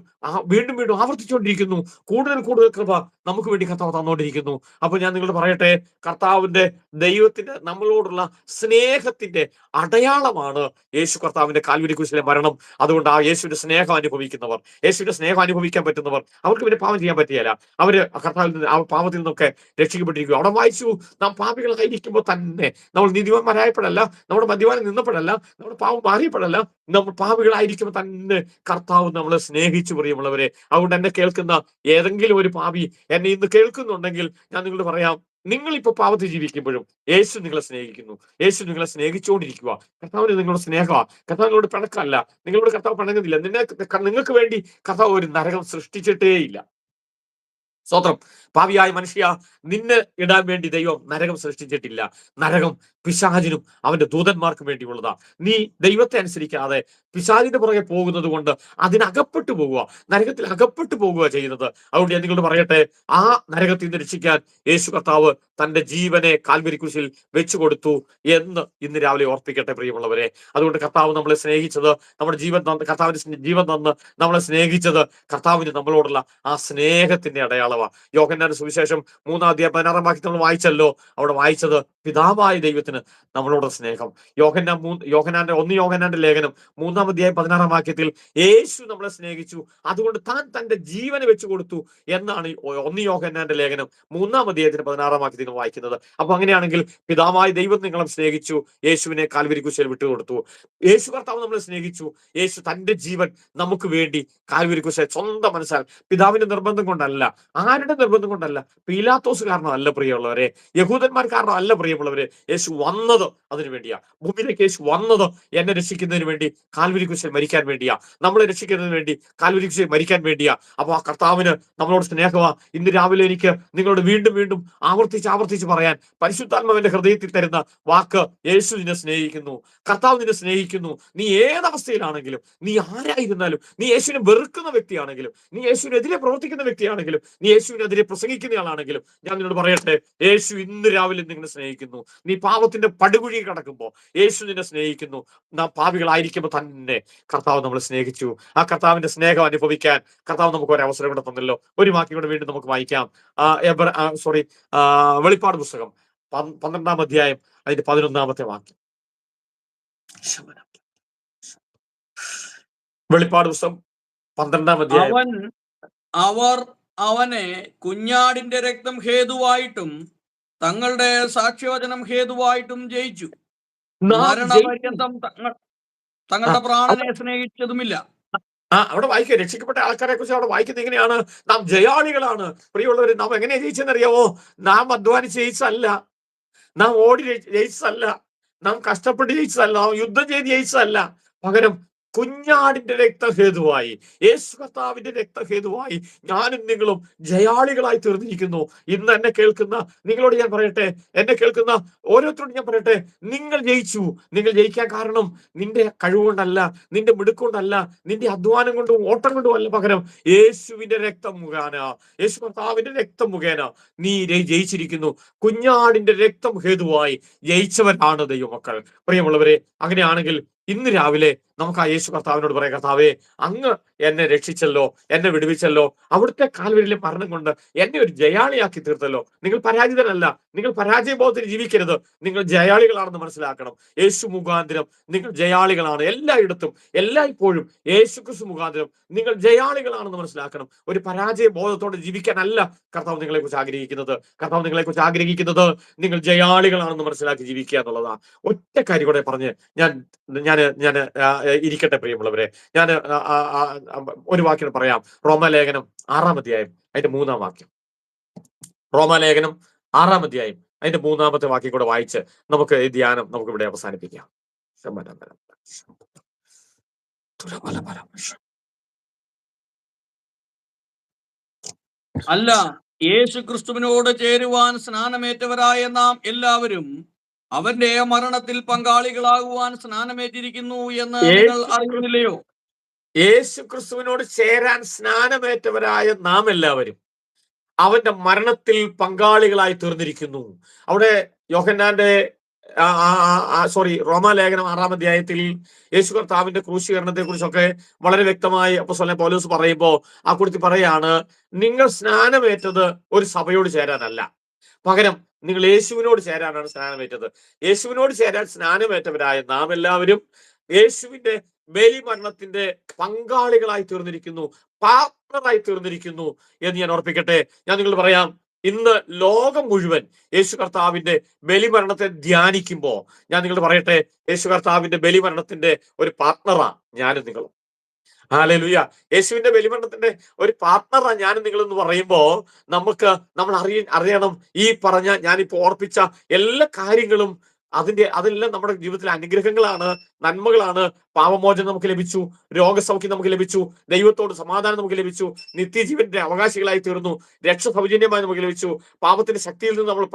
വീണ്ടും വീണ്ടും ആവർത്തിച്ചുകൊണ്ടിരിക്കുന്നു. കൂടുതൽ കൂടുതൽ കൃപ നമുക്ക് വേണ്ടി കർത്താവ് തന്നുകൊണ്ടിരിക്കുന്നു. അപ്പൊ ഞാൻ നിങ്ങളോട് പറയട്ടെ, കർത്താവിന്റെ ദൈവത്തിന്റെ നമ്മളോടുള്ള സ്നേഹത്തിന്റെ അടയാളമാണ് യേശു കർത്താവിന്റെ കാൽവരി കുരിശിലെ മരണം. അതുകൊണ്ട് ആ യേശുവിന്റെ സ്നേഹം അനുഭവിക്കുന്നവർ, യേശുവിന്റെ സ്നേഹം അനുഭവിക്കാൻ പറ്റുന്നവർ, അവർക്ക് പിന്നെ പാപം ചെയ്യാൻ പറ്റിയല്ല. അവര് കർത്താവിൽ നിന്ന്, ആ പാപത്തിൽ നിന്നൊക്കെ രക്ഷിക്കപ്പെട്ടിരിക്കും. അവിടെ വായിച്ചു, നാം പാപികളായിരിക്കുമ്പോൾ തന്നെ, നമ്മൾ നീതിമാന്മാരായപ്പോഴല്ല, നമ്മുടെ മദ്യപാനം നിന്നപ്പോഴല്ല, നമ്മുടെ പാപം മാറിയപ്പോഴല്ല, നമ്മൾ പാപികളായിരിക്കുമ്പോൾ തന്നെ കർത്താവ് നമ്മളെ സ്നേഹിച്ചു. പ്രിയമുള്ളവരെ, അതുകൊണ്ട് എന്നെ കേൾക്കുന്ന ഏതെങ്കിലും ഒരു പാപി എന്നെ ഇന്ന് കേൾക്കുന്നുണ്ടെങ്കിൽ ഞാൻ നിങ്ങളോട് പറയാം, നിങ്ങളിപ്പോ പാപത്തിൽ ജീവിക്കുമ്പോഴും യേശു നിങ്ങളെ സ്നേഹിക്കുന്നു. യേശു നിങ്ങളെ സ്നേഹിച്ചുകൊണ്ടിരിക്കുക. കർത്താവിന് നിങ്ങളുടെ സ്നേഹമാണ്. കർത്താവ് നിങ്ങളോട് പിണക്കമല്ല. നിങ്ങളോട് കർത്താവ് പിണങ്ങുന്നില്ല. നിങ്ങൾക്ക് വേണ്ടി കർത്താവ് ഒരു നരകം സൃഷ്ടിച്ചിട്ടേ ഇല്ല. സ്തോത്രം. പാപിയായ മനുഷ്യ, നിന്നെ ഇടാൻ വേണ്ടി ദൈവം നരകം സൃഷ്ടിച്ചിട്ടില്ല. നരകം പിശാചിനും അവന്റെ ദൂതന്മാർക്കും വേണ്ടിയുള്ളതാ. നീ ദൈവത്തെ അനുസരിക്കാതെ പിശാചിന്റെ പുറകെ പോകുന്നത് കൊണ്ട് അതിനകപ്പെട്ടു പോകുക, നരകത്തിൽ അകപ്പെട്ടു പോകുക ചെയ്യുന്നത്. അതുകൊണ്ട് ഞാൻ നിങ്ങളോട് പറയട്ടെ, ആ നരകത്തിൽ നിന്ന് രക്ഷിക്കാൻ യേശു കർത്താവ് തന്റെ ജീവനെ കാൽവരി കുരിശിൽ വെച്ചു കൊടുത്തു എന്ന് ഇന്ന് രാവിലെ ഓർപ്പിക്കട്ടെ പ്രിയമുള്ളവരെ. അതുകൊണ്ട് കർത്താവ് നമ്മളെ സ്നേഹിച്ചത്, നമ്മുടെ ജീവൻ തന്ന്, കർത്താവിന്റെ ജീവൻ തന്ന് നമ്മളെ സ്നേഹിച്ചത് കർത്താവിന് നമ്മളോടുള്ള ആ സ്നേഹത്തിന്റെ അടയാളമാണ്. യോഹന്നാന്റെ സുവിശേഷം 3-ാം അധ്യായം 16-ാം വാക്യത്തിൽ നമ്മൾ വായിച്ചല്ലോ. അവിടെ വായിച്ചത് പിതാവായ ദൈവത്തിന് നമ്മളോട് സ്നേഹം. യോഹന്നാന്റെ 1 യോഹന്നാന്റെ ലേഖനം 3-ാം അധ്യായം 16-ാം വാക്യത്തിൽ യേശു നമ്മളെ സ്നേഹിച്ചു, അതുകൊണ്ട് താൻ തന്റെ ജീവനെ വെച്ചു കൊടുത്തു എന്നാണ് 1 യോഹന്നാന്റെ ലേഖനം 3-ാം അധ്യായത്തിന് 16-ാം വാക്യത്തിൽ വായിക്കുന്നത്. അപ്പൊ അങ്ങനെയാണെങ്കിൽ പിതാവായ ദൈവം നിങ്ങളെ സ്നേഹിച്ചു, യേശുവിനെ കാൽവരി കുരിശിൽ വിട്ടുകൊടുത്തു. യേശു കർത്താവ് നമ്മളെ സ്നേഹിച്ചു. യേശു തന്റെ ജീവൻ നമുക്ക് വേണ്ടി കാൽവരി കുരിശിൽ സ്വന്തം മനസ്സാൽ, പിതാവിന്റെ നിർബന്ധം കൊണ്ടല്ല, ആരുടെ നിർബന്ധം കൊണ്ടല്ല, പീലാത്തോസ് കാരണമല്ല പ്രിയമുള്ളവരെ, യഹൂദന്മാർ കാരണമല്ല പ്രിയമുള്ളവരെ, യേശു വന്നത് അതിനു വേണ്ടിയാ. ഭൂമിയിലേക്ക് യേശു വന്നത് എന്നെ രക്ഷിക്കുന്നതിന് വേണ്ടി കാൽവരി കുരിശിൽ മരിക്കാൻ വേണ്ടിയാ. നമ്മളെ രക്ഷിക്കുന്നതിന് വേണ്ടി കാൽവരി കുരിശിൽ മരിക്കാൻ വേണ്ടിയാ. അപ്പൊ ആ കർത്താവിന് നമ്മളോട് സ്നേഹമാ. ഇന്ന് രാവിലെ എനിക്ക് നിങ്ങളോട് വീണ്ടും വീണ്ടും ആവർത്തിച്ച് പറയാൻ പരിശുദ്ധാത്മാവിന്റെ ഹൃദയത്തിൽ തരുന്ന വാക്ക്, യേശു നിന്നെ സ്നേഹിക്കുന്നു, കർത്താവ് നിന്നെ സ്നേഹിക്കുന്നു. നീ ഏതവസ്ഥയിലാണെങ്കിലും, നീ ആരായിരുന്നാലും, നീ യേശുവിനെ വെറുക്കുന്ന വ്യക്തിയാണെങ്കിലും, നീ യേശുവിനെതിരെ പ്രവർത്തിക്കുന്ന വ്യക്തിയാണെങ്കിലും, നീ യേശുവിനെതിരെ പ്രസംഗിക്കുന്നയാളാണെങ്കിലും, ഞാൻ നിന്നോട് പറയട്ടെ, യേശു ഇന്ന് രാവിലെ നിന്നെ സ്നേഹിക്കുന്നു. നീ പാപത്തിന്റെ പടുകുഴി കടക്കുമ്പോൾ യേശു നിന്നെ സ്നേഹിക്കുന്നു. നാം പാപികളായിരിക്കുമ്പോൾ തന്നെ കർത്താവ് നമ്മളെ സ്നേഹിച്ചു. ആ കർത്താവിന്റെ സ്നേഹം അനുഭവിക്കാൻ കർത്താവ് നമുക്ക് ഒരു അവസരം കൂടെ തന്നല്ലോ. ഒരു വാക്യം കൂടെ വീണ്ടും നമുക്ക് വായിക്കാം. വെളിപ്പാട് പുസ്തകം 12-ാം അധ്യായം അതിന്റെ 11-ാമത്തെ വാക്യം. വെളിപ്പാട് പുസ്തകം 12-ാം അധ്യായം. അവർ അവനെ കുഞ്ഞാടിന്റെ രക്തം ഹേതുവായിട്ടും തങ്ങളുടെ സാക്ഷ്യവചനം ഹേതുവായിട്ടും ജയിച്ചു. മരണപര്യന്തം തങ്ങളുടെ പ്രാണനെ സ്നേഹിച്ചതുമില്ല. അവിടെ വായിക്കുക, രക്ഷിക്കപ്പെട്ട ആൾക്കാരെ കുറിച്ച് അവിടെ വായിക്കുന്നത് എങ്ങനെയാണ്? നാം ജയാളികളാണ് പ്രിയമുള്ളവര്. നാം എങ്ങനെയാ ജയിച്ചെന്നറിയാവോ? നാം അധ്വാനിച്ച് ജയിച്ചല്ല, നാം ഓടി ജയിച്ചതല്ല, നാം കഷ്ടപ്പെട്ട് ജയിച്ചതല്ല, നാം യുദ്ധം ചെയ്ത് ജയിച്ചതല്ല. പകരം കുഞ്ഞാടിന്റെ രക്തഹേതുവായി, യേശു കർത്താവിന്റെ രക്തഹേതുവായി ഞാനും നിങ്ങളും ജയാളികളായി തീർന്നിരിക്കുന്നു. ഇന്ന് എന്നെ കേൾക്കുന്ന നിങ്ങളോട് ഞാൻ പറയട്ടെ, എന്നെ കേൾക്കുന്ന ഓരോരുത്തരോടും ഞാൻ പറയട്ടെ, നിങ്ങൾ ജയിച്ചു. നിങ്ങൾ ജയിക്കാൻ കാരണം നിന്റെ കഴിവുകൊണ്ടല്ല, നിന്റെ മിടുക്കൊണ്ടല്ല, നിന്റെ അധ്വാനം കൊണ്ടും ഓട്ടം കൊണ്ടും അല്ല. പകരം യേശുവിന്റെ രക്തം മുഖേന, യേശു കർത്താവിന്റെ രക്തം മുഖേന നീ ജയിച്ചിരിക്കുന്നു. കുഞ്ഞാടിന്റെ രക്തം ഹേതുവായി ജയിച്ചവരാണ് ദൈവമക്കൾ. പ്രിയമുള്ളവരെ, അങ്ങനെയാണെങ്കിൽ ഇന്ന് രാവിലെ നമുക്ക് ആ യേശു കർത്താവിനോട് പറയാം, കർത്താവേ, അങ്ങ് എന്നെ രക്ഷിച്ചല്ലോ, എന്നെ വിടുവിച്ചല്ലോ, അവിടുത്തെ കാൽവരിയിലെ മരണം കൊണ്ട് എന്നെ ഒരു ജയാളിയാക്കി തീർത്തല്ലോ. നിങ്ങൾ പരാജിതരല്ല, നിങ്ങൾ പരാജയബോധത്തിൽ ജീവിക്കരുത്, നിങ്ങൾ ജയാളികളാണെന്ന് മനസ്സിലാക്കണം. യേശു മുഖാന്തരം നിങ്ങൾ ജയാളികളാണ്. എല്ലായിടത്തും എല്ലായ്പ്പോഴും യേശു ക്രിസ്തു മുഖാന്തരം നിങ്ങൾ ജയാളികളാണെന്ന് മനസ്സിലാക്കണം. ഒരു പരാജയ ബോധത്തോടെ ജീവിക്കാനല്ല കർത്താവ് നിങ്ങളെ കുറിച്ച് ആഗ്രഹിക്കുന്നത്. കർത്താവ് നിങ്ങളെ കുറിച്ച് ആഗ്രഹിക്കുന്നത് നിങ്ങൾ ജയാളികളാണെന്ന് മനസ്സിലാക്കി ജീവിക്കുക എന്നുള്ളതാണ്. ഒറ്റ കാര്യം കൂടെ പറഞ്ഞ് ഞാൻ ഇരിക്കട്ടെ പ്രിയമുള്ളവരെ. ഞാൻ ഒരു വാക്യം പറയാം. റോമാലേഖനം 6-ാം അധ്യായം അതിന്റെ 3-ാം വാക്യം. റോമാലേഖനം 6-ാം അധ്യായം അതിന്റെ 3-ാമത്തെ വാക്യം കൂടെ വായിച്ച് നമുക്ക് ഈ ധ്യാനം നമുക്ക് ഇവിടെ അവസാനിപ്പിക്കാം. അല്ല, യേശു ക്രിസ്തുവിനോട് ചേരുവാൻ സ്നാനമേറ്റവരായ നാം എല്ലാവരും അവന്റെ മരണത്തിൽ പങ്കാളികളാകുവാൻ സ്നാനമേറ്റിരിക്കുന്നു എന്ന് നിങ്ങൾ അറിയുന്നില്ലയോ? യേശു ക്രിസ്തുവിനോട് ചേരാൻ സ്നാനമേറ്റവരായ നാം എല്ലാവരും അവന്റെ മരണത്തിൽ പങ്കാളികളായി തീർന്നിരിക്കുന്നു. അവിടെ യോഹന്നാന്റെ റോമാലേഖനം 6-ാം അധ്യായത്തിൽ യേശു കർത്താവിന്റെ ക്രൂശീകരണത്തെ കുറിച്ചൊക്കെ വളരെ വ്യക്തമായി അപ്പോസ്തലൻ പൗലോസ് പറയുമ്പോൾ ആ കൂട്ടത്തിൽ പറയാണ്, നിങ്ങൾ സ്നാനമേറ്റത് ഒരു സഭയോട് ചേരാനല്ല, പകരം നിങ്ങൾ യേശുവിനോട് ചേരാനാണ് സ്നാനമേറ്റത്. യേശുവിനോട് ചേരാൻ സ്നാനമേറ്റവരായ നാം എല്ലാവരും യേശുവിന്റെ ബലിമരണത്തിന്റെ പങ്കാളികളായി തീർന്നിരിക്കുന്നു, പാർട്ണറായി തീർന്നിരിക്കുന്നു എന്ന് ഞാൻ ഓർപ്പിക്കട്ടെ. ഞാൻ നിങ്ങൾ പറയാം, ഇന്ന് ലോകം മുഴുവൻ യേശു കർത്താവിന്റെ ബലിമരണത്തെ ധ്യാനിക്കുമ്പോ ഞാൻ നിങ്ങൾ പറയട്ടെ, യേശു കർത്താവിന്റെ ബലിമരണത്തിന്റെ ഒരു പാർട്ണറാ ഞാനും നിങ്ങളും. ഹല്ലേലൂയ. യേശുവിന്റെ ബലിമരണത്തിന്റെ ഒരു പാർട്ണറാ ഞാനും നിങ്ങളെന്ന് പറയുമ്പോ നമ്മൾ അറിയണം, ഈ പറഞ്ഞ ഞാനിപ്പോ ഓർപ്പിച്ച എല്ലാ കാര്യങ്ങളും അതെല്ലാം നമ്മുടെ ജീവിതത്തിലെ അനുഗ്രഹങ്ങളാണ്, നന്മകളാണ്. പാപമോചനം നമുക്ക് ലഭിച്ചു, രോഗസൗഖ്യം നമുക്ക് ലഭിച്ചു, ദൈവത്തോട് സമാധാനം നമുക്ക് ലഭിച്ചു, നിത്യജീവന്റെ അവകാശികളായി തീർന്നു, രക്ഷ സൗജന്യമായി നമുക്ക് ലഭിച്ചു, പാപത്തിന്റെ ശക്തിയിൽ നിന്ന് നമ്മൾ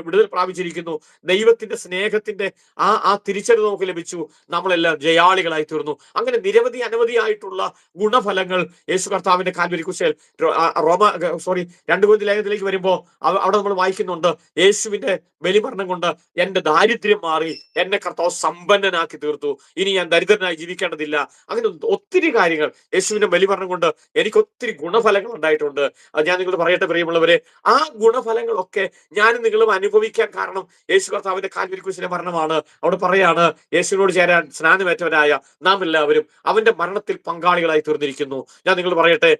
വിടുതൽ പ്രാപിച്ചിരിക്കുന്നു, ദൈവത്തിന്റെ സ്നേഹത്തിന്റെ ആ തിരിച്ചറിവ് നമുക്ക് ലഭിച്ചു, നമ്മളെല്ലാം ജയാളികളായി തീർന്നു. അങ്ങനെ നിരവധി അനവധിയായിട്ടുള്ള ഗുണഫലങ്ങൾ യേശു കർത്താവിന്റെ കാൽവരി കുരിശിൽ 2 കൊരിന്ത്യർ ലേഖനത്തിലേക്ക് വരുമ്പോ അവിടെ നമ്മൾ വായിക്കുന്നുണ്ട്, യേശുവിന്റെ ബലിമരണം കൊണ്ട് എന്റെ ദാരിദ്ര്യം മാറി, എന്നെ കർത്താവ് സമ്പന്നനാക്കി തീർത്തു, ഇനി ഞാൻ ദരിദ്രനായി ജീവിക്കേണ്ടതില്ല. അങ്ങനെ ഒത്തിരി കാര്യങ്ങൾ യേശുവിന്റെ ബലിമരണം കൊണ്ട് എനിക്ക് ഒത്തിരി ഗുണഫലങ്ങൾ ഉണ്ടായിട്ടുണ്ട്. ഞാൻ നിങ്ങൾ പറയട്ടെ പ്രിയമുള്ളവരെ, ആ ഗുണഫലങ്ങളൊക്കെ ഞാനും നിങ്ങളും അനുഭവിക്കാൻ കാരണം യേശു കർത്താവിന്റെ കാൽവരി കുരിശിലെ മരണമാണ്. അവിടെ പറയാണ്, യേശുവിനോട് ചേരാൻ സ്നാനമേറ്റവരായ നാം എല്ലാവരും അവന്റെ മരണത്തിൽ പങ്കാളികളായി തീർന്നിരിക്കുന്നു. ഞാൻ നിങ്ങൾ പറയട്ടെ,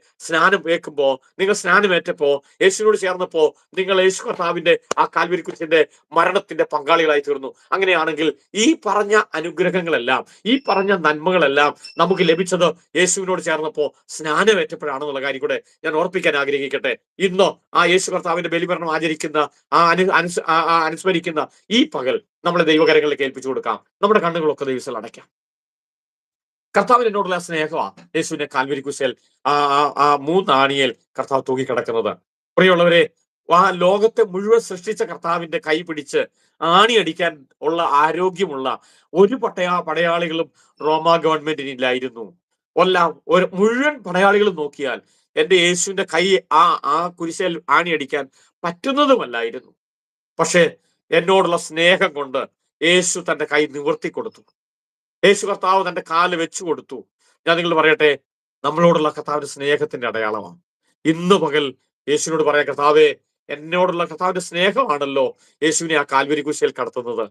നിങ്ങൾ സ്നാനമേറ്റപ്പോ, യേശുവിനോട് ചേർന്നപ്പോ നിങ്ങൾ യേശു കർത്താവിന്റെ ആ കാൽവരി കുരിശിന്റെ മരണത്തിന്റെ പങ്കാളികളായി തീർന്നു. അങ്ങനെയാണെങ്കിൽ ഈ പറഞ്ഞ അനുഗ്രഹങ്ങളെല്ലാം, ഈ പറഞ്ഞ നന്മകളെല്ലാം നമുക്ക് ലഭിച്ചത് യേശുവിനോട് ചേർന്നപ്പോ സ്നാനമേറ്റപ്പോഴാണെന്നുള്ള കാര്യം കൂടെ ഞാൻ ഓർപ്പിക്കാൻ ആഗ്രഹിക്കട്ടെ. ഇന്ന് ആ യേശു കർത്താവിന്റെ ബലിമരണം ആചരിക്കുന്ന അനുസ്മരിക്കുന്ന ഈ പകൽ നമ്മളെ ദൈവകരങ്ങളിലേക്ക് ഏൽപ്പിച്ചു കൊടുക്കാം. നമ്മുടെ കണ്ണുകളൊക്കെ ദൈവത്തിൽ അടയ്ക്കാം. കർത്താവിന് എന്നോടുള്ള സ്നേഹമാണ് യേശുവിന്റെ കാൽവരി കുരിശിൽ ആ 3 ആണിയിൽ കർത്താവ് തൂങ്ങിക്കിടക്കുന്നത്. പ്രിയമുള്ളവരെ, ആ ലോകത്തെ മുഴുവൻ സൃഷ്ടിച്ച കർത്താവിന്റെ കൈ പിടിച്ച് ആണിയടിക്കാൻ ഉള്ള ആരോഗ്യമുള്ള ഒരു പടയാളികളും റോമാ ഗവൺമെന്റിനില്ലായിരുന്നു. മുഴുവൻ പടയാളികളും നോക്കിയാൽ എന്റെ യേശുവിന്റെ കൈ ആ കുരിശിൽ ആണിയടിക്കാൻ പറ്റുന്നതുമല്ലായിരുന്നു. പക്ഷെ എന്നോടുള്ള സ്നേഹം കൊണ്ട് യേശു തന്റെ കൈ നിവർത്തി കൊടുത്തു. യേശു കർത്താവ് തന്റെ കാല് വെച്ചു കൊടുത്തു. ഞാൻ നിങ്ങൾ പറയട്ടെ, നമ്മളോടുള്ള കർത്താവിന്റെ സ്നേഹത്തിന്റെ അടയാളമാണ്. ഇന്ന് പകൽ യേശുവിനോട് പറയാം, കർത്താവേ, എന്നോടുള്ള കർത്താവിന്റെ സ്നേഹമാണല്ലോ യേശുവിനെ ആ കാൽവരി കുരിശിൽ കടത്തുന്നത്.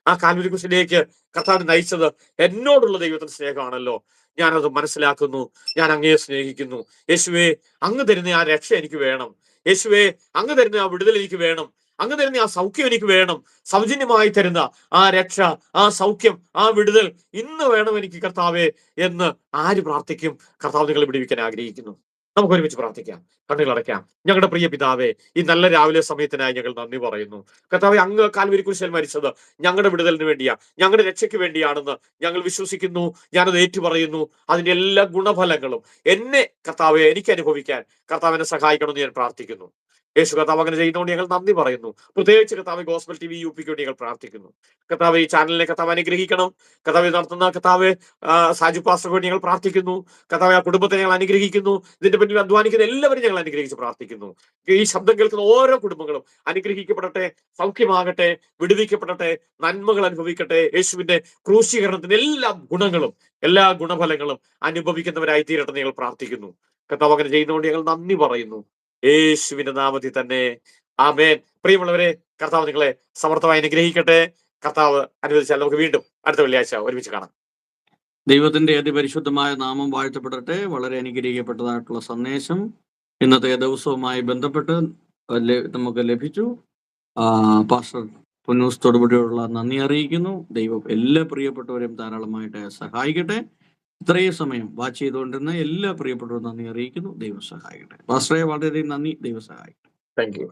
ആ കാൽവരി കുരിശിലേക്ക് കർത്താവിനെ നയിച്ചത് എന്നോടുള്ള ദൈവത്തിന്റെ സ്നേഹമാണല്ലോ. ഞാനത് മനസ്സിലാക്കുന്നു, ഞാൻ അങ്ങയെ സ്നേഹിക്കുന്നു. യേശുവേ, അങ്ങ് തരുന്ന ആ രക്ഷ എനിക്ക് വേണം. യേശുവേ, അങ്ങ് തരുന്ന ആ വിടുതൽ എനിക്ക് വേണം. അങ്ങ് തരുന്ന ആ സൗഖ്യം എനിക്ക് വേണം. സൗജന്യമായി തരുന്ന ആ രക്ഷ, ആ സൗഖ്യം, ആ വിടുതൽ ഇന്ന് വേണം എനിക്ക് കർത്താവേ എന്ന് ആര് പ്രാർത്ഥിക്കും? കർത്താവ് നിങ്ങളെ വിടുവിക്കാൻ ആഗ്രഹിക്കുന്നു. നമുക്ക് ഒരുമിച്ച് പ്രാർത്ഥിക്കാം, കണ്ണുകൾ അടയ്ക്കാം. ഞങ്ങളുടെ പ്രിയ പിതാവേ, ഈ നല്ല രാവിലെ സമയത്തിനായി ഞങ്ങൾ നന്ദി പറയുന്നു. കർത്താവേ, അങ്ങ് കാൽവരി കുരിശിൽ മരിച്ചത് ഞങ്ങളുടെ വിടുതലിന് വേണ്ടിയാ, ഞങ്ങളുടെ രക്ഷയ്ക്ക് വേണ്ടിയാണെന്ന് ഞങ്ങൾ വിശ്വസിക്കുന്നു. ഞാനത് ഏറ്റുപറയുന്നു. അതിന്റെ എല്ലാ ഗുണഫലങ്ങളും കർത്താവെ എനിക്ക് അനുഭവിക്കാൻ കർത്താവിനെ സഹായിക്കണമെന്ന് ഞാൻ പ്രാർത്ഥിക്കുന്നു. യേശു കർത്താവ് അങ്ങനെ ചെയ്യുന്നതുകൊണ്ട് ഞങ്ങൾ നന്ദി പറയുന്നു. പ്രത്യേകിച്ച് കർത്താവ് ഗോസ്ബൽ TV UPക്ക് വേണ്ടി ഞങ്ങൾ പ്രാർത്ഥിക്കുന്നു. കർത്താവ് ഈ ചാനലിനെ കർത്താവ് അനുഗ്രഹിക്കണം. കർത്താവ് നടത്തുന്ന കർത്താവ് സാജു പാസ്റ്റർക്ക് വേണ്ടി ഞങ്ങൾ പ്രാർത്ഥിക്കുന്നു. കർത്താവ് ആ കുടുംബത്തെ ഞങ്ങൾ അനുഗ്രഹിക്കുന്നു. ഇതിന്റെ പിന്നിൽ അധ്വാനിക്കുന്ന എല്ലാവരും ഞങ്ങൾ അനുഗ്രഹിച്ച് പ്രാർത്ഥിക്കുന്നു. ഈ ശബ്ദം കേൾക്കുന്ന ഓരോ കുടുംബങ്ങളും അനുഗ്രഹിക്കപ്പെടട്ടെ, സൗഖ്യമാകട്ടെ, വിടുവിക്കപ്പെടട്ടെ, നന്മകൾ അനുഭവിക്കട്ടെ. യേശുവിന്റെ ക്രൂശീകരണത്തിന്റെ എല്ലാ ഗുണങ്ങളും, എല്ലാ ഗുണഫലങ്ങളും അനുഭവിക്കുന്നവരായി തീരട്ടെ ഞങ്ങൾ പ്രാർത്ഥിക്കുന്നു. കർത്താവ് അങ്ങനെ ചെയ്യുന്നതുകൊണ്ട് ഞങ്ങൾ നന്ദി പറയുന്നു. യേശുവിന്റെ നാമത്തിൽ തന്നെ, ആമേൻ. പ്രിയമുള്ളവരെ, കർത്താവ് നിങ്ങളെ സമർത്ഥമായി അനുഗ്രഹിക്കട്ടെ. കർത്താവ് അനുവദിച്ചാൽ നമുക്ക് വീണ്ടും അടുത്ത വെള്ളിയാഴ്ച ഒരുമിച്ച് കാണാം. ദൈവത്തിന്റെ അതിപരിശുദ്ധമായ നാമം വാഴ്ത്തപ്പെടട്ടെ. വളരെ അനുഗ്രഹിക്കപ്പെട്ടതായിട്ടുള്ള സന്ദേശം ഇന്നത്തെ ദിവസവുമായി ബന്ധപ്പെട്ട് നമുക്ക് ലഭിച്ചു. പാസ്റ്റർ പുന്നൂസ് തൊടുപുഴയുള്ള നന്ദി അറിയിക്കുന്നു. ദൈവം എല്ലാ പ്രിയപ്പെട്ടവരെയും ധാരാളമായിട്ട് സഹായിക്കട്ടെ. ഇത്രയും സമയം വാച്ച് ചെയ്തുകൊണ്ടിരുന്ന എല്ലാ പ്രിയപ്പെട്ടവരും നന്ദി അറിയിക്കുന്നു. ദൈവം സഹായിക്കട്ടെ. പാസ്റ്ററെ, വളരെയധികം നന്ദി. ദൈവം സഹായിക്കട്ടെ. Thank you.